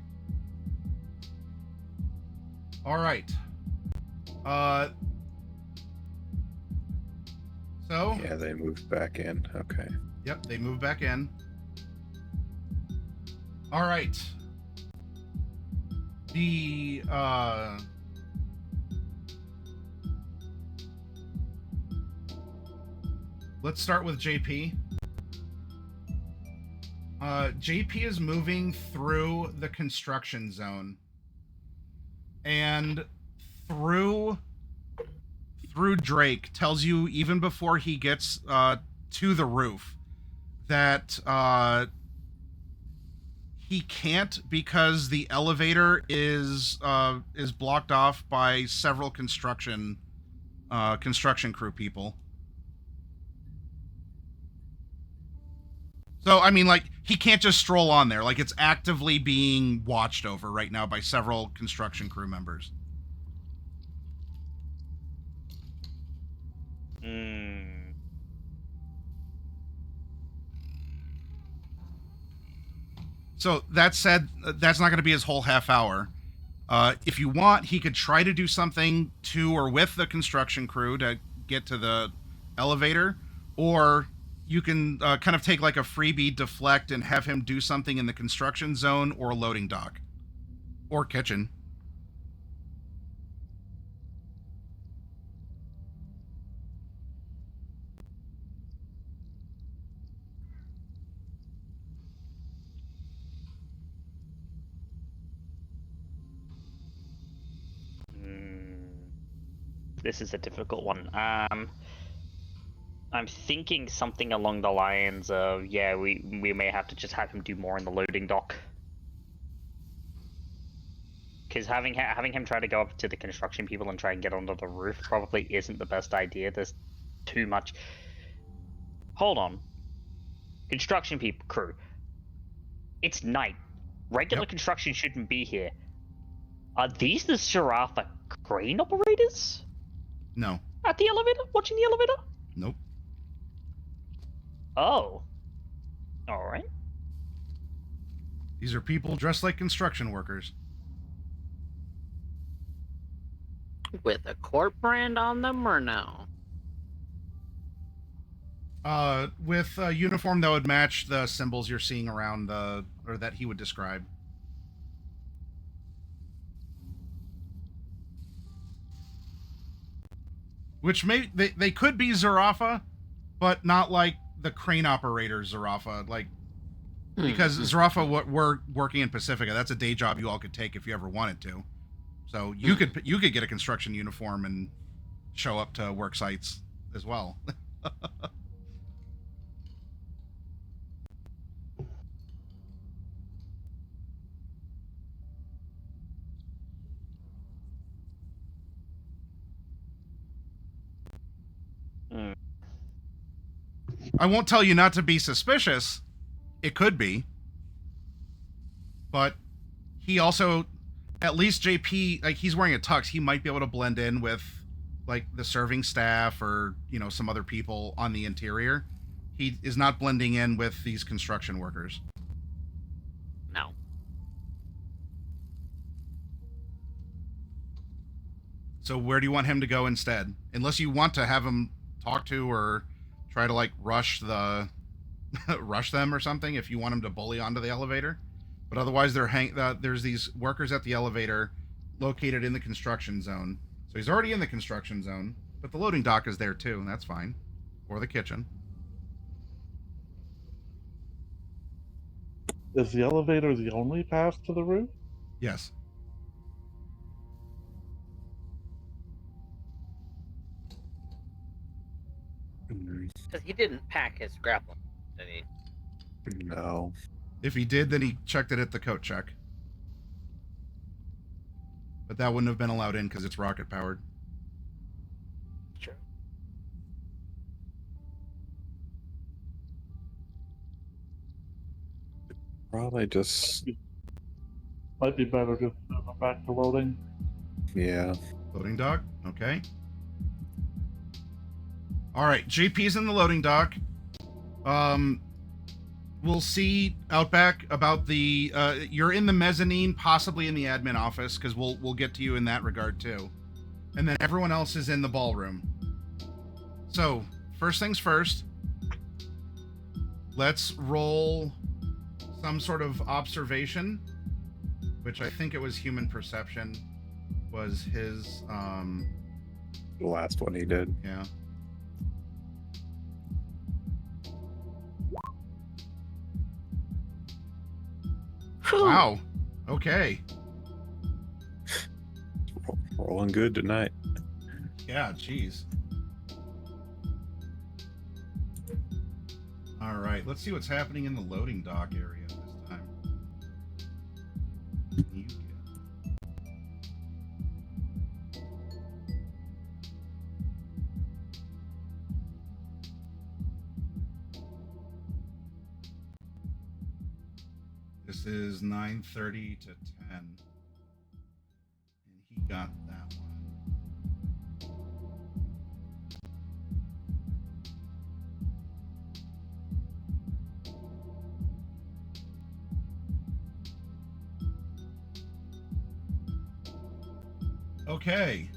All right. So... Yeah, they moved back in. Okay. Yep, they moved back in. All right. The let's start with JP. JP is moving through the construction zone, and through Drake tells you even before he gets to the roof that he can't because the elevator is blocked off by several construction crew people. So, I mean, like, he can't just stroll on there. Like, it's actively being watched over right now by several construction crew members. So, that said, that's not going to be his whole half hour. If you want, he could try to do something to or with the construction crew to get to the elevator, or you can kind of take like a freebie deflect and have him do something in the construction zone or loading dock or kitchen. This is a difficult one. I'm thinking something along the lines of, yeah, we may have to just have him do more in the loading dock. Because having him try to go up to the construction people and try and get onto the roof probably isn't the best idea. There's too much. Hold on. Construction people, crew. It's night. Regular construction shouldn't be here. Are these the Sharafa crane operators? No. At the elevator? Watching the elevator? Nope. Oh. Alright. These are people dressed like construction workers. With a corp brand on them or no? With a uniform that would match the symbols you're seeing around the, or that he would describe. Which they could be Zarafa, but not like the crane operator Zarafa. Like, because Zarafa were working in Pacifica. That's a day job you all could take if you ever wanted to. So you could get a construction uniform and show up to work sites as well. I won't tell you not to be suspicious. It could be. But he also, at least JP, like, he's wearing a tux. He might be able to blend in with, like, the serving staff or, you know, some other people on the interior. He is not blending in with these construction workers. No. So where do you want him to go instead? Unless you want to have him talk to or try to, like, rush them or something, if you want him to bully onto the elevator. But otherwise, there's these workers at the elevator located in the construction zone. So he's already in the construction zone, but the loading dock is there too, and that's fine. Or the kitchen. Is the elevator the only path to the roof? Yes. Because he didn't pack his grappling, did he? No. If he did, then he checked it at the coat check. But that wouldn't have been allowed in because it's rocket powered. Sure. Probably just, Might be better just to go back to loading. yeah. Loading dock? Okay. Alright, JP's in the loading dock. We'll see Outback about the, you're in the mezzanine, possibly in the admin office, because we'll get to you in that regard too. And then everyone else is in the ballroom. So, first things first, let's roll some sort of observation, which I think it was human perception, was his, The last one he did. yeah. Wow. Okay. Rolling good tonight. Yeah, jeez. All right, let's see what's happening in the loading dock area this time. You get- This is 9:30 to 10. And he got that one. Okay.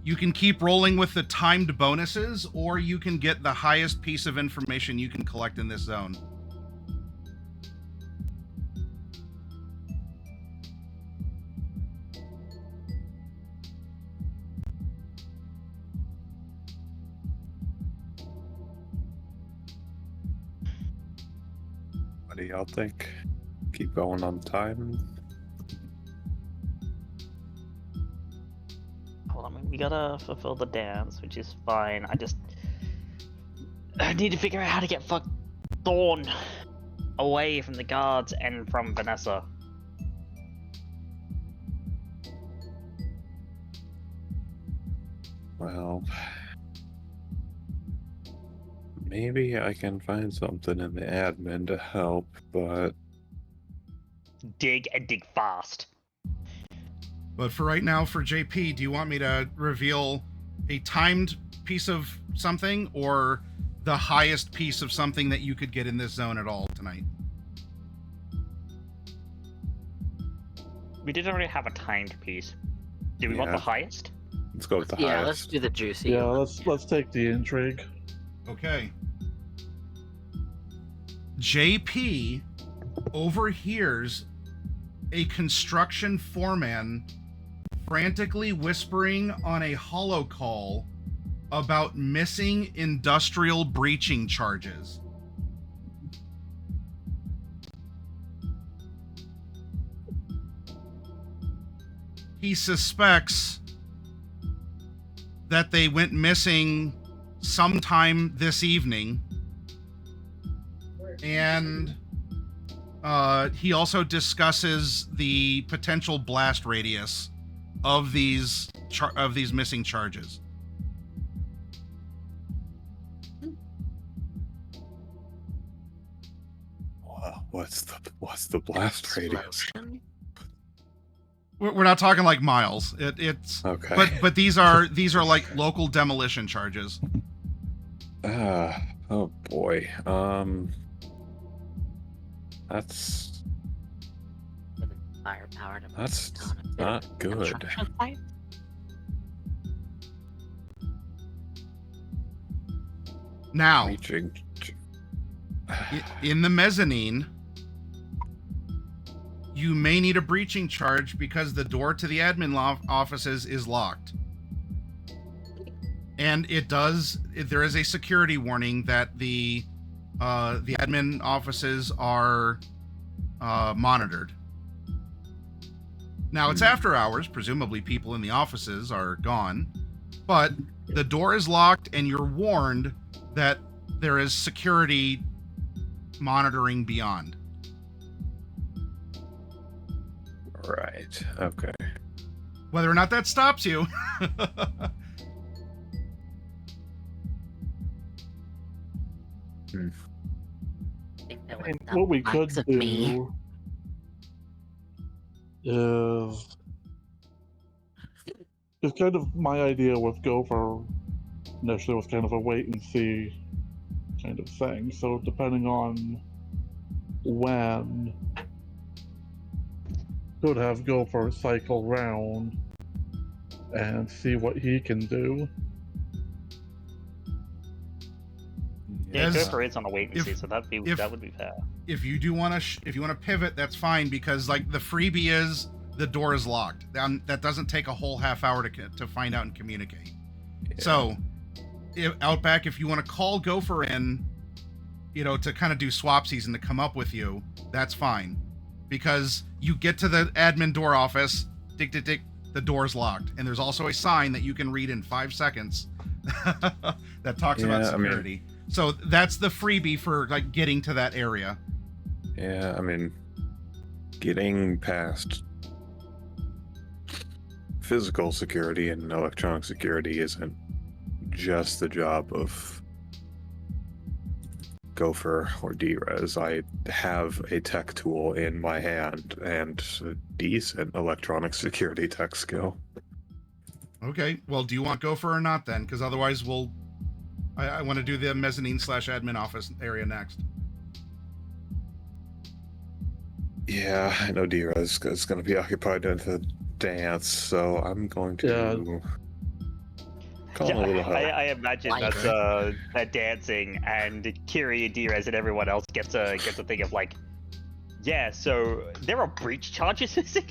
You can keep rolling with the timed bonuses, or you can get the highest piece of information you can collect in this zone. What do y'all think? Keep going on time? Hold on, we gotta fulfill the dance, which is fine. I need to figure out how to get fuck Thorne away from the guards and from Vanessa. Well, maybe I can find something in the admin to help, but dig and dig fast. But for right now, for JP, do you want me to reveal a timed piece of something or the highest piece of something that you could get in this zone at all tonight? We did already have a timed piece. Do we want the highest? Let's go with the Yeah, highest. let's do the juicy. Yeah, one. let's take the intrigue. Okay. JP overhears a construction foreman frantically whispering on a holo call about missing industrial breaching charges. He suspects that they went missing sometime this evening, and he also discusses the potential blast radius of these missing charges. Wow, what's the blast radius? Explosion? We're not talking like miles. It's Okay. but these are like local demolition charges. Oh boy. That's Firepower to That's burn down a bit not of good. construction site? Now, reaching. in the mezzanine, you may need a breaching charge because the door to the admin offices is locked. And there is a security warning that the admin offices are monitored. Now, it's after hours. Presumably people in the offices are gone. But the door is locked and you're warned that there is security monitoring beyond. Right. Okay. Whether or not that stops you. I think that And was what we the could likes of me. do is kind of my idea with Gopher initially was kind of a wait and see kind of thing. So depending on when, could have Gopher cycle round and see what he can do. Yeah, As- Gopher is on a wait and if- see, so that would be fair. If you do want to pivot, that's fine, because like the freebie is the door is locked. That doesn't take a whole half hour to find out and communicate. Yeah. So, Outback, if you want to call Gopher in, to kind of do swapsies and to come up with you, that's fine, because you get to the admin door office, tick tick tick, the door's locked, and there's also a sign that you can read in 5 seconds that talks about Yeah, I mean- security. So that's the freebie for like getting to that area. Yeah, I mean, getting past physical security and electronic security isn't just the job of Gopher or Drez. I have a tech tool in my hand and a decent electronic security tech skill. Okay, well, do you want Gopher or not then? Because otherwise I want to do the mezzanine / admin office area next. Yeah, I know Drez is going to be occupied doing the dance, so I'm going to call him a little help. I imagine that's that dancing, and Kiri and Drez and everyone else gets a thing of like, yeah, so there are breach charges missing.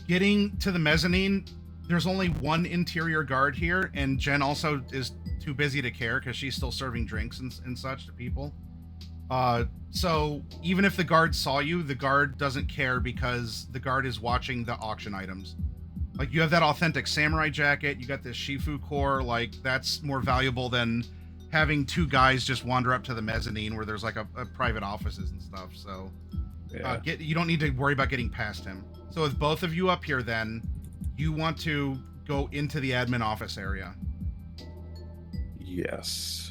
Getting to the mezzanine, there's only one interior guard here, and Jen also is too busy to care because she's still serving drinks and such to people. So even if the guard saw you, the guard doesn't care because the guard is watching the auction items. Like, you have that authentic samurai jacket, you got this Shifu core, like, that's more valuable than having 2 guys just wander up to the mezzanine where there's like a private offices and stuff. So Yeah. you don't need to worry about getting past him. So with both of you up here, then you want to go into the admin office area. Yes.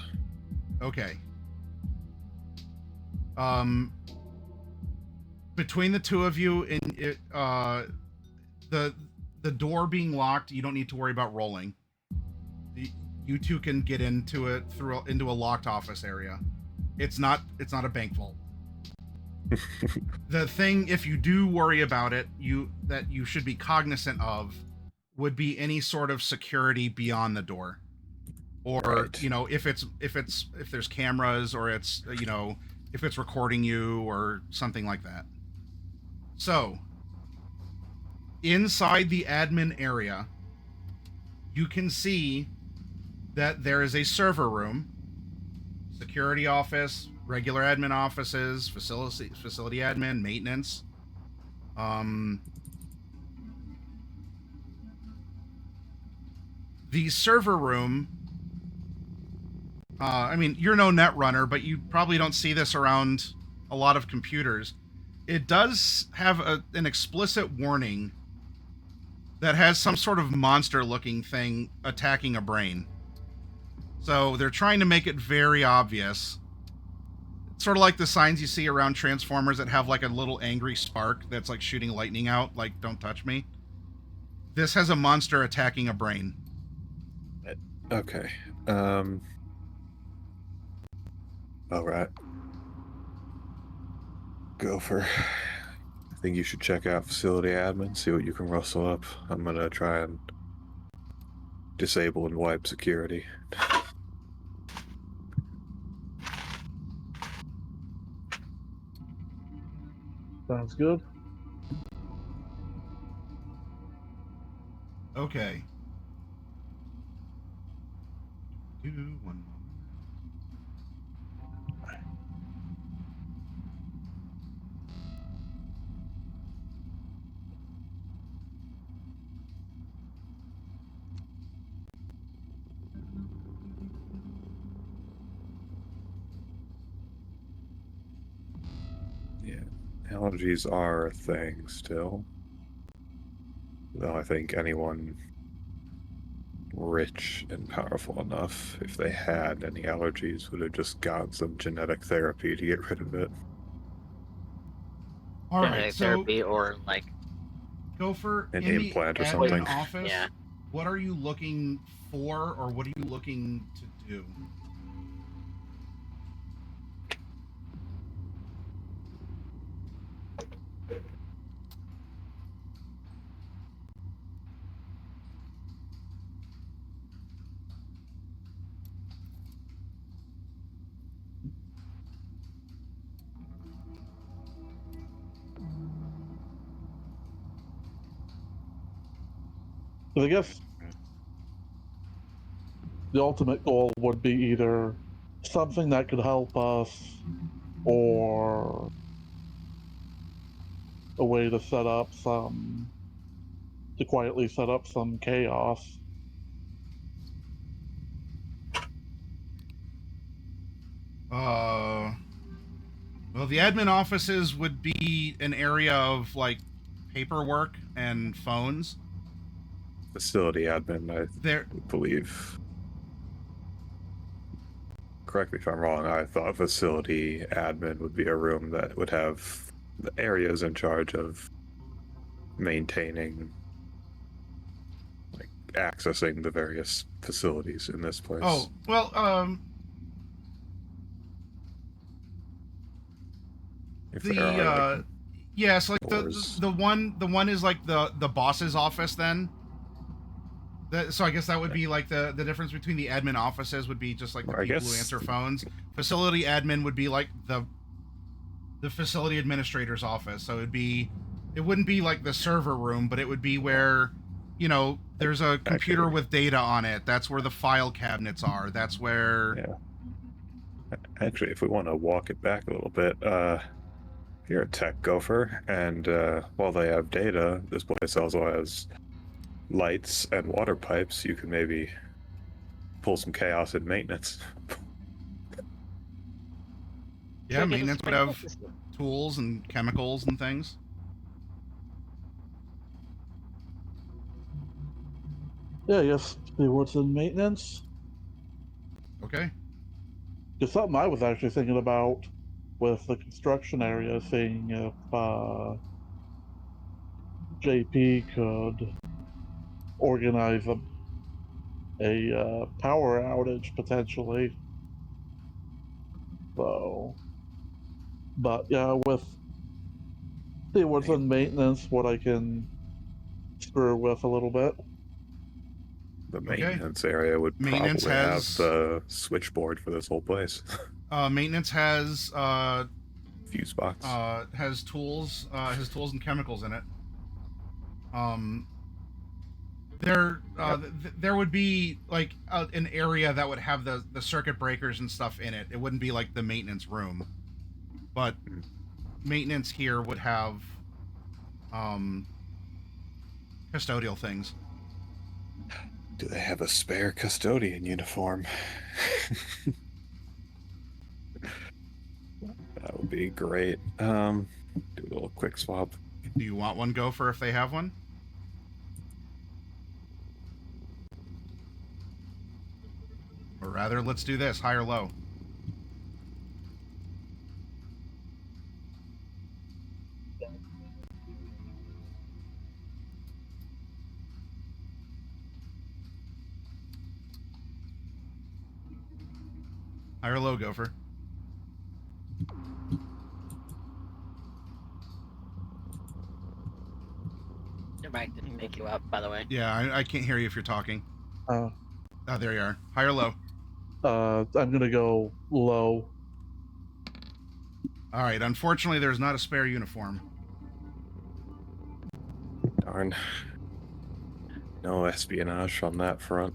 Okay. between the two of you, in it, the door being locked, you don't need to worry about rolling. You two can get into it into a locked office area. It's not a bank vault. The thing, if you do worry about it, that you should be cognizant of would be any sort of security beyond the door, or Right. you know, if there's cameras, or it's, you know, if it's recording you or something like that. So inside the admin area, you can see that there is a server room, security office, regular admin offices, facility admin, maintenance. The server room, I mean, you're no net runner, but you probably don't see this around a lot of computers. It does have an explicit warning that has some sort of monster-looking thing attacking a brain. So they're trying to make it very obvious. It's sort of like the signs you see around Transformers that have like a little angry spark that's like shooting lightning out, like, don't touch me. This has a monster attacking a brain. Okay. All right. Gopher, I think you should check out facility admin, see what you can rustle up. I'm gonna try and disable and wipe security. Sounds good. Okay. One moment. Yeah, allergies are a thing still. Though I think anyone rich and powerful enough, if they had any allergies, would have just gotten some genetic therapy to get rid of it. All Genetic right, so therapy or like Gopher, An in implant or the something. admin office, Yeah. what are you looking for, or what are you looking to do? But I guess the ultimate goal would be either something that could help us, or a way to quietly set up some chaos. Well, the admin offices would be an area of like paperwork and phones. Facility admin, I There, believe. Correct me if I'm wrong, I thought facility admin would be a room that would have the areas in charge of maintaining, like, accessing the various facilities in this place. oh, well, If there are, like, yeah, so like doors. the one is like the boss's office then. So I guess that would be like the difference between the admin offices would be just like the I people who guess- answer phones. Facility admin would be like the facility administrator's office. So it wouldn't be like the server room, but it would be where, you know, there's a computer Actually- with data on it. That's where the file cabinets are. That's where. Yeah. Actually, if we want to walk it back a little bit, you're a tech gopher, and while they have data, this place also has lights and water pipes. You can maybe pull some chaos in maintenance. Yeah, maintenance would have tools and chemicals and things. Yeah, yes. See what's in maintenance. Okay. Because something I was actually thinking about with the construction area, seeing if JP could organize a power outage potentially. So, but yeah, with what's in maintenance, what I can screw with a little bit. The Okay. maintenance area would Maintenance probably have has- the switchboard for this whole place. Maintenance has Fuse box. has tools and chemicals in it. There would be like an area that would have the circuit breakers and stuff in it. It wouldn't be like the maintenance room, but maintenance here would have custodial things. Do they have a spare custodian uniform? That would be great. Do a little quick swap. Do you want one, Gopher, if they have one? Or rather, let's do this, high or low. High or low, Gopher? Your mic didn't pick you up, by the way. Yeah, I can't hear you if you're talking. Oh, there you are. High or low? I'm gonna go low. All right. Unfortunately, there's not a spare uniform. Darn. No espionage on that front.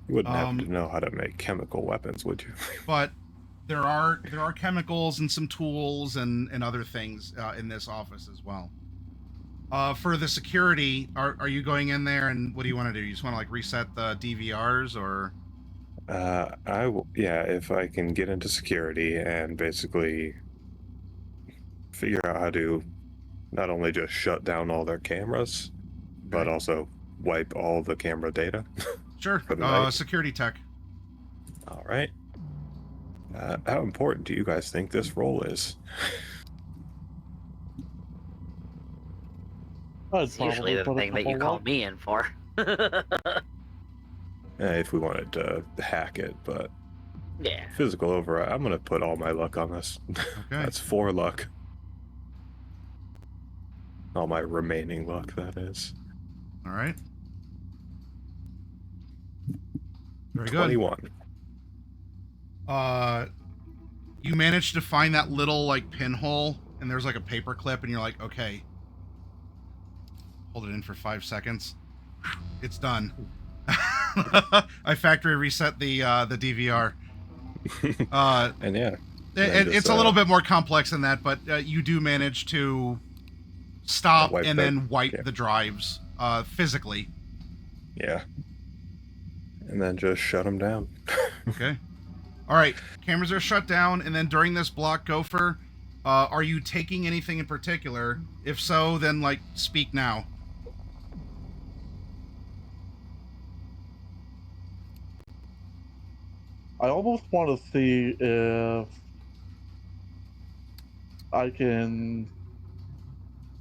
You wouldn't have to know how to make chemical weapons, would you? But there are chemicals and some tools and other things in this office as well. For the security, are you going in there and what do you want to do? You just want to like reset the DVRs or? Yeah, if I can get into security and basically figure out how to not only just shut down all their cameras, but also wipe all the camera data. Sure. For the night. Security tech. All right. How important do you guys think this role is? It's usually the thing that you call me in for. If we wanted to hack it, but Yeah. physical override, I'm gonna put all my luck on this. Okay. That's 4 luck. All my remaining luck, that is. All right. Very good. 21. You managed to find that little like pinhole, and there's like a paper clip, and you're like, okay. Hold it in for 5 seconds. It's done. I factory reset the DVR. And yeah. It's a little bit more complex than that, but you do manage to stop and then wipe the drives physically. Yeah. And then just shut them down. Okay. All right. Cameras are shut down, and then during this block, Gopher, are you taking anything in particular? If so, then like speak now. I almost want to see if I can,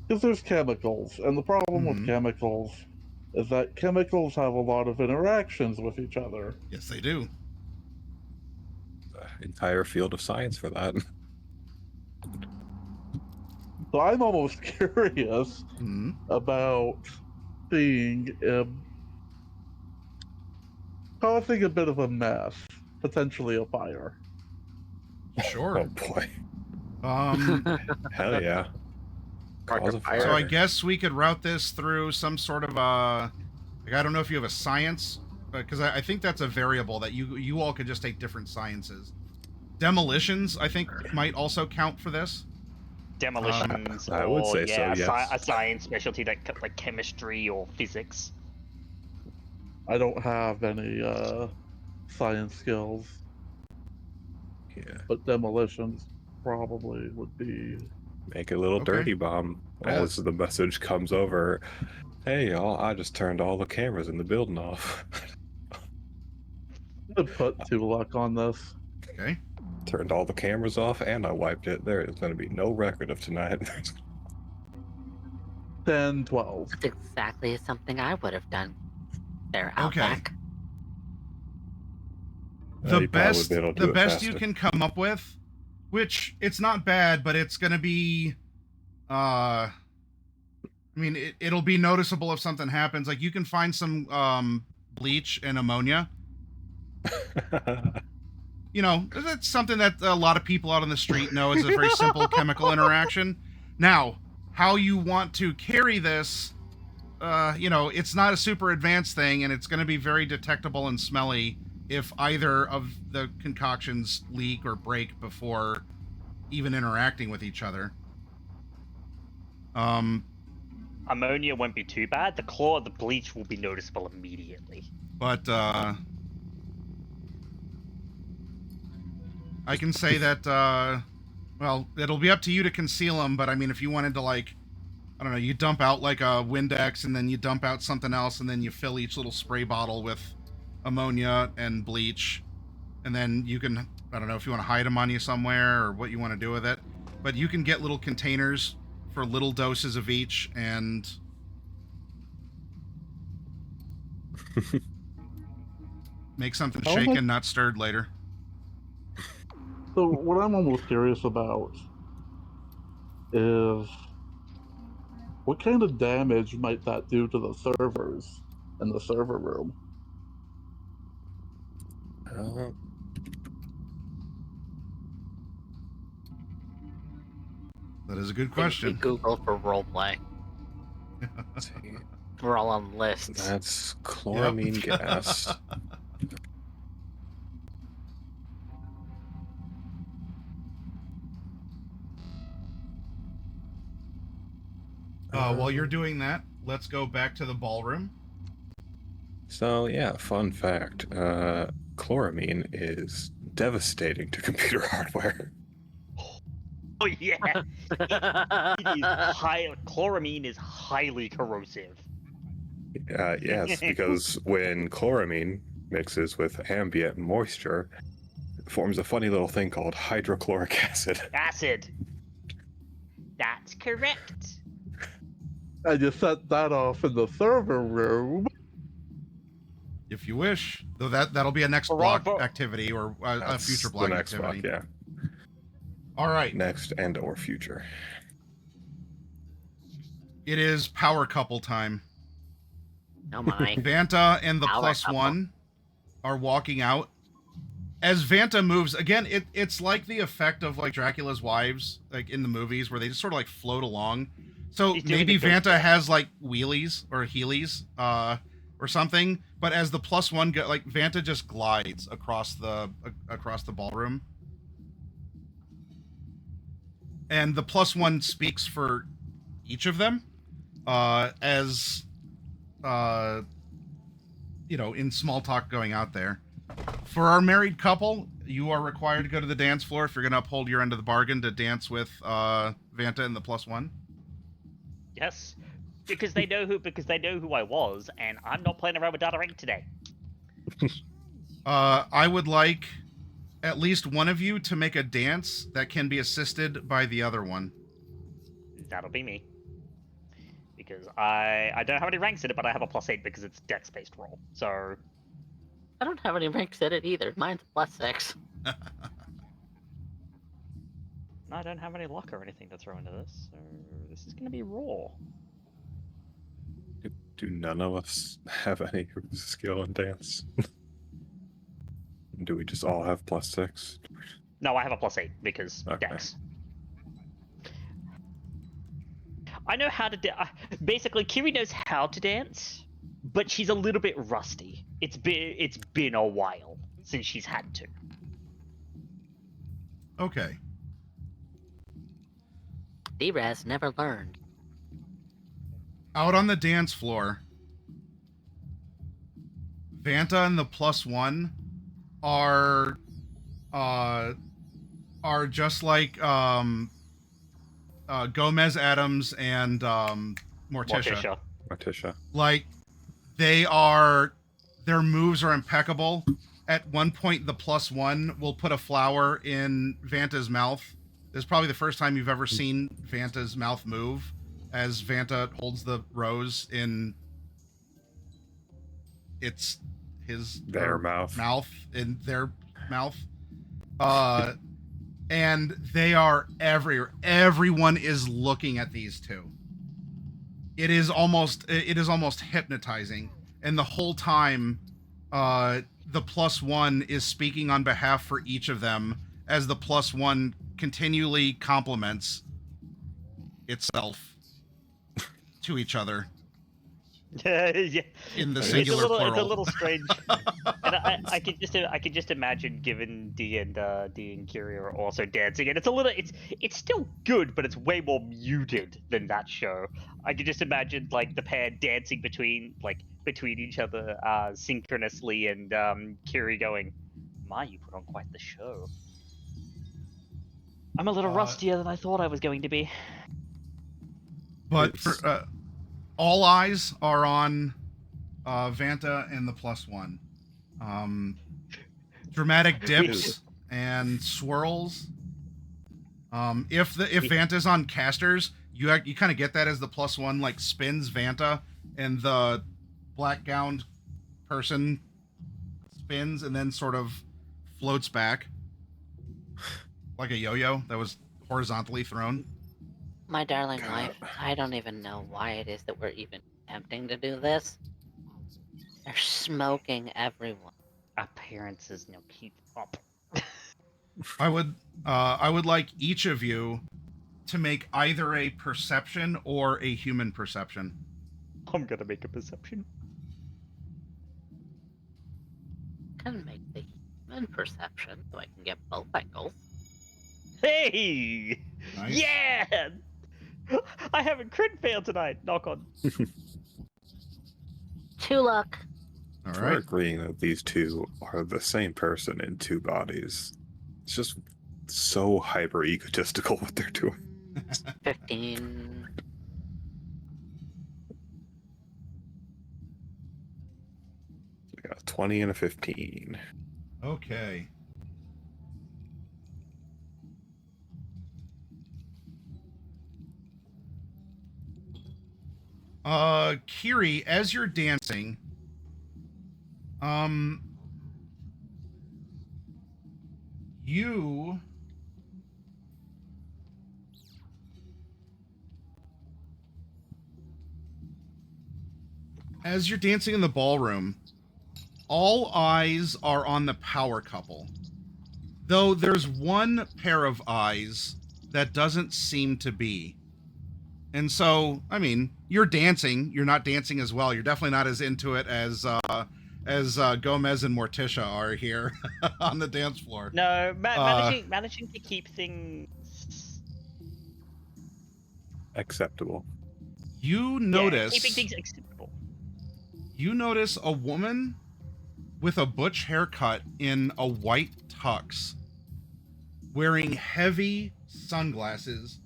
because there's chemicals, and the problem with chemicals is that chemicals have a lot of interactions with each other. Yes, they do. Entire field of science for that. So I'm almost curious about seeing causing a bit of a mess, potentially a fire. Sure. Oh boy. Hell yeah. Cause a fire. So I guess we could route this through some sort of like I don't know if you have a science, because I think that's a variable that you all could just take different sciences. Demolitions, I think, might also count for this. Demolitions, I would say so, yes. a science specialty like chemistry or physics. I don't have any science skills. Yeah. But demolitions probably would be. Make a little dirty bomb as the message comes over. Hey y'all, I just turned all the cameras in the building off. I'd put 2 luck on this. Okay. Turned all the cameras off and I wiped it. There is going to be no record of tonight. 10, 12. That's exactly something I would have done. There, Okay. Outback. The You probably best, would be able to do the it best you faster. can come up with, which it's not bad, but it's gonna be, I mean, it'll be noticeable if something happens. Like you can find some bleach and ammonia. You know, that's something that a lot of people out on the street know is a very simple chemical interaction. Now, how you want to carry this, you know, it's not a super advanced thing, and it's going to be very detectable and smelly if either of the concoctions leak or break before even interacting with each other. Ammonia won't be too bad. The claw of the bleach will be noticeable immediately. But I can say that, well, it'll be up to you to conceal them, but I mean, if you wanted to, like, I don't know, you dump out like a Windex and then you dump out something else and then you fill each little spray bottle with ammonia and bleach, and then you can, I don't know if you want to hide them on you somewhere or what you want to do with it, but you can get little containers for little doses of each and make something Oh, shaken, not stirred later. So what I'm almost curious about is what kind of damage might that do to the servers in the server room? That is a good We question. Google for roleplay. Let's see. We're all on lists. That's chloramine Yep. gas. While you're doing that, let's go back to the ballroom. So yeah, fun fact. Chloramine is devastating to computer hardware. Oh yeah, it is chloramine is highly corrosive. Yes, because when chloramine mixes with ambient moisture, it forms a funny little thing called hydrochloric acid. Acid. That's correct. And you set that off in the server room. If you wish, though that'll be a next block Bravo. activity or a That's future the block next activity. block, All right, yeah. Next and or future. it is power couple time. Oh my. Vanta and the Power plus couple. one are walking out. As Vanta moves, again, it's like the effect of like Dracula's wives, like in the movies, where they just sort of like float along. So He's doing maybe the ghost Vanta dance. has like wheelies or heelys, or something. But as the plus one go, like Vanta just glides across the ballroom, and the plus one speaks for each of them, as you know, in small talk going out there. For our married couple, you are required to go to the dance floor if you're going to uphold your end of the bargain to dance with Vanta and the plus one. Yes, because they know who I was, and I'm not playing around with data rank today. I would like at least one of you to make a dance that can be assisted by the other one. That'll be me. Because I don't have any ranks in it, but I have a +8 because it's dex-based roll. So I don't have any ranks in it either. Mine's +6. I don't have any luck or anything to throw into this, so this is going to be raw. Do none of us have any skill in dance? Do we just all have +6? No, I have a +8 because Okay. dex. I know how to basically, Kiri knows how to dance, but she's a little bit rusty. It's been a while since she's had to. Okay. D-Raz never learned. Out on the dance floor, Vanta and the plus one are just like Gomez Adams and Morticia. Morticia. Like their moves are impeccable. at one point the +1 will put a flower in Vanta's mouth. This is probably the first time you've ever seen Vanta's mouth move, as Vanta holds the rose in Their mouth. In their mouth. And they are everywhere. Everyone is looking at these two. It is almost hypnotizing. And the whole time, the +1 is speaking on behalf for each of them, as the +1 continually compliments itself to each other. Yeah. In the singular plural. It's a little strange. And I could just imagine, given D and Kiri are also dancing, and it's still good, but it's way more muted than that show. I could just imagine like the pair dancing between each other synchronously, and Kiri going, "My, you put on quite the show." I'm a little rustier than I thought I was going to be. But for, all eyes are on Vanta and the +1. Dramatic dips and swirls. If Vanta's on casters, you kind of get that as the +1 like spins Vanta, and the black gowned person spins and then sort of floats back like a yo-yo that was horizontally thrown. My darling wife, I don't even know why it is that we're even attempting to do this. They're smoking everyone. Appearances no keep up. I would like each of you to make either a perception or a human perception. I'm gonna make a perception. Can make the human perception so I can get both angles. Hey! Nice. Yeah! I haven't crit failed tonight. Knock on. 2 luck. All We're right. agreeing that these two are the same person in two bodies. It's just so hyper egotistical what they're doing. 15. We got a 20 and a 15. Okay. Kiri, as you're dancing, you as you're dancing in the ballroom, all eyes are on the power couple. Though there's one pair of eyes that doesn't seem to be. And so, I mean, you're dancing. You're not dancing as well. You're definitely not as into it as Gomez and Morticia are here on the dance floor. No, managing to keep things Acceptable. You notice. keeping things acceptable. You notice a woman with a butch haircut in a white tux, wearing heavy sunglasses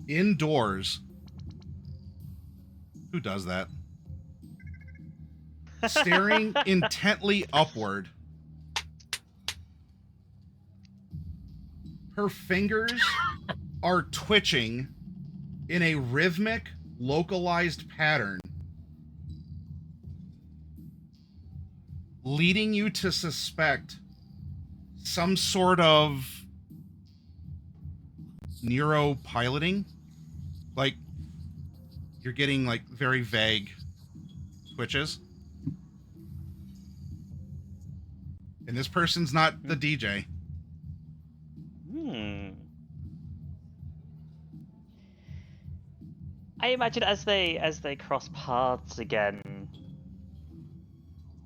indoors. Who does that? Staring intently upward. Her fingers are twitching in a rhythmic, localized pattern, leading you to suspect some sort of neuropiloting. Like, you're getting, like, very vague twitches. And this person's not the DJ. I imagine as they cross paths again,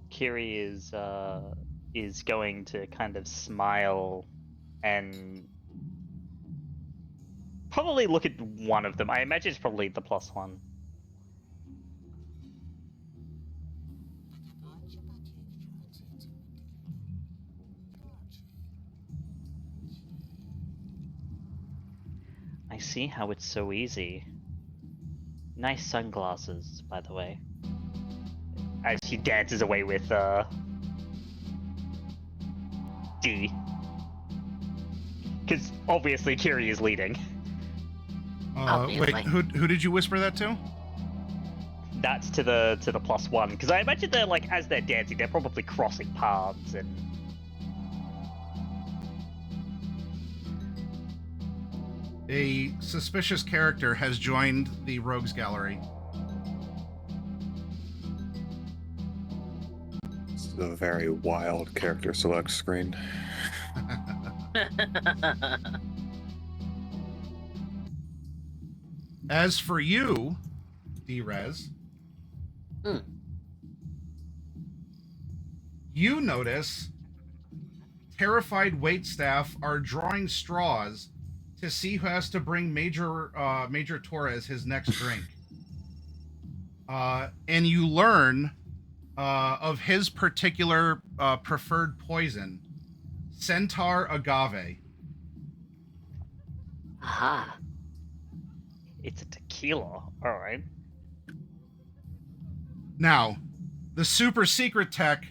Kiri is going to kind of smile and probably look at one of them. I imagine it's probably the +1. I see how it's so easy. Nice sunglasses, by the way. As she dances away with D. Because obviously Kiri is leading. Wait, Obviously. who did you whisper that to? That's to the +1. Because I imagine they're like, as they're dancing, they're probably crossing paths and. A suspicious character has joined the rogues gallery. It's a very wild character select screen. As for you, D-Rez, you notice terrified waitstaff are drawing straws to see who has to bring Major Torres his next drink. And you learn of his particular preferred poison, Centaur Agave. Aha. It's a tequila. Alright. Now, the super secret tech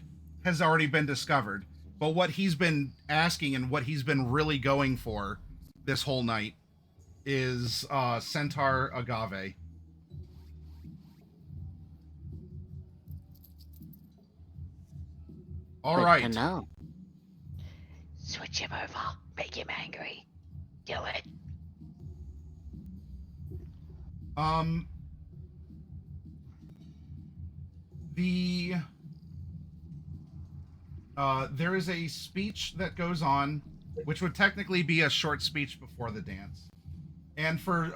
has already been discovered, but what he's been asking and what he's been really going for this whole night is Centaur Agave. All Good right. to know. Switch him over. Make him angry. Do it. There is a speech that goes on, which would technically be a short speech before the dance. And for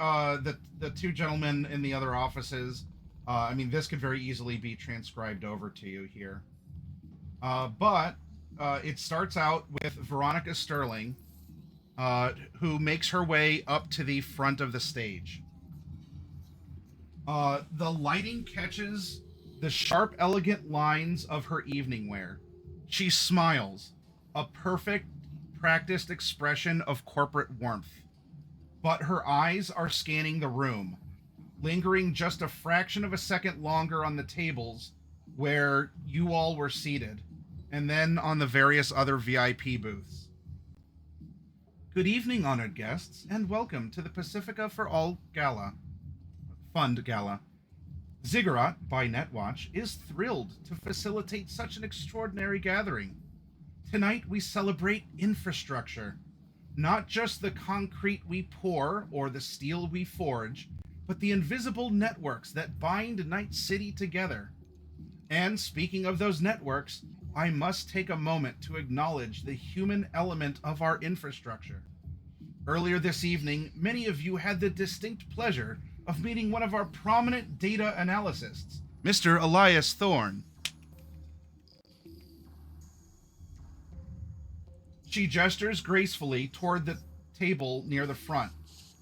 the two gentlemen in the other offices, I mean, this could very easily be transcribed over to you here. But it starts out with Veronica Sterling, who makes her way up to the front of the stage. The lighting catches the sharp, elegant lines of her evening wear. She smiles, a perfect, practiced expression of corporate warmth. But her eyes are scanning the room, lingering just a fraction of a second longer on the tables where you all were seated, and then on the various other VIP booths. Good evening, honored guests, and welcome to the Pacifica for All Fund Gala. Ziggurat, by Netwatch, is thrilled to facilitate such an extraordinary gathering. Tonight we celebrate infrastructure. Not just the concrete we pour or the steel we forge, but the invisible networks that bind Night City together. And speaking of those networks, I must take a moment to acknowledge the human element of our infrastructure. Earlier this evening, many of you had the distinct pleasure of meeting one of our prominent data analysts, Mr. Elias Thorne. She gestures gracefully toward the table near the front.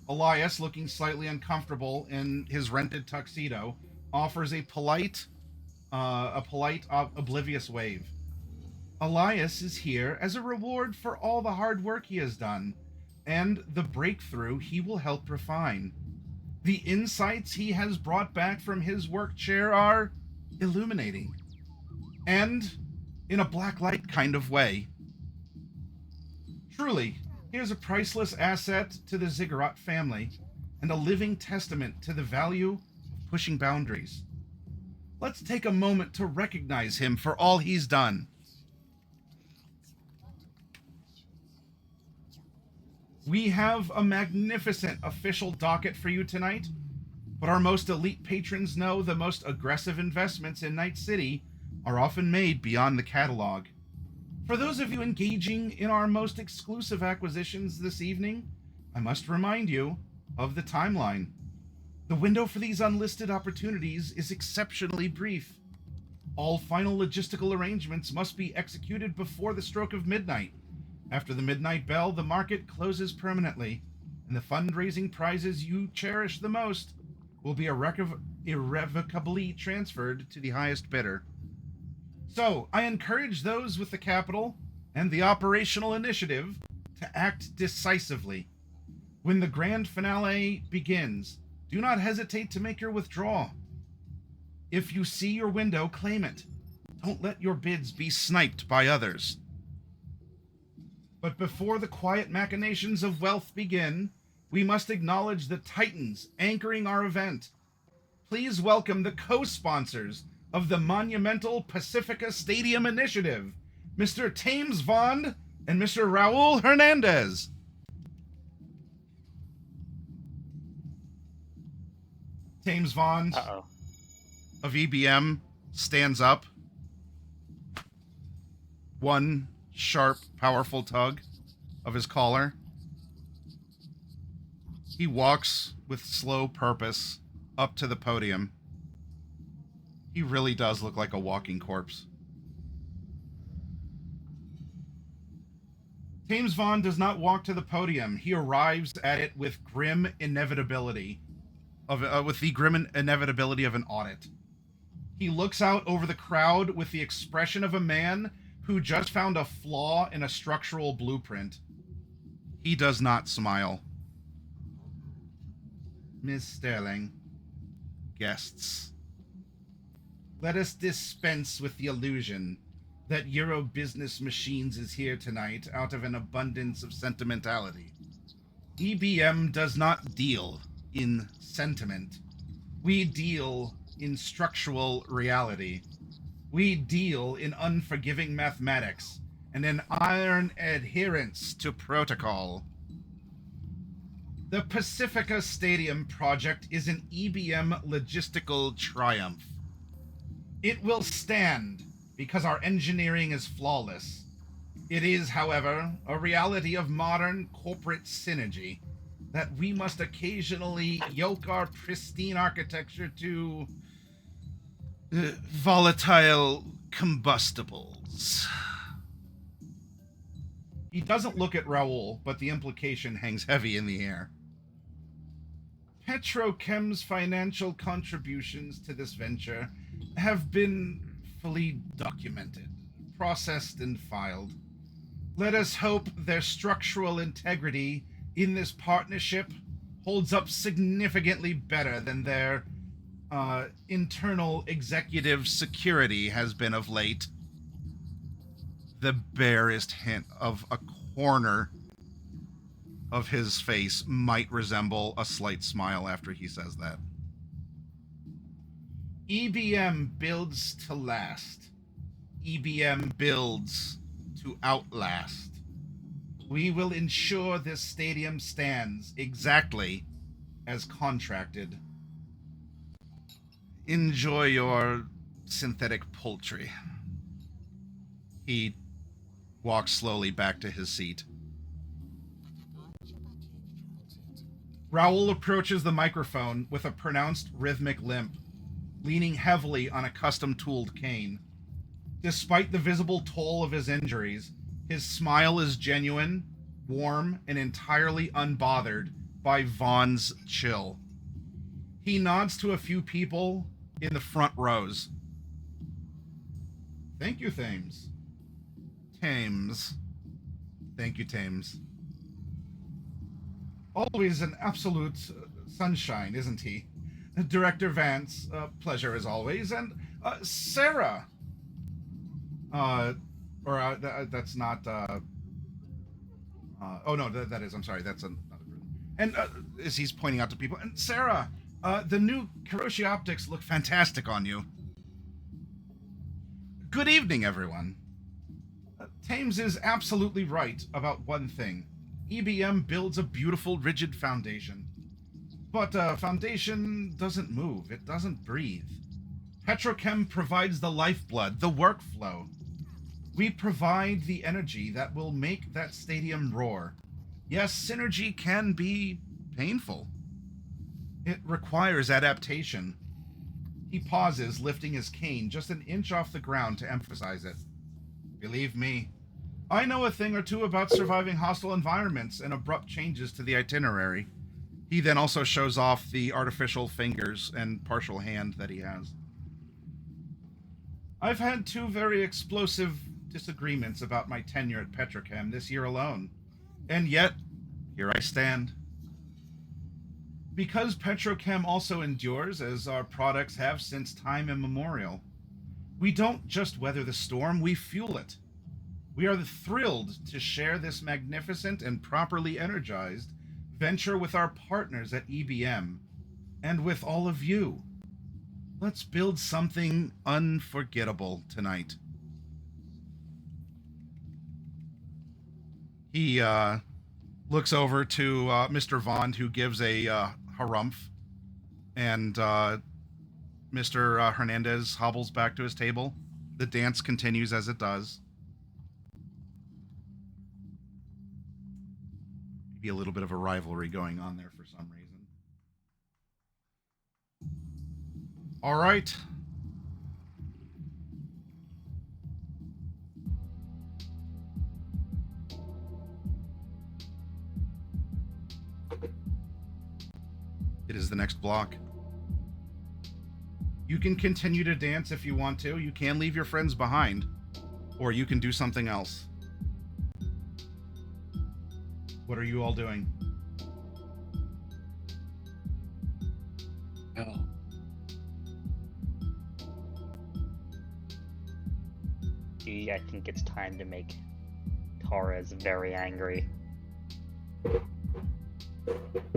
Elias, looking slightly uncomfortable in his rented tuxedo, offers a polite, oblivious wave. Elias is here as a reward for all the hard work he has done, and the breakthrough he will help refine. The insights he has brought back from his work chair are illuminating, and in a blacklight kind of way. Truly, he is a priceless asset to the Ziggurat family, and a living testament to the value of pushing boundaries. Let's take a moment to recognize him for all he's done. We have a magnificent official docket for you tonight, but our most elite patrons know the most aggressive investments in Night City are often made beyond the catalog. For those of you engaging in our most exclusive acquisitions this evening, I must remind you of the timeline. The window for these unlisted opportunities is exceptionally brief. All final logistical arrangements must be executed before the stroke of midnight. After the midnight bell, the market closes permanently, and the fundraising prizes you cherish the most will be irrevocably transferred to the highest bidder. So, I encourage those with the capital and the operational initiative to act decisively. When the grand finale begins, do not hesitate to make your withdrawal. If you see your window, claim it. Don't let your bids be sniped by others. But before the quiet machinations of wealth begin, we must acknowledge the titans anchoring our event. Please welcome the co-sponsors of the monumental Pacifica Stadium Initiative, Mr. Thames Vaughn and Mr. Raul Hernandez. Thames Vaughn of EBM stands up. One sharp, powerful tug of his collar. He walks with slow purpose up to the podium. He really does look like a walking corpse. Thames Vaughn does not walk to the podium. He arrives at it with grim inevitability, with the grim inevitability of an audit. He looks out over the crowd with the expression of a man who just found a flaw in a structural blueprint. He does not smile. Miss Sterling, guests, let us dispense with the illusion that Euro Business Machines is here tonight out of an abundance of sentimentality. EBM does not deal in sentiment. We deal in structural reality. We deal in unforgiving mathematics and an iron adherence to protocol. The Pacifica Stadium project is an EBM logistical triumph. It will stand because our engineering is flawless. It is, however, a reality of modern corporate synergy that we must occasionally yoke our pristine architecture to volatile combustibles. He doesn't look at Raul, but the implication hangs heavy in the air. Petrochem's financial contributions to this venture have been fully documented, processed, and filed. Let us hope their structural integrity in this partnership holds up significantly better than their internal executive security has been of late. The barest hint of a corner of his face might resemble a slight smile after he says that. EBM builds to last. EBM builds to outlast. We will ensure this stadium stands exactly as contracted. Enjoy your synthetic poultry. He walks slowly back to his seat. Raul approaches the microphone with a pronounced rhythmic limp, leaning heavily on a custom-tooled cane. Despite the visible toll of his injuries, his smile is genuine, warm, and entirely unbothered by Vaughn's chill. He nods to a few people in the front rows. Thank you, Thames. Thames. Thank you, Thames. Always an absolute sunshine, isn't he? Director Vance, pleasure as always. And Sarah. That's not... oh, no, that is, I'm sorry, that's another person. And as he's pointing out to people, and Sarah, the new Kiroshi optics look fantastic on you. Good evening, everyone. Thames is absolutely right about one thing. EBM builds a beautiful, rigid foundation. But foundation doesn't move. It doesn't breathe. Petrochem provides the lifeblood, the workflow. We provide the energy that will make that stadium roar. Yes, synergy can be painful. It requires adaptation. He pauses, lifting his cane just an inch off the ground to emphasize it. Believe me, I know a thing or two about surviving hostile environments and abrupt changes to the itinerary. He then also shows off the artificial fingers and partial hand that he has. I've had 2 very explosive disagreements about my tenure at Petrochem this year alone. And yet, here I stand. Because Petrochem also endures, as our products have since time immemorial, we don't just weather the storm, we fuel it. We are thrilled to share this magnificent and properly energized venture with our partners at EBM and with all of you. Let's build something unforgettable tonight. He looks over to Mr. Vaughn, who gives a harumph, and Mr. Hernandez hobbles back to his table. The dance continues as it does. Maybe a little bit of a rivalry going on there for some reason. All right. It is the next block. You can continue to dance if you want to. You can leave your friends behind, or you can do something else. What are you all doing? Oh. I think it's time to make Torres very angry.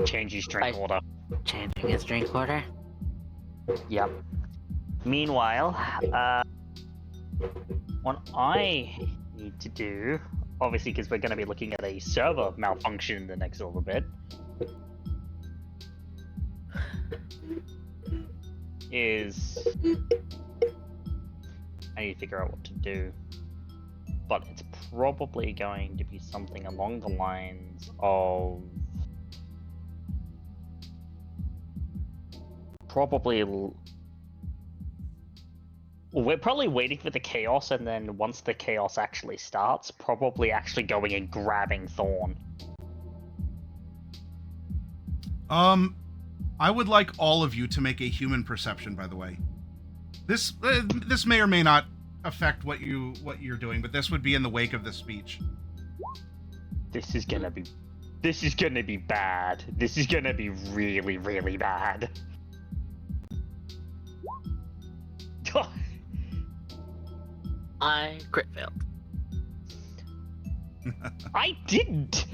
Change his drink order. Changing his drink order? Yep. Meanwhile, what I need to do, obviously because we're going to be looking at a server malfunction in the next little bit, is I need to figure out what to do. But it's probably going to be something along the lines of we're probably waiting for the chaos, and then once the chaos actually starts, probably actually going and grabbing Thorne. I would like all of you to make a human perception, by the way. This may or may not affect what you're doing, but this would be in the wake of the speech. This is gonna be bad. This is gonna be really, really bad. I crit failed. I didn't.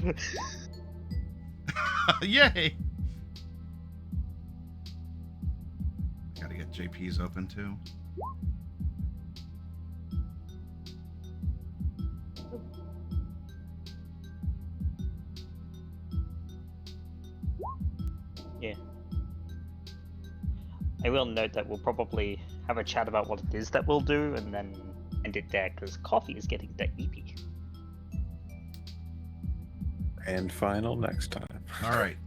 Yay! Gotta get JP's open too. Yeah. I will note that we'll probably have a chat about what it is that we'll do, and then end it there, because coffee is getting sleepy. And final next time. All right.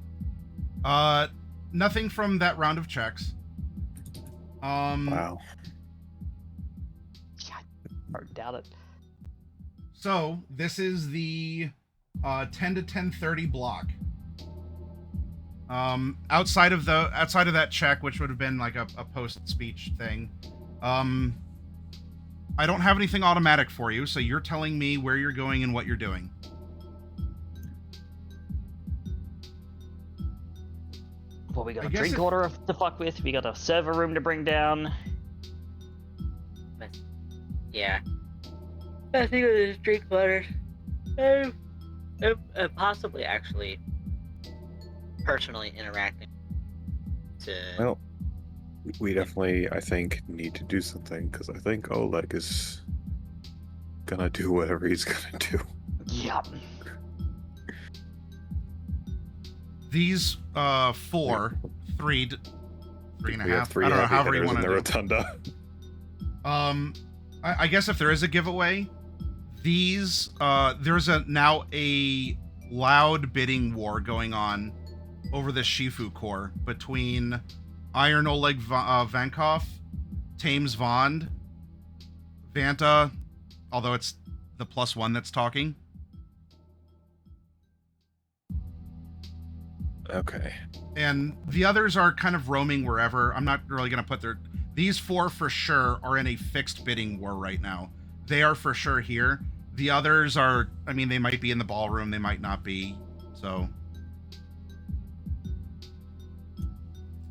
Nothing from that round of checks. Wow. I doubt it. So this is the 10 to 10:30 block. Outside of that check, which would have been like a post-speech thing, I don't have anything automatic for you, so you're telling me where you're going and what you're doing. Well, we got a drink order to fuck with, we got a server room to bring down. Yeah. I think it is drink order. And possibly actually personally interacting to... Well, we definitely, I think, need to do something, because I think Oleg is gonna do whatever he's gonna do. Yep. These 3 and a We have half. 3 I don't know, heavy however you hitters want in to the do. rotunda. I guess if there is a giveaway, these there's now a loud bidding war going on over the Shifu core between Iron Oleg Vankov, Thames Vond, Vanta, although it's the +1 that's talking. Okay. And the others are kind of roaming wherever. I'm not really going to put their... These 4 for sure are in a fixed bidding war right now. They are for sure here. The others are... I mean, they might be in the ballroom. They might not be. So...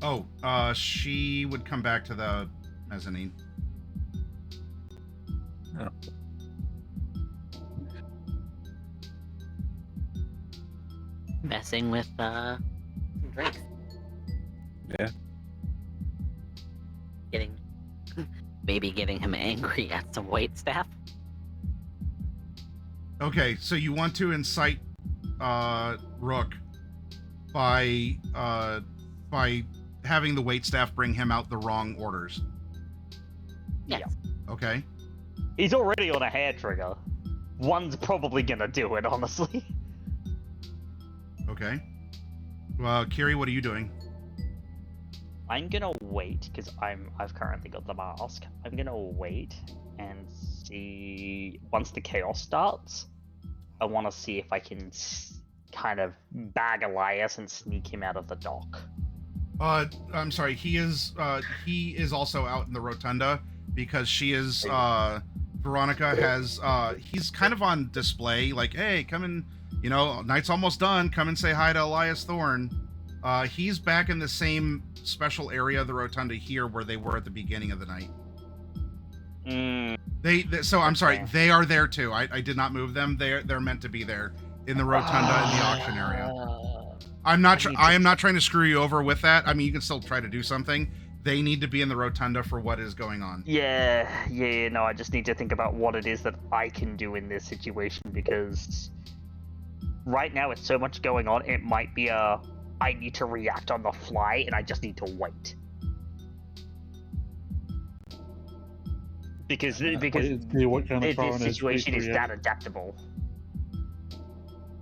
Oh, she would come back to the mezzanine. Oh. messing with drinks. Yeah. Maybe getting him angry at some waitstaff. Okay, so you want to incite Rook by having the waitstaff bring him out the wrong orders. Yes. Yeah. Okay. He's already on a hair trigger. One's probably gonna do it, honestly. Okay. Well, Kiri, what are you doing? I'm gonna wait because I've currently got the mask. I'm gonna wait and see once the chaos starts. I want to see if I can kind of bag Elias and sneak him out of the dock. I'm sorry. He is also out in the rotunda because she is. Veronica has. He's kind of on display. Like, hey, come in. You know, night's almost done. Come and say hi to Elias Thorne. He's back in the same special area of the rotunda here where they were at the beginning of the night. So I'm sorry, they are there too. I did not move them. They're meant to be there in the rotunda in the auction area. I am not trying to screw you over with that. I mean, you can still try to do something. They need to be in the rotunda for what is going on. Yeah, no, I just need to think about what it is that I can do in this situation because right now it's so much going on, it might be I need to react on the fly and I just need to wait. Because this situation is that adaptable.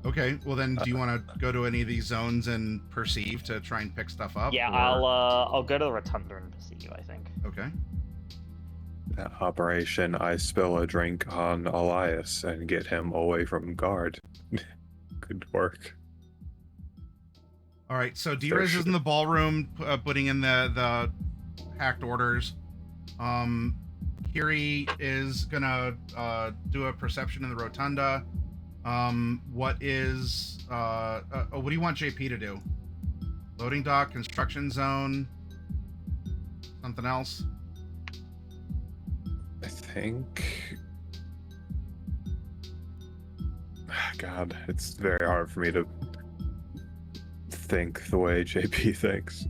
Okay, well then, do you want to go to any of these zones and perceive to try and pick stuff up? Yeah, or... I'll go to the rotunda and perceive, I think. Okay. Operation I spill a drink on Elias and get him away from guard. Good work. All right, so Dira's is in the ballroom, putting in the hacked orders. Kiri is gonna do a perception in the rotunda. What do you want JP to do? Loading dock, construction zone, something else? I think... God, it's very hard for me to think the way JP thinks.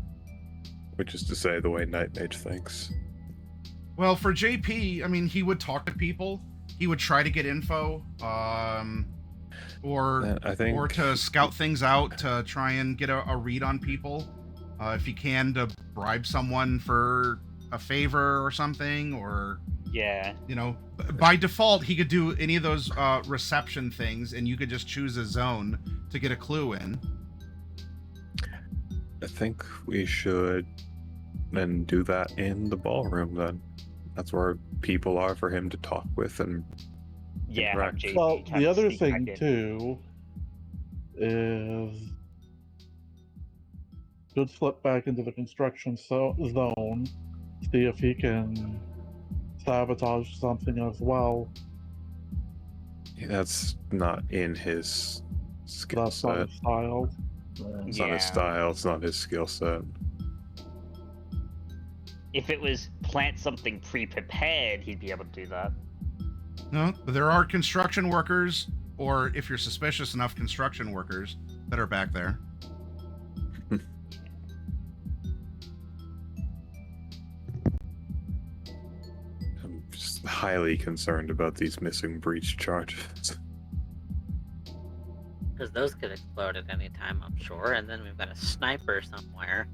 Which is to say, the way Night Mage thinks. Well, for JP, I mean, he would talk to people. He would try to get info, or to scout things out, to try and get a read on people. If he can, to bribe someone for a favor or something, or... Yeah. You know, by default, he could do any of those reception things, and you could just choose a zone to get a clue in. I think we should then do that in the ballroom, then. That's where people are for him to talk with and interact. Well, the other thing, too, is... Should slip back into the construction zone, see if he can sabotage something as well. Yeah, that's not in his skill set. Not his style. It's not his style, it's not his skill set. If it was plant something pre-prepared, he'd be able to do that. No, but there are construction workers, or if you're suspicious enough, construction workers that are back there. I'm just highly concerned about these missing breach charges. Because those could explode at any time, I'm sure. And then we've got a sniper somewhere.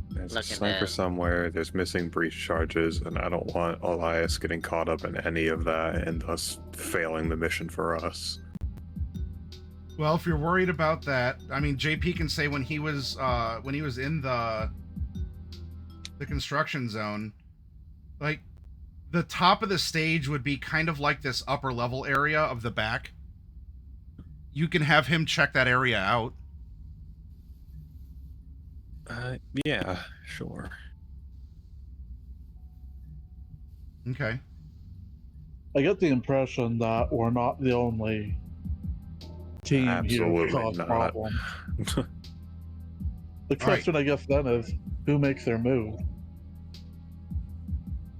There's a sniper somewhere, there's missing breach charges, and I don't want Elias getting caught up in any of that and thus failing the mission for us. Well, if you're worried about that, I mean, JP can say when he was in the construction zone, like, the top of the stage would be kind of like this upper level area of the back. You can have him check that area out. Yeah, sure. Okay. I get the impression that we're not the only team here to cause problems. The question, I guess, then is, who makes their move?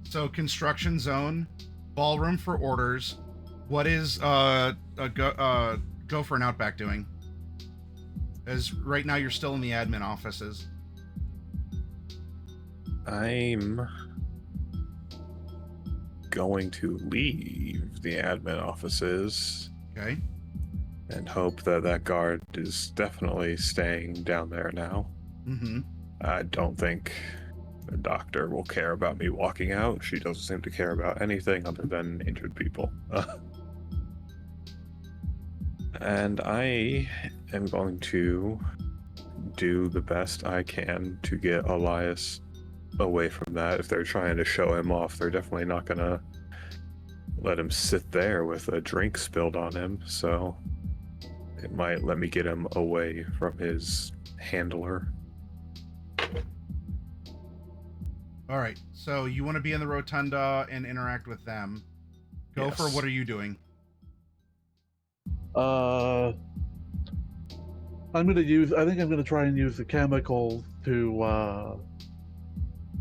So, construction zone, ballroom for orders. What is Go for an Outback doing? as right now you're still in the admin offices. I'm going to leave the admin offices Okay. and hope that that guard is definitely staying down there now. Mm-hmm. I don't think the doctor will care about me walking out. She doesn't seem to care about anything other than injured people. And I am going to do the best I can to get Elias away from that. If they're trying to show him off, they're definitely not gonna let him sit there with a drink spilled on him, so it might let me get him away from his handler. All right. So you want to be in the rotunda and interact with them. Go Yes. for what are you doing? I think I'm gonna try and use the chemicals to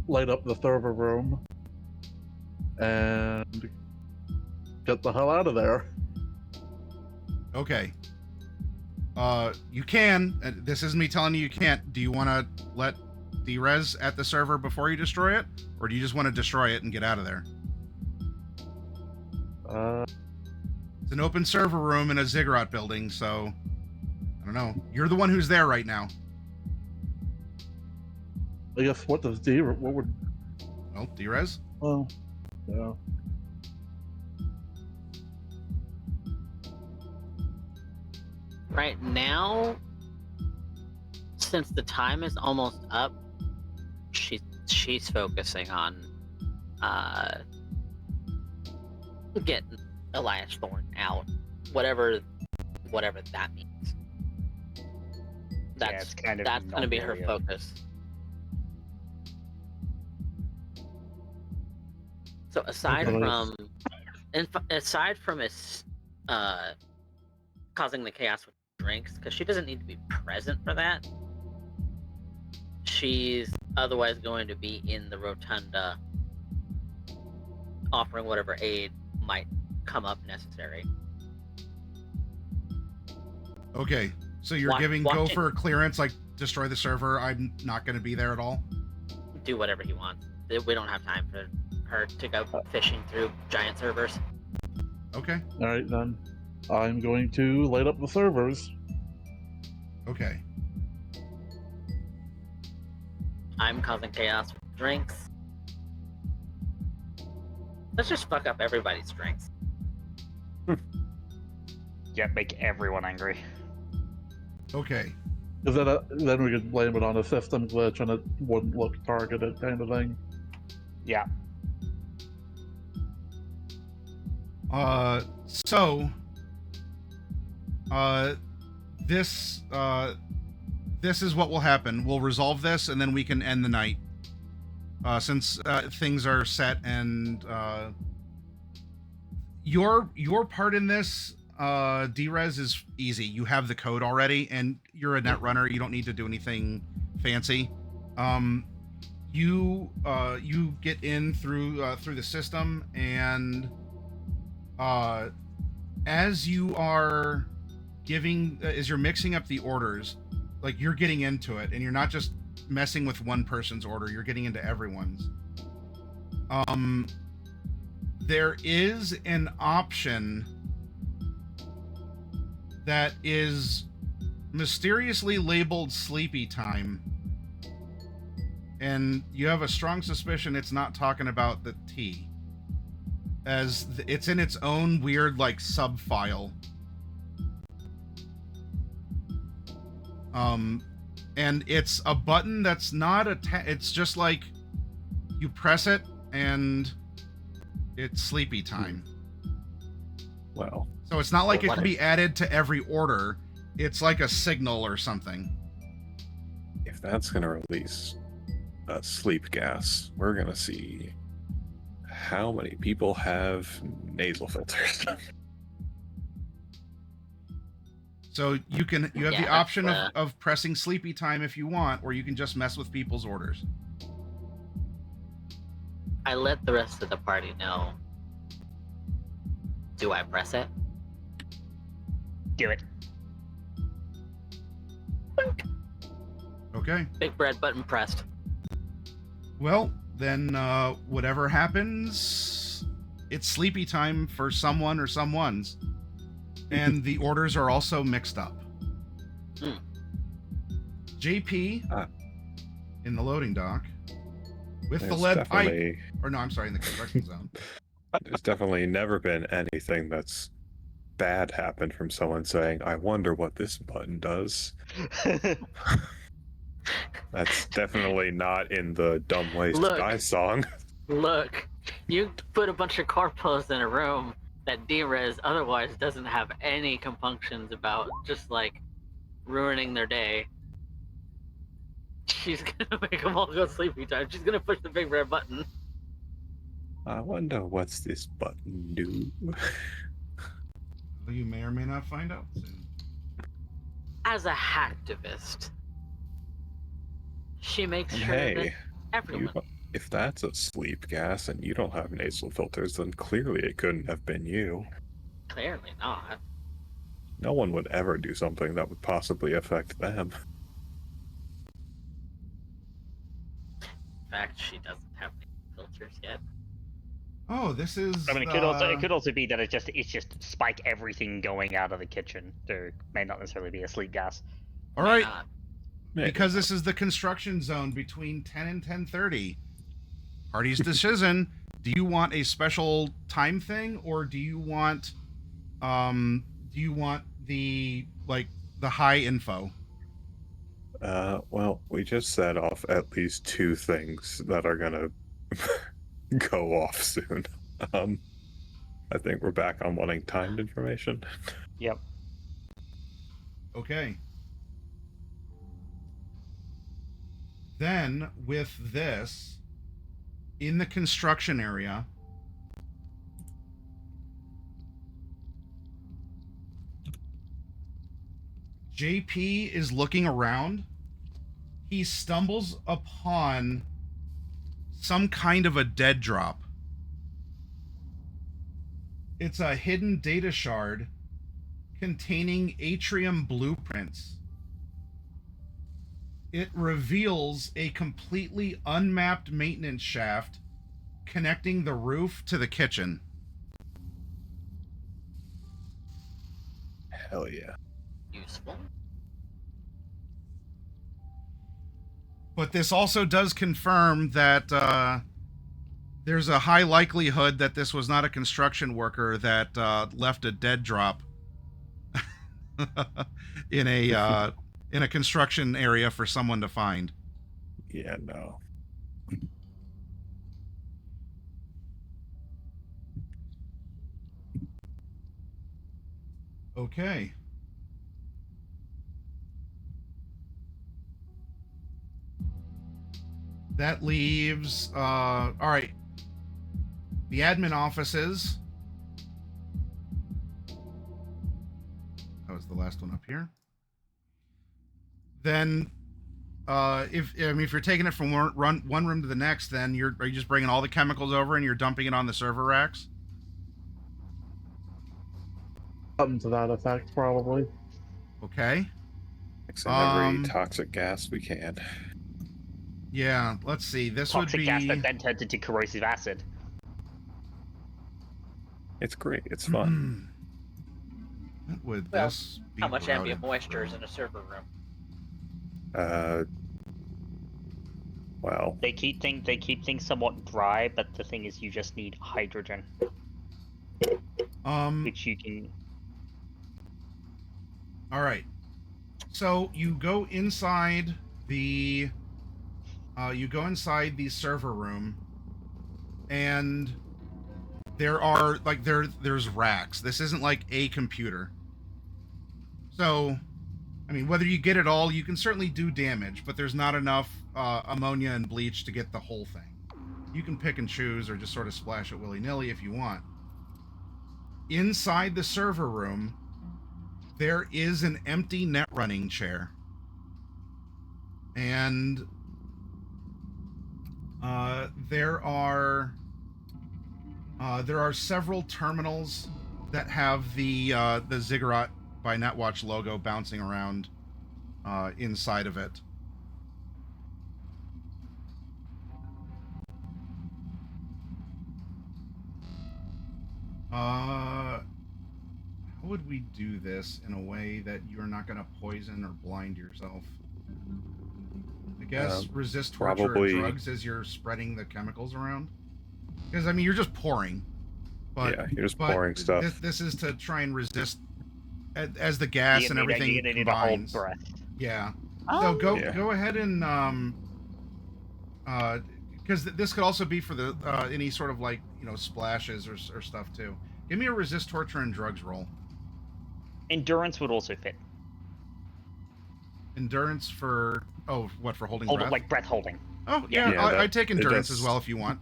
light up the server room and get the hell out of there. Okay. You can. This isn't me telling you can't. Do you want to let D-Res at the server before you destroy it? Or do you just want to destroy it and get out of there? It's an open server room in a Ziggurat building, so I don't know. You're the one who's there right now. I guess what would Well, D-Res? well yeah. Right now, since the time is almost up, she's focusing on getting Elias Thorne out, whatever that means. It's kind of That's going to be her non-area. focus. So aside Okay. from his causing the chaos with drinks, because she doesn't need to be present for that, she's otherwise going to be in the rotunda offering whatever aid might come up necessary. Okay. So you're giving watching- Gopher clearance, like destroy the server. I'm not going to be there at all. Do whatever he wants. We don't have time for her to go fishing through giant servers. Okay. All right then. I'm going to light up the servers. Okay. I'm causing chaos with drinks. Let's just fuck up everybody's drinks. Yeah, make everyone angry. Okay. Because then we could blame it on a system glitch and it wouldn't look targeted, kind of thing. Yeah. This is what will happen. We'll resolve this, and then we can end the night. Since things are set, and your part in this, D-Res, is easy. You have the code already, and you're a net runner. You don't need to do anything fancy. You get in through the system, and as you're mixing up the orders, like you're getting into it, and you're not just messing with one person's order, you're getting into everyone's. There is an option that is mysteriously labeled sleepy time, and you have a strong suspicion it's not talking about the tea, as it's in its own weird like sub file. And it's a button that's not it's just like you press it and it's sleepy time. Well, So it's not like it What can be added to every order. It's like a signal or something. if that's going to release sleep gas, we're going to see how many people have nasal filters. So you have Yeah, the that's, option of pressing sleepy time if you want, or you can just mess with people's orders. I let the rest of the party know. Do I press it? Do it. Okay. Big red button pressed. Well, then whatever happens, it's sleepy time for someone or someone's. And the orders are also mixed up. Hmm. JP in the loading dock with the There's lead pipe. definitely, Or no, I'm sorry, in the construction zone. there's definitely never been anything that's bad happened from someone saying, I wonder what this button does. That's definitely not in the Dumb Ways to Look. Die song. Look, you put a bunch of corpos in a room that D-Rez otherwise doesn't have any compunctions about, just like ruining their day. She's gonna make them all go sleepy time. She's gonna push the big red button. I wonder what's this button do. Well, you may or may not find out soon. As a hacktivist, she makes And sure that hey, everyone. if that's a sleep gas and you don't have nasal filters, then clearly it couldn't have been you. Clearly not. No one would ever do something that would possibly affect them. In fact, she doesn't have any filters yet. Oh, this is. I mean, it could also be that it's just spike everything going out of the kitchen. There may not necessarily be a sleep gas. All right, Not. because this is the construction zone between 10 and 10:30. Party's decision. Do you want a special time thing, or do you want the high info? Well, we just set off at least two things that are gonna go off soon. I think we're back on wanting timed information. Yep. Okay. Then with this, in the construction area, JP is looking around. He stumbles upon some kind of a dead drop. It's a hidden data shard containing atrium blueprints. It reveals a completely unmapped maintenance shaft connecting the roof to the kitchen. Hell yeah. Useful. But this also does confirm that there's a high likelihood that this was not a construction worker that left a dead drop in a construction area for someone to find. Yeah, no. Okay. That leaves, all right, the admin offices. That was the last one up here. Then, if you're taking it from one room to the next, then are you just bringing all the chemicals over and you're dumping it on the server racks? Something to that effect, probably. Okay. Mixing every toxic gas we can. Yeah, let's see. This Toxic would be gas that then turns into corrosive acid. It's great. It's fun. What would Well, this be? How much routed ambient moisture is in a server room? Well, They keep things somewhat dry, but the thing is, you just need hydrogen, which you can. All right. So you go inside the server room, and there are there's racks. This isn't like a computer. So, I mean, whether you get it all, you can certainly do damage, but there's not enough ammonia and bleach to get the whole thing. You can pick and choose or just sort of splash it willy-nilly if you want. Inside the server room, there is an empty net running chair. And there are several terminals that have the Ziggurat by Netwatch logo bouncing around inside of it. would we do this in a way that you're not going to poison or blind yourself? I guess resist torture probably... or drugs as you're spreading the chemicals around. Because I mean, you're just pouring. But, yeah, you're just pouring stuff. This is to try and resist as the gas and everything you're gonna combines. need a whole breath. Yeah. Oh. So go ahead and because this could also be for the any sort of like splashes or stuff too. Give me a resist torture and drugs roll. Endurance would also fit. Endurance for for holding breath? Like breath holding. Oh yeah, I'd take endurance as well if you want.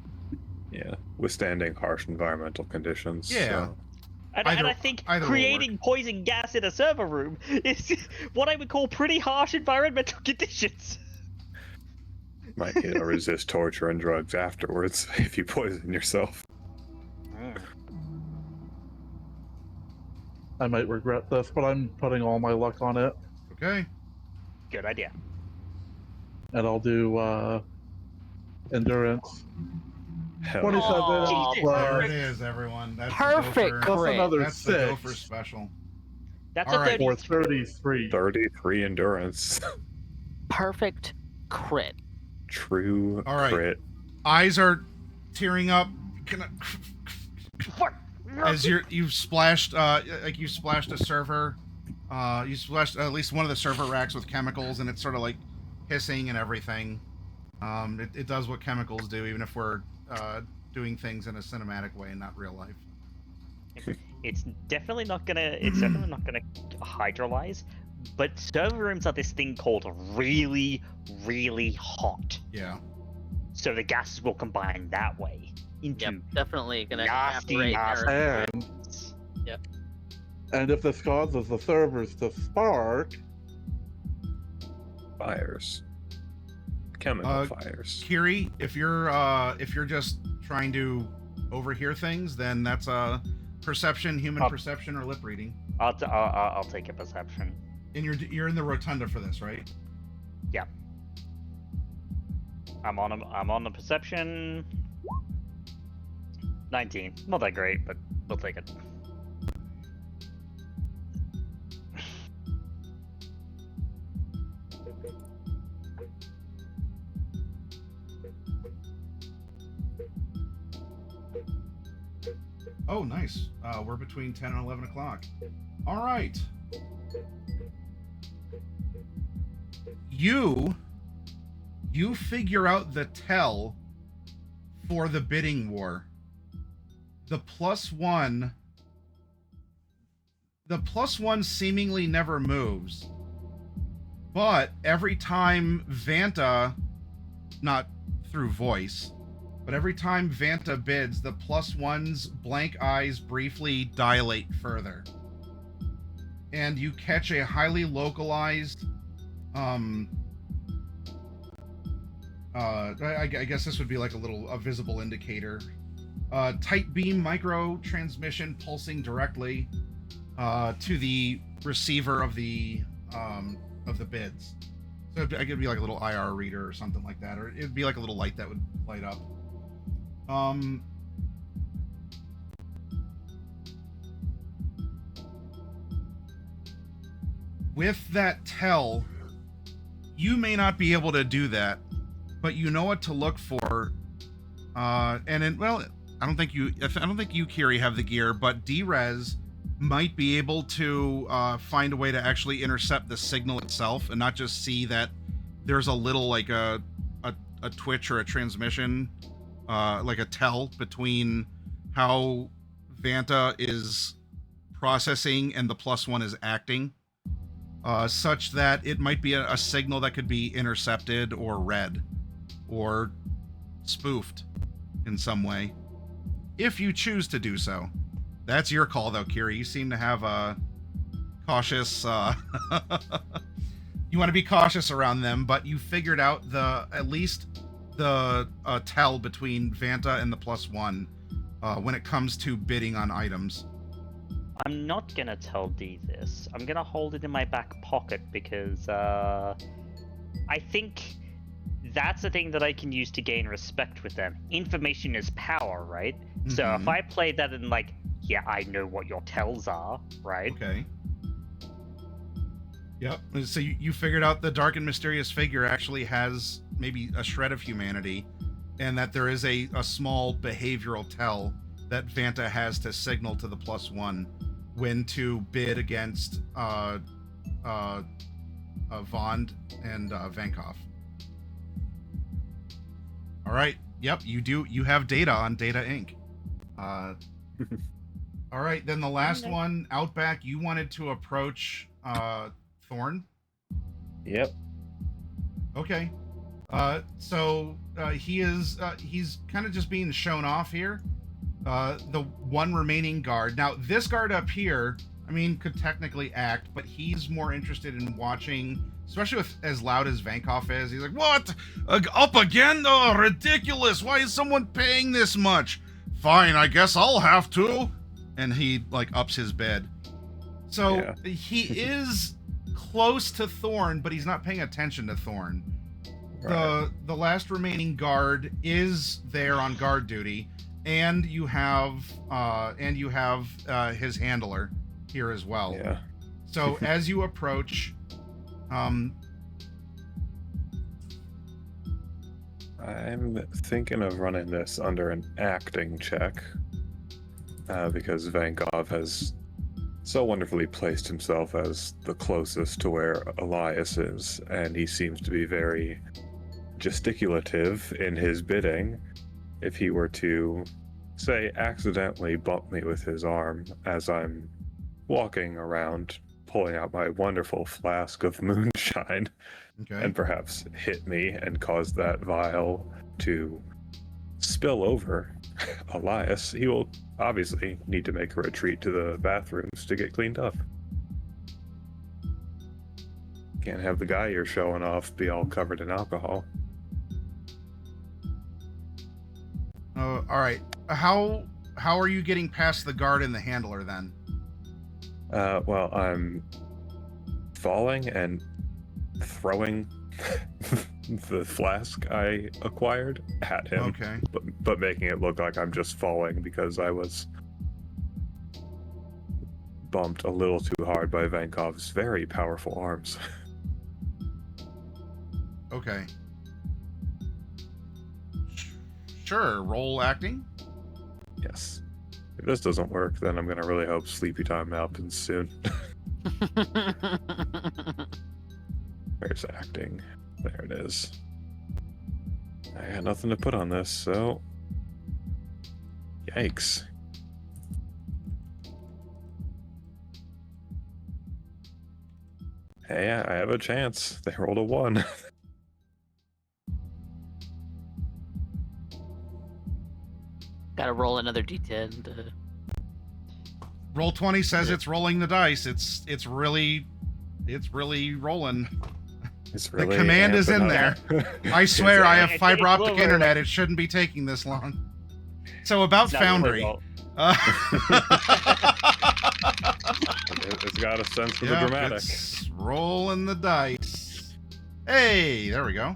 Yeah, withstanding harsh environmental conditions. Yeah. So. And I think creating poison gas in a server room is what I would call pretty harsh environmental conditions. Might get a resist torture and drugs afterwards if you poison yourself. I might regret this, but I'm putting all my luck on it. Okay. Good idea. And I'll do endurance. Hell 27 Oh, There it plus is, everyone. That's Perfect. The gopher, another that's the 6 gopher special. That's All a right. 33. for 33. 33 endurance. perfect crit. True All right. crit. Eyes are tearing up. As you've splashed, like you splashed a server, you splashed at least one of the server racks with chemicals, and it's sort of like hissing and everything. It does what chemicals do, even if we're doing things in a cinematic way and not real life. It's definitely not gonna. It's definitely not gonna hydrolyze. But server rooms are this thing called really, really hot. Yeah. So the gases will combine that way into Yep, definitely gonna nasty, evaporate. nasty. our- And, Yep. and if this causes the servers to spark, Fires. Chemical fires. Kiri, if you're just trying to overhear things, then that's a perception, human perception, or lip reading. I'll take a perception. And you're in the rotunda for this, right? Yeah. I'm on the perception. 19. Not that great, but we'll take it. Oh, nice. We're between 10 and 11 o'clock. All right. You figure out the tell for the bidding war. The +1 seemingly never moves. But every time Vanta, not through voice, but every time Vanta bids, the +1's blank eyes briefly dilate further. And you catch a highly localized, I guess this would be like a visible indicator. Tight beam micro transmission pulsing directly to the receiver of the bids. So it could be like a little IR reader or something like that, or it'd be like a little light that would light up. With that tell, you may not be able to do that, but you know what to look for. I don't think you, Kiri, have the gear, but D-Res might be able to find a way to actually intercept the signal itself and not just see that there's a little like a twitch or a transmission, like a tell between how Vanta is processing and the +1 is acting, such that it might be a signal that could be intercepted or read or spoofed in some way, if you choose to do so. That's your call, though, Kiri. You seem to have a cautious... you want to be cautious around them, but you figured out at least the tell between Vanta and the +1 when it comes to bidding on items. I'm not gonna tell D this. I'm gonna hold it in my back pocket because I think that's the thing that I can use to gain respect with them. Information is power, right? Mm-hmm. So if I play that in like yeah, I know what your tells are, right? Okay. Yep. So you figured out the dark and mysterious figure actually has maybe a shred of humanity, and that there is a small behavioral tell that Vanta has to signal to the +1 when to bid against Vond and Vankov. All right. Yep. You have data on Data Inc. All right. Then the last one, Outback. You wanted to approach Thorne. Yep. Okay. So he's kind of just being shown off here. The one remaining guard. Now, this guard up here, I mean, could technically act, but he's more interested in watching, especially with as loud as Vankov is. He's like, "What? Up again? Oh, ridiculous! Why is someone paying this much? Fine, I guess I'll have to." And he like ups his bid. So Yeah. he is close to Thorne, but he's not paying attention to Thorne. Right. The last remaining guard is there on guard duty, and you have his handler here as well. Yeah. So as you approach, I'm thinking of running this under an acting check, because Vankov has so wonderfully placed himself as the closest to where Elias is, and he seems to be very gesticulative in his bidding. If he were to, say, accidentally bump me with his arm as I'm walking around, pulling out my wonderful flask of moonshine, okay, and perhaps hit me and cause that vial to spill over Elias, he will obviously need to make a retreat to the bathrooms to get cleaned up. Can't have the guy you're showing off be all covered in alcohol. all right. How are you getting past the guard and the handler then? Well, I'm falling and throwing the flask I acquired at him, Okay. but making it look like I'm just falling because I was bumped a little too hard by Vankov's very powerful arms. Okay. Sure. Roll acting. Yes. If this doesn't work, then I'm gonna really hope sleepy time happens soon. There's acting. There it is. I got nothing to put on this, so... Yikes. Hey, I have a chance. They rolled a 1. Gotta roll another d10 to... Roll 20 says Yeah. it's rolling the dice. It's really rolling. It's The really command is in amping up. I swear I have It's fiber optic over, internet. like- It shouldn't be taking this long. So about It's not really Foundry. roll- It's got a sense for the Yep, dramatic. it's rolling the dice. Hey, there we go.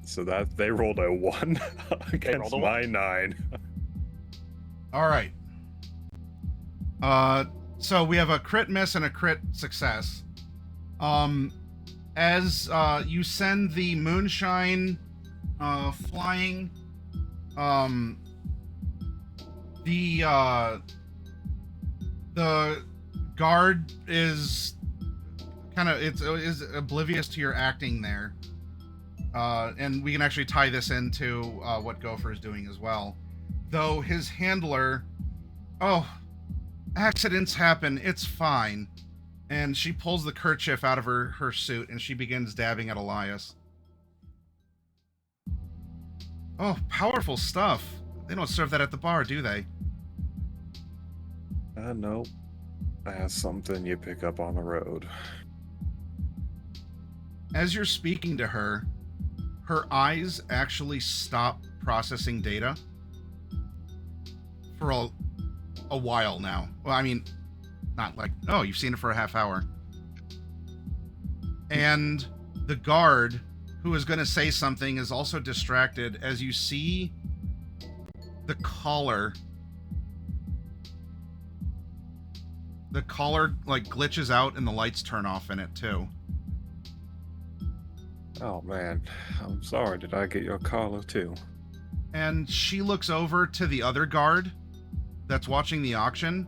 So that they rolled a 1 against rolled a my 9. All right. So we have a crit miss and a crit success. As you send the moonshine flying, the guard is kind of is oblivious to your acting there, and we can actually tie this into what Gopher is doing as well. Though his handler, oh, accidents happen, it's fine. And she pulls the kerchief out of her suit and she begins dabbing at Elias. Oh, powerful stuff. They don't serve that at the bar, do they? No. That's something you pick up on the road. As you're speaking to her, her eyes actually stop processing data for a while now. Well, I mean, not like, oh, you've seen it for a half hour. And the guard, who is going to say something, is also distracted as you see the collar the collar like glitches out and the lights turn off in it too. Oh man, I'm sorry. Did I get your collar too? And she looks over to the other guard that's watching the auction,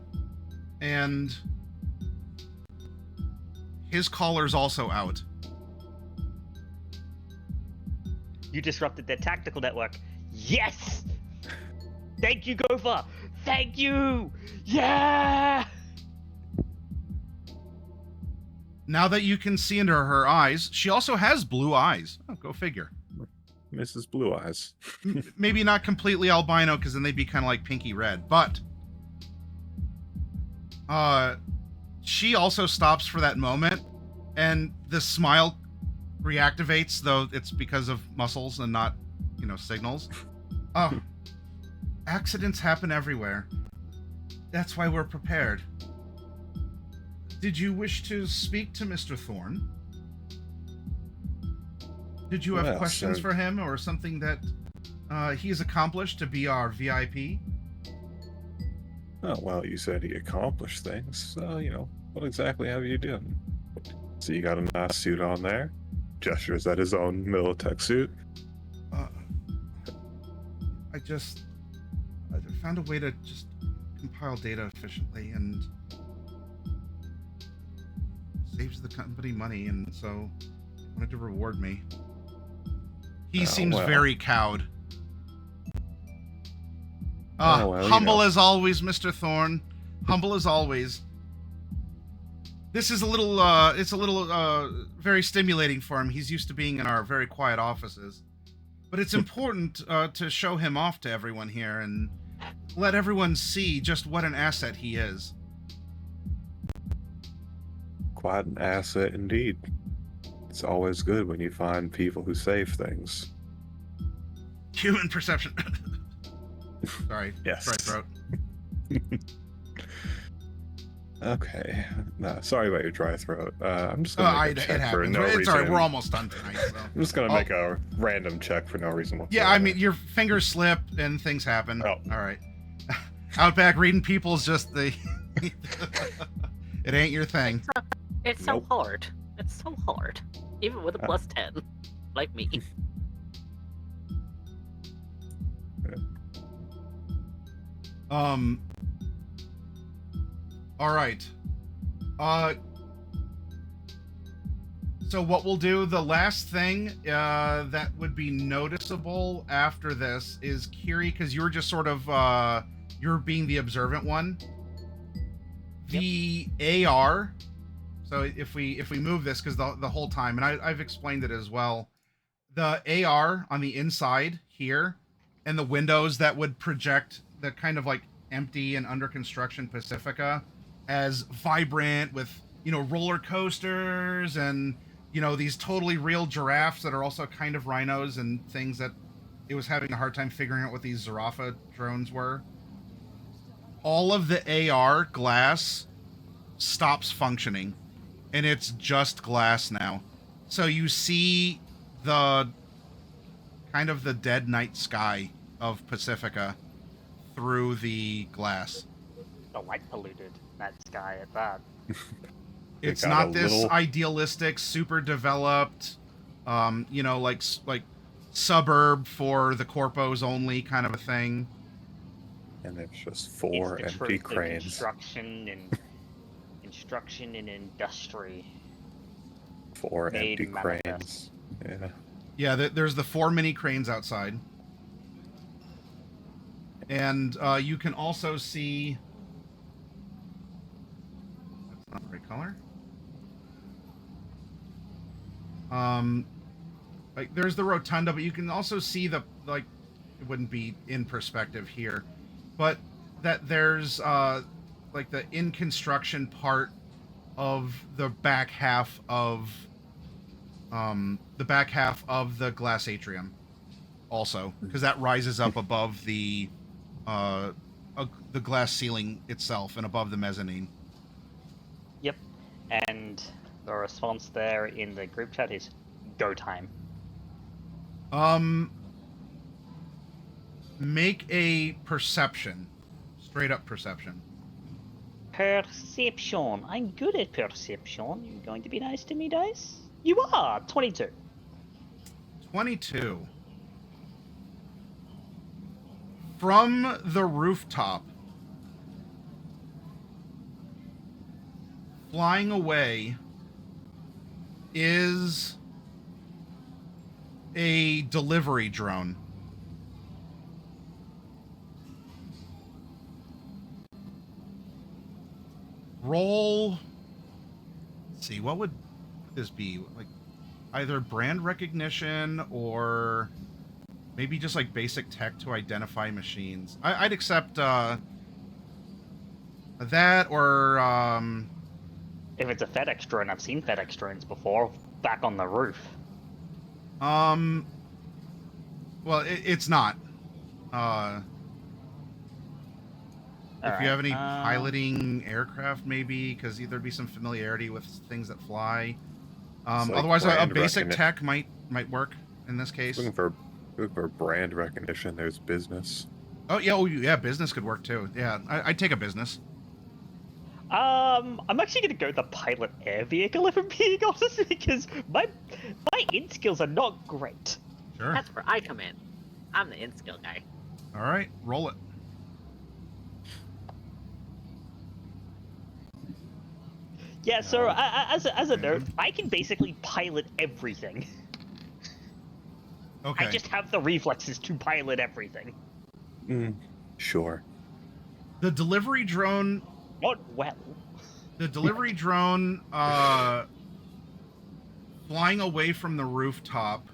and his collar's also out. You disrupted their tactical network. Yes! Thank you, Gopher! Thank you! Yeah! Now that you can see into her eyes, she also has blue eyes. Oh, go figure. Mrs. Blue Eyes. Maybe not completely albino, because then they'd be kind of like pinky red, but she also stops for that moment, and the smile reactivates, though it's because of muscles and not, signals. Oh, accidents happen everywhere. That's why we're prepared. Did you wish to speak to Mr. Thorne? Did you have Well, questions sir. for him, or something that he has accomplished to be our VIP? Oh, well, you said he accomplished things, so, what exactly have you done? So you got a nice suit on there? Gestures at his own Militech suit. I found a way to just compile data efficiently, and saves the company money, and so wanted to reward me. He seems well. very cowed. Well, Humble as always, Mr. Thorne. Humble as always. This is very stimulating for him. He's used to being in our very quiet offices. But it's important to show him off to everyone here and let everyone see just what an asset he is. Quite an asset indeed. It's always good when you find people who save things. Human perception. Sorry. Yes. Dry throat. Okay. No, sorry about your dry throat. I'm just gonna make a check it for happens. no It's reason. alright, we're almost done tonight. So. I'm just gonna make a random check for no reason whatsoever. Yeah, I mean, your fingers slip and things happen. Oh. Alright. Outback reading people's just the... It ain't your thing. It's so hard. It's so hard. Even with a plus 10. Like me. Alright. So what we'll do, the last thing that would be noticeable after this is Kiri, because you're just sort of you're being the observant one. The AR. So if we move this, because the whole time, and I've explained it as well, the AR on the inside here, and the windows that would project the kind of like empty and under construction Pacifica as vibrant with roller coasters and these totally real giraffes that are also kind of rhinos and things that it was having a hard time figuring out what these Zarafa drones were. All of the AR glass stops functioning, and it's just glass now. So you see the kind of the dead night sky of Pacifica through the glass. The light polluted that sky at that. It's got not a this little- idealistic, super developed, like suburb for the corpos only kind of a thing. And there's just four It's the empty truth of cranes. construction and industry. Four Made empty manifest. cranes. Yeah. Yeah, there's the 4 mini cranes outside. And you can also see... That's not the right color. Like, there's the rotunda, but you can also see the, like, it wouldn't be in perspective here, but that there's, like, the in construction part of the back half of the glass atrium also, because that rises up above the glass ceiling itself and above the mezzanine. Yep. And the response there in the group chat is go time. Make a perception, straight up perception. Perception. I'm good at perception. You going to be nice to me, Dice? You are. 22. 22. From the rooftop, flying away is a delivery drone. Roll. Let's see, what would this be? Like either brand recognition or maybe just like basic tech to identify machines. I'd accept that or If it's a FedEx drone, I've seen FedEx drones before, back on the roof. well, it's not. If you have any piloting aircraft, maybe, because there'd be some familiarity with things that fly. It's like Otherwise, a brand basic tech might work in this case. Looking for brand recognition. There's business. Oh yeah, business could work too. Yeah, I'd take a business. I'm actually gonna go the pilot air vehicle if I'm being honest, because my int skills are not great. Sure. That's where I come in. I'm the in-skill guy. All right, roll it. Yeah, so as a note, I can basically pilot everything. Okay. I just have the reflexes to pilot everything. Sure. The delivery drone. Not well. The delivery drone flying away from the rooftop.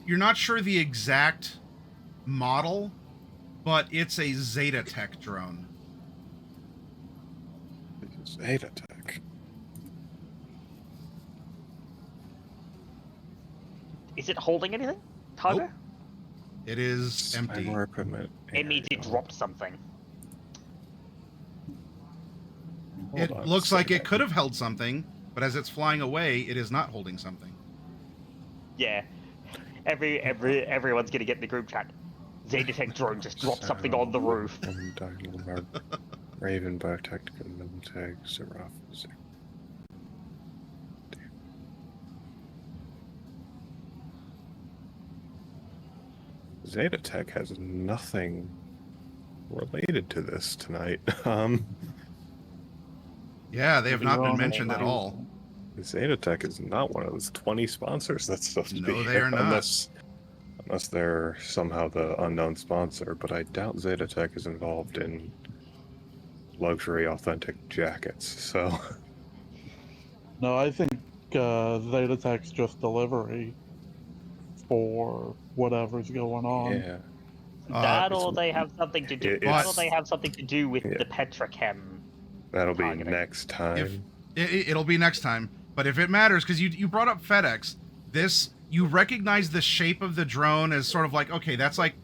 You're not sure the exact model, but it's a Zeta Tech drone. Zeta Tech. Is it holding anything? Cargo? Nope. It is empty. More equipment. It means it dropped something. It looks like it could have held something, but as it's flying away, it is not holding something. Yeah. Everyone's gonna get in the group chat. Zeta Tech drone just dropped something on the roof. Raven Biotechnical Militech Seraph. Zeta Tech has nothing related to this tonight. Yeah, they have not been mentioned at all. Zeta Tech is not one of those 20 sponsors that's supposed to be. No, they are not. Unless they're somehow the unknown sponsor, but I doubt Zeta Tech is involved in luxury authentic jackets, so... No, I think Zeta Tech's just delivery for whatever's going on. Yeah. That or they have something to do. That or they have something to do with Yeah. the petrochem. That'll be targeting. next time. It'll be next time. But if it matters, because you brought up FedEx, you recognize the shape of the drone as sort of like, okay, that's like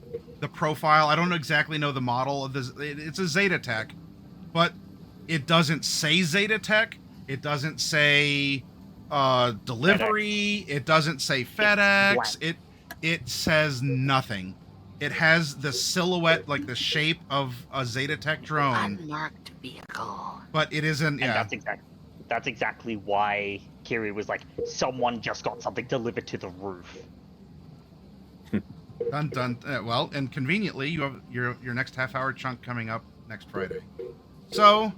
the profile. I don't exactly know the model of this. It's a Zeta Tech, but it doesn't say Zeta Tech. It doesn't say delivery. FedEx. It doesn't say FedEx. It says nothing. It has the silhouette, like the shape of a Zeta Tech drone. Unmarked vehicle. But it isn't, yeah. And that's exactly why Kiri was like, someone just got something delivered to the roof. Dun dun. Well, and conveniently, you have your next half-hour chunk coming up next Friday. So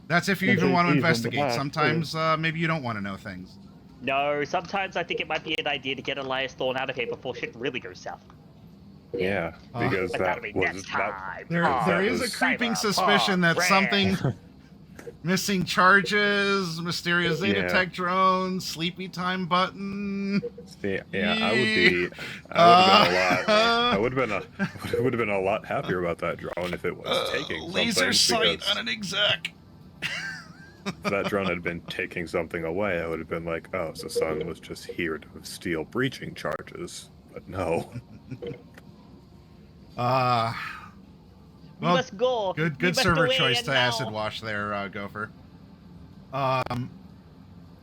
that's if you even want to investigate. Sometimes maybe you don't want to know things. No, sometimes I think it might be an idea to get Elias Thorne out of here before shit really goes south. Yeah, because But that'll be next time. There is a creeping suspicion that something missing charges, mysterious Zeta Yeah. Tech drone, sleepy time button. I would have been a lot happier about that drone if it was taking something. Laser sight because on an exec. if that drone had been taking something away, I would have been like, oh, so Sun was just here to steal breaching charges. But no. We Well, must go. good We must server away choice and to now. acid wash there, Gopher.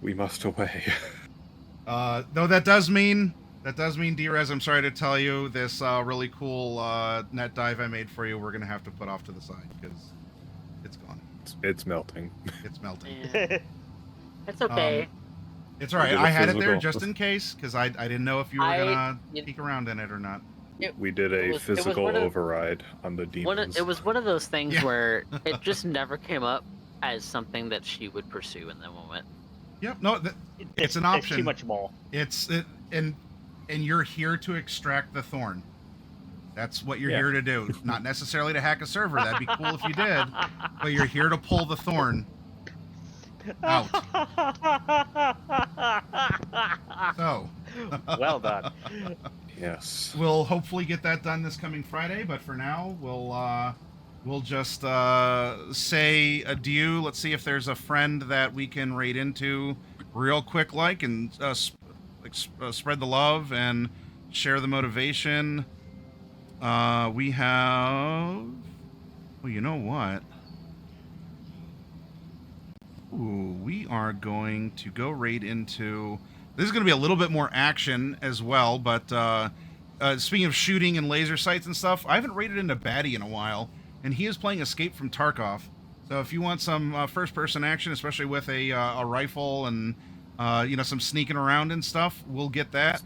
We must away. Though that does mean, D-Rez, I'm sorry to tell you, this really cool net dive I made for you, we're going to have to put off to the side, because it's gone. It's melting. It's melting. Yeah. It's okay. It's all right. did a I had it there physical- just in case because I didn't know if you were gonna peek around in it or not. We did it a was physical one of- override on the demons. It was one of those things Yeah. where it just never came up as something that she would pursue in the moment. Yep. No, it's an There's option. too much more. And you're here to extract the thorn. That's what you're here to do. Not necessarily to hack a server. That'd be cool if you did. But you're here to pull the thorn out. So Well done. Yes. we'll hopefully get that done this coming Friday. But for now, we'll just say adieu. Let's see if there's a friend that we can raid into real quick, and spread the love and share the motivation. We have. Well, you know what? Ooh, we are going to go raid into. This is going to be a little bit more action as well, but speaking of shooting and laser sights and stuff, I haven't raided into Batty in a while, and he is playing Escape from Tarkov. So if you want some first-person action, especially with a rifle and some sneaking around and stuff, we'll get that.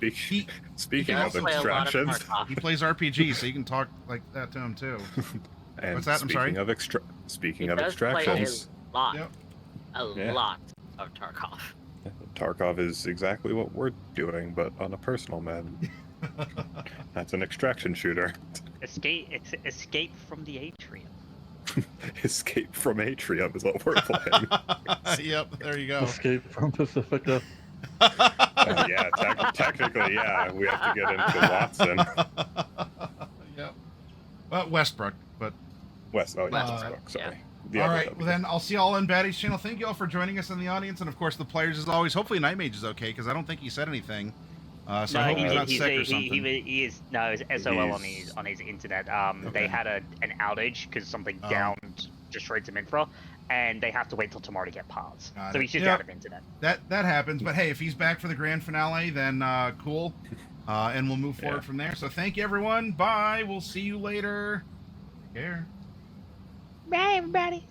Speaking does of play a lot of extractions, Tarkov. He plays RPG, so you can talk like that to him too. and What's that? I'm sorry? speaking He of does play extractions, a lot, Yep. Yeah. lot of Tarkov. Tarkov is exactly what we're doing, but on a personal map. That's an extraction shooter. Escape from the atrium. Escape from Atrium is what we're playing. Yep, there you go. Escape from Pacifica. Yeah, technically, yeah, we have to get into Watson. Yep. Westbrook, but Westbrook, sorry. The all other right. W. Well, then I'll see you all on Batty's channel. Thank you all for joining us in the audience, and of course the players as always. Hopefully Night Mage is okay because I don't think he said anything. So I hope he's not sick or something. He is SOL on his internet. They had an outage because something downed destroyed some infra, and they have to wait till tomorrow to get parts. So he's just out of internet. That happens, but hey, if he's back for the grand finale, then cool, and we'll move forward from there. So thank you everyone. Bye. We'll see you later. Take care. Bye everybody.